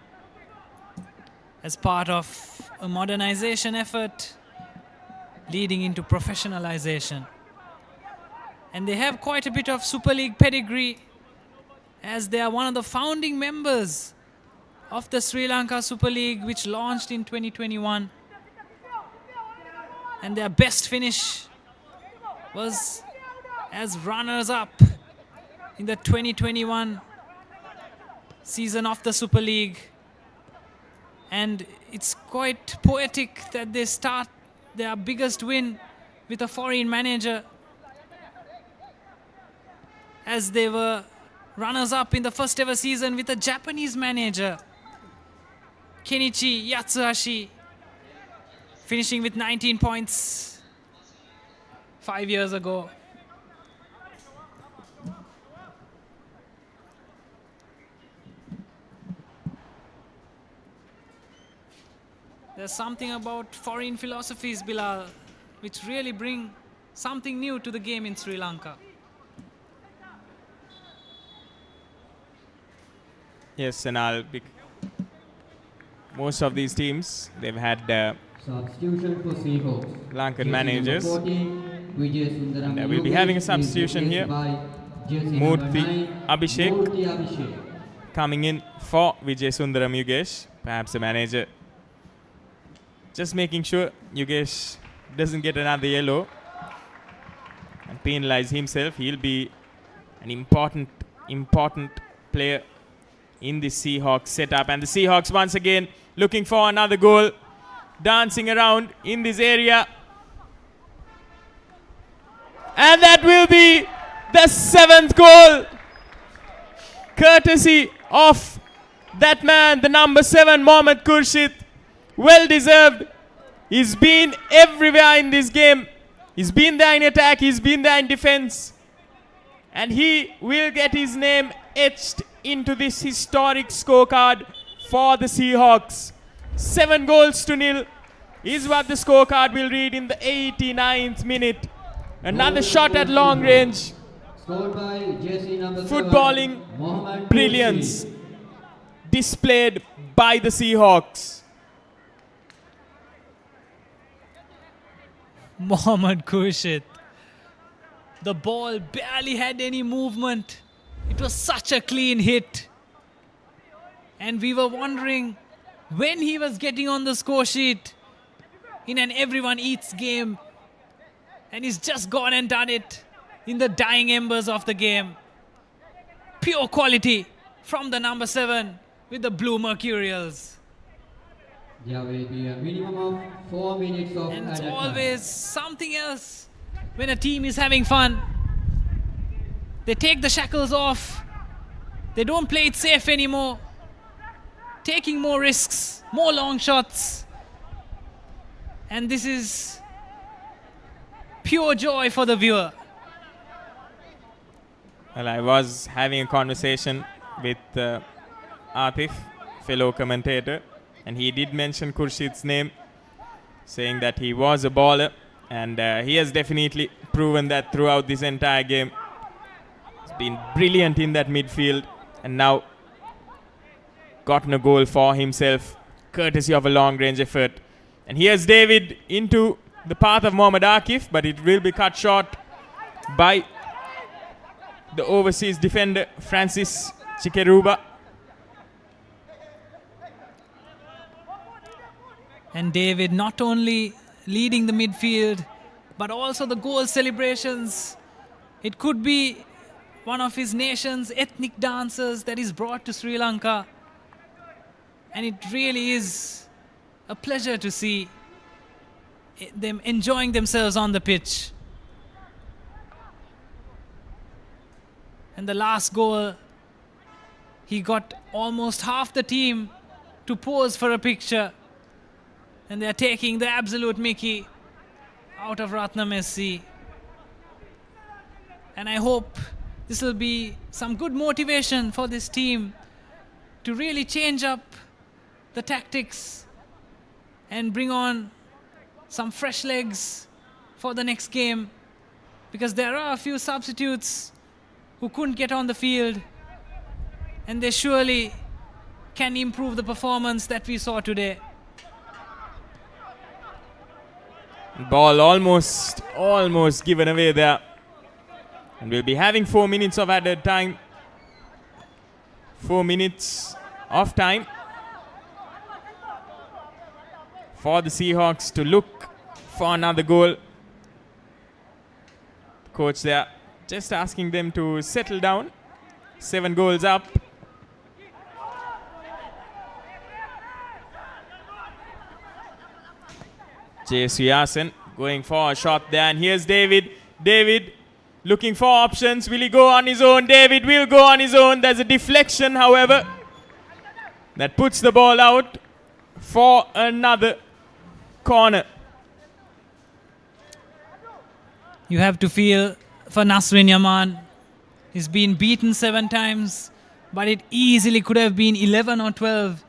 as part of a modernization effort leading into professionalization. And they have quite a bit of Super League pedigree, as they are one of the founding members of the Sri Lanka Super League, which launched in 2021. And their best finish was as runners-up in the 2021 season of the Super League. And it's quite poetic that they start their biggest win with a foreign manager, as they were runners-up in the first ever season with a Japanese manager, Kenichi Yatsuhashi, finishing with 19 points 5 years ago. There's something about foreign philosophies, Bilal, which really bring something new to the game in Sri Lanka. Yes, and most of these teams, they've had substitution for Seahawks. Lankan managers. 14, And we'll be having a substitution here. Murthy Abhishek coming in for Vijay Sundaram Yugesh. Perhaps the manager just making sure Yugesh doesn't get another yellow and penalize himself. He'll be an important player in the Seahawks setup. And the Seahawks once again looking for another goal, dancing around in this area. And that will be the 7th goal, courtesy of that man, the number 7, Mohammad Khurshid. Well deserved. He's been everywhere in this game. He's been there in attack, he's been there in defense. And he will get his name etched into this historic scorecard for the Seahawks. 7 goals to 0 is what the scorecard will read in the 89th minute. Another shot at long range. Scored by jersey number 7, Footballing Mohammad brilliance displayed by the Seahawks. Mohammad Khurshid. The ball barely had any movement. It was such a clean hit. And we were wondering when he was getting on the score sheet in an everyone eats game. And he's just gone and done it in the dying embers of the game. Pure quality from the number 7 with the Blue Mercurials. There will be a minimum of 4 minutes of And it's added always something else when a team is having fun. They take the shackles off. They don't play it safe anymore. Taking more risks, more long shots. And this is pure joy for the viewer. Well, I was having a conversation with Atif, fellow commentator, and he did mention Khurshid's name, saying that he was a baller And he has definitely proven that throughout this entire game. He's been brilliant in that midfield and now gotten a goal for himself, courtesy of a long-range effort. And here's David into the path of Mohamed Akif, but it will be cut short by the overseas defender Francis Chikeruba. And David not only leading the midfield, but also the goal celebrations. It could be one of his nation's ethnic dances that is brought to Sri Lanka. And it really is a pleasure to see them enjoying themselves on the pitch. And the last goal, he got almost half the team to pose for a picture. And they're taking the absolute mickey out of Ratnam SC. And I hope this will be some good motivation for this team to really change up the tactics and bring on some fresh legs for the next game, because there are a few substitutes who couldn't get on the field, and they surely can improve the performance that we saw today. Ball almost given away there. And we'll be having 4 minutes of added time. 4 minutes of time for the Seahawks to look for another goal. Coach there just asking them to settle down. 7 goals up. Jason going for a shot there, and here's David. David looking for options. Will he go on his own? David will go on his own. There's a deflection, however, that puts the ball out for another corner. You have to feel for Nasrin Yaman. He's been beaten 7 times, but it easily could have been 11 or 12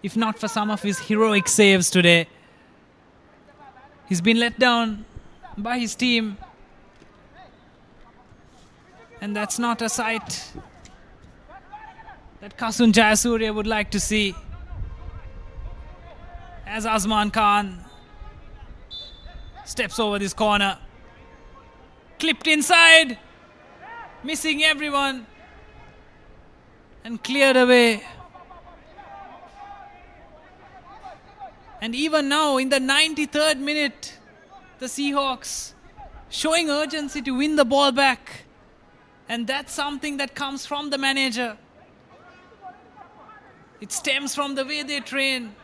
if not for some of his heroic saves today. He's been let down by his team, and that's not a sight that Kasun Jayasuriya would like to see. As Azman Khan steps over this corner, clipped inside, missing everyone, and cleared away. And even now, in the 93rd minute, the Seahawks showing urgency to win the ball back. And that's something that comes from the manager. It stems from the way they train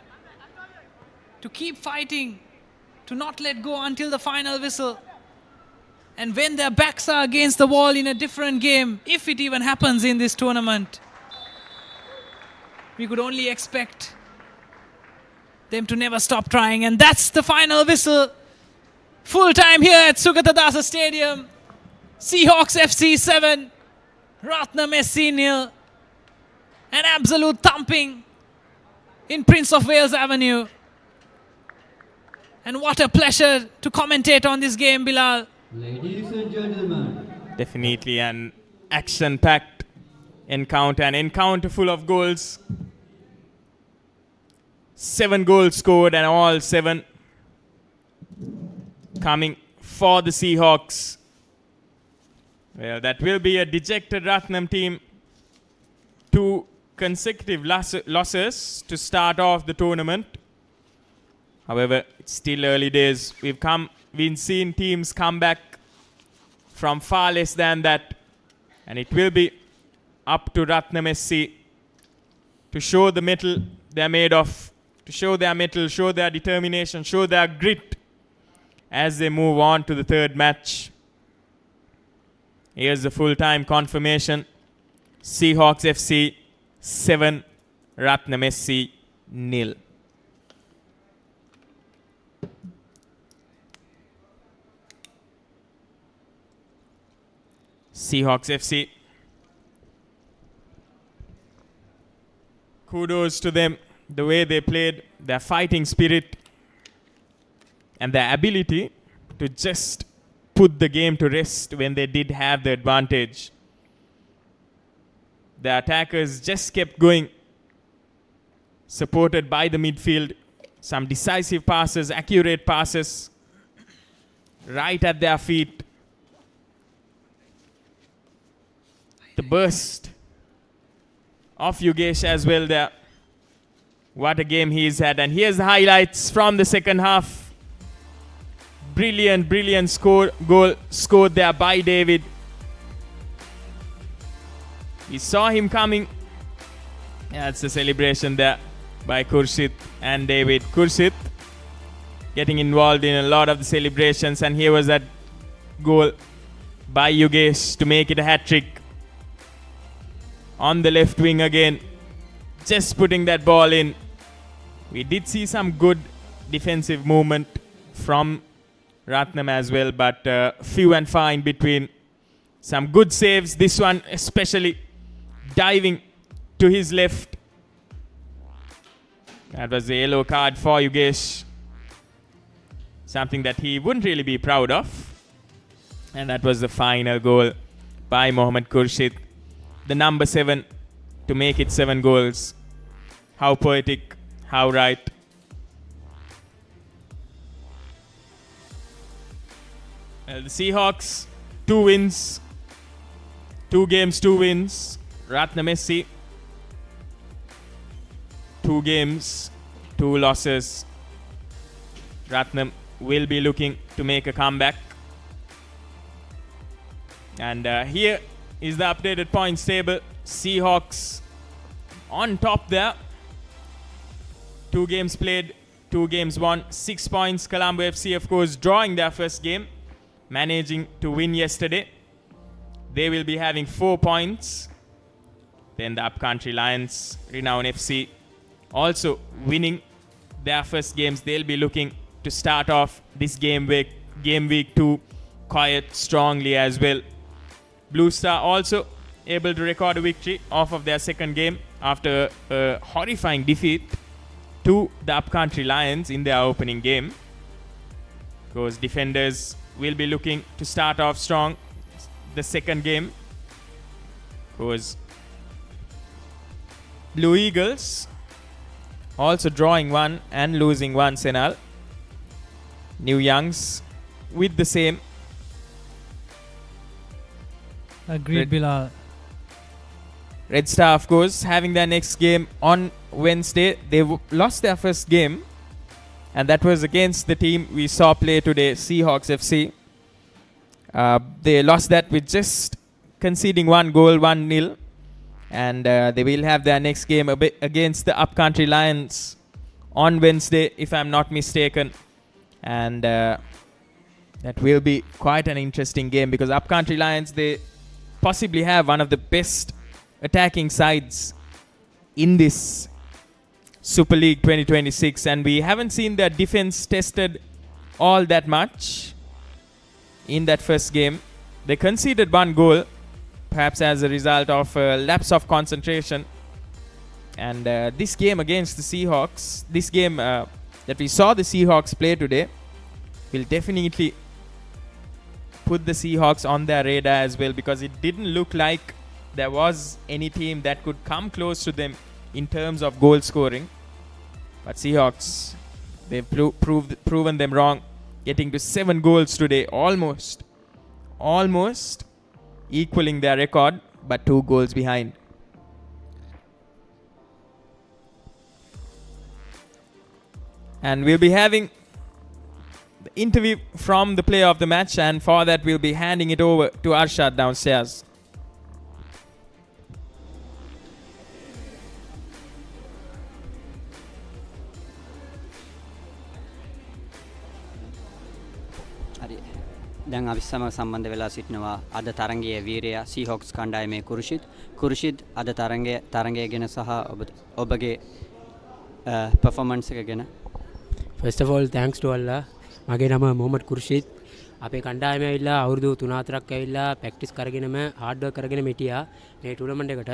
to keep fighting, to not let go until the final whistle. And when their backs are against the wall in a different game, if it even happens in this tournament, we could only expect them to never stop trying. And that's the final whistle. Full time here at Sugata Dasa Stadium. Seahawks FC 7, Ratnam SC 0. An absolute thumping in Prince of Wales Avenue. And what a pleasure to commentate on this game, Bilal. Ladies and gentlemen. Definitely an action-packed encounter, an encounter full of goals. 7 goals scored, and all 7 coming for the Seahawks. Well, that will be a dejected Ratnam team. 2 consecutive losses to start off the tournament. However, it's still early days. We've seen teams come back from far less than that. And it will be up to Ratnam SC to show the mettle they're made of. To show their mettle, show their determination, show their grit as they move on to the 3rd match. Here's the full-time confirmation. Seahawks FC 7, Ratnam SC 0. Seahawks FC. Kudos to them. The way they played, their fighting spirit, and their ability to just put the game to rest when they did have the advantage. The attackers just kept going, supported by the midfield. Some decisive passes, accurate passes, right at their feet. The burst of Yugesh as well there. What a game he's had. And here's the highlights from the second half. Brilliant goal scored there by David. We saw him coming. That's the celebration there by Khurshid and David. Khurshid getting involved in a lot of the celebrations, and here was that goal by Yugesh to make it a hat-trick. On the left wing again, just putting that ball in. We did see some good defensive movement from Ratnam as well, but few and far in between. Some good saves, this one especially diving to his left. That was the yellow card for Yugesh. Something that he wouldn't really be proud of. And that was the final goal by Mohammad Khurshid. The number 7 to make it 7 goals. How poetic, how right. Well, the Seahawks, 2 wins. 2 games, 2 wins. Ratnam Messi, 2 games, 2 losses. Ratnam will be looking to make a comeback. And here is the updated points table. Seahawks on top there. 2 games played, 2 games won, 6 points. Colombo FC, of course, drawing their first game, managing to win yesterday. They will be having 4 points. Then the Upcountry Lions, Renown FC, also winning their first games. They'll be looking to start off this game week 2 quite strongly as well. Blue Star also able to record a victory off of their second game after a horrifying defeat to the Upcountry Lions in their opening game. Because defenders will be looking to start off strong the second game. Because Blue Eagles also drawing 1 and losing 1, Senal. New Youngs with the same. Agreed, Bilal. Red Star, of course, having their next game on Wednesday. They lost their first game, and that was against the team we saw play today, Seahawks FC. They lost that with just conceding 1 goal, 1-0. And they will have their next game against the Upcountry Lions on Wednesday, if I'm not mistaken. And that will be quite an interesting game, because Upcountry Lions, they possibly have one of the best attacking sides in this Super League 2026. And we haven't seen their defense tested all that much in that first game. They conceded 1 goal, perhaps as a result of a lapse of concentration. And this game against the Seahawks, this game that we saw the Seahawks play today, will definitely put the Seahawks on their radar as well, because it didn't look like there was any team that could come close to them in terms of goal scoring. But Seahawks, they've proven them wrong, getting to 7 goals today, almost equaling their record, but 2 goals behind. And we'll be having the interview from the player of the match, and for that we'll be handing it over to Arshad downstairs. දැන් අපි සමග සම්බන්ධ වෙලා සිටිනවා අද තරගයේ වීරයා සීහොක්ස් කණ්ඩායමේ කුරුෂිත් අද තරගය ගැන සහ ඔබගේ performance එක ගැන. First of all, thanks to Allah. මගේ නම මොහමඩ් කුරුෂිත්. අපේ කණ්ඩායම ඇවිල්ලා අවුරුදු 3-4ක් ඇවිල්ලා ප්‍රැක්ටිස් කරගෙනම හાર્ඩ් වර්ක් කරගෙන හිටියා මේ ටූර්නමන්ට් එකට.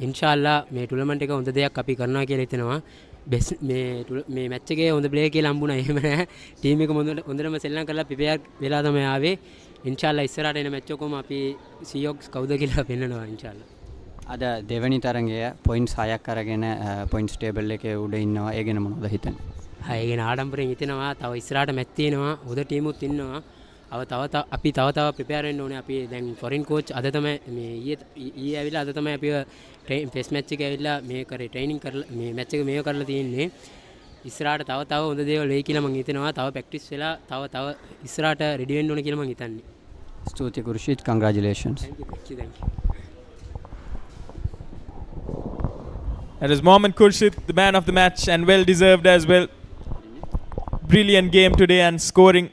ඉන්ෂාල්ලා මේ ටූර්නමන්ට් එක හොඳ දෙයක් අපි කරනවා කියලා හිතනවා. බෙස් මේ මැච් එකේ හොඳ ප්ලේ කියලා හම්බුණා. එහෙම නැහැ. ටීම් එක හොඳටම සෙල්ලම් කරලා ප්‍රිපෙයාර් වෙලා තමයි ආවේ. ඉන්ෂාල්ලා ඉස්සරහට එන මැච් එකකම අපි සීහොක්ස් කවුද කියලා පෙන්නනවා ඉන්ෂාල්ලා. අද දෙවැනි තරගය පොයින්ට්ස් 6ක් අරගෙන පොයින්ට්ස් ටේබල් එකේ උඩ ඉන්නවා. ඒ ගැන මොනවද හිතන්නේ? ඒ ගැන ආඩම්බරෙන් හිතෙනවා. තව ඉස්සරහට මැච් තියෙනවා. හොඳ ටීමුත් ඉන්නවා. අපි තව ප්‍රිපෙයාර් වෙන්න ඕනේ. අපි දැන් ෆොරින් කෝච් අද තමයි මේ ඊයේ ඇවිල්ලා අද තමයි අපිව ටෙස්ට් මැච් එක ඇවිල්ලා මේ කරේ ට්‍රේනින් කරලා මේ මැච් එක මේව කරලා තියෙන්නේ. ඉස්සරහට තව හොඳ දේවල් වෙයි කියලා මම හිතනවා. තව ප්‍රැක්ටිස් වෙලා තව ඉස්සරහට රෙඩි වෙන්න ඕනේ කියලා මම හිතන්නේ. ස්තුතියි කුරුෂිත්, congratulations. Thank you. That is Mohammad Khurshid, the man of the match, and well deserved as well. Brilliant game today and scoring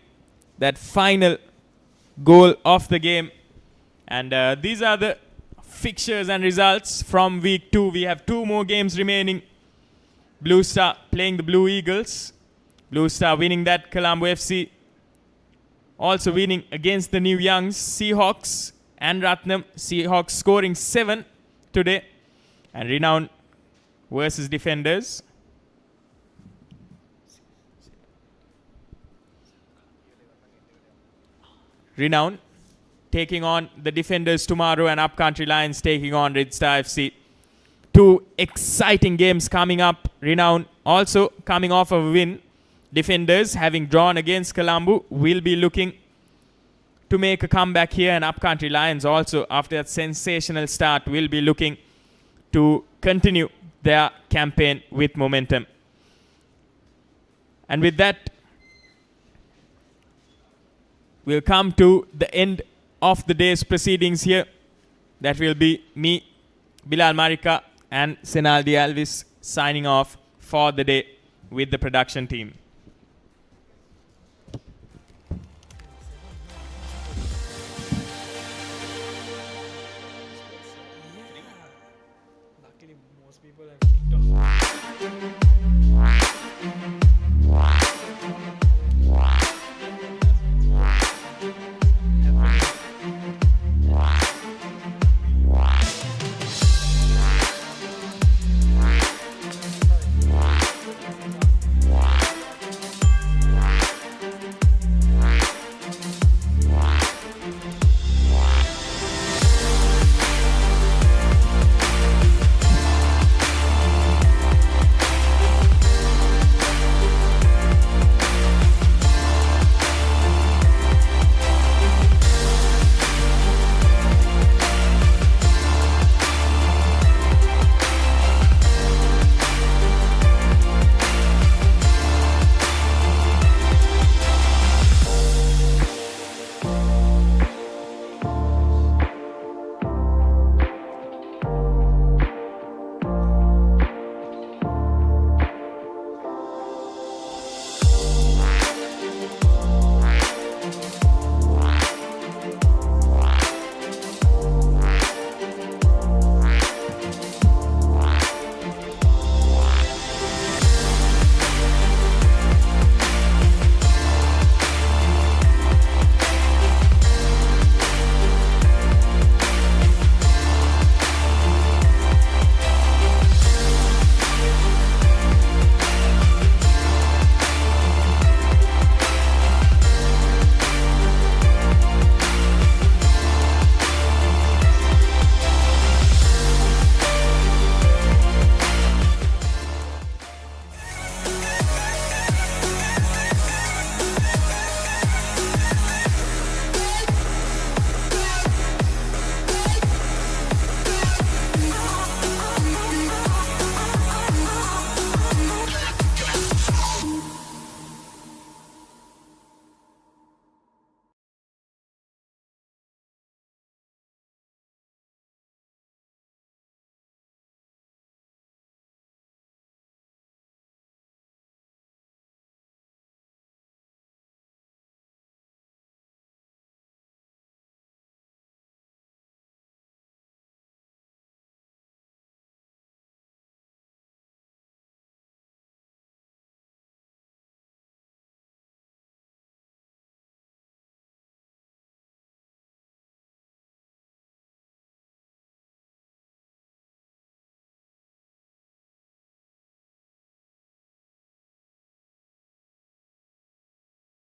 that final goal of the game. And these are the fixtures and results from week 2. We have 2 more games remaining. Blue Star playing the Blue Eagles. Blue Star winning that. Colombo FC also winning against the New Youngs. Seahawks and Ratnam. Seahawks scoring 7 today. And Renown versus Defenders. Renown taking on the Defenders tomorrow, and Upcountry Lions taking on Red Star FC. 2 exciting games coming up. Renown also coming off a win. Defenders having drawn against Colombo will be looking to make a comeback here, and Upcountry Lions also, after that sensational start, will be looking to continue their campaign with momentum. And with that, we'll come to the end of the day's proceedings here. That will be me, Bilal Marika, and Senaldi Alvis signing off for the day with the production team. Luckily, most people have kicked off.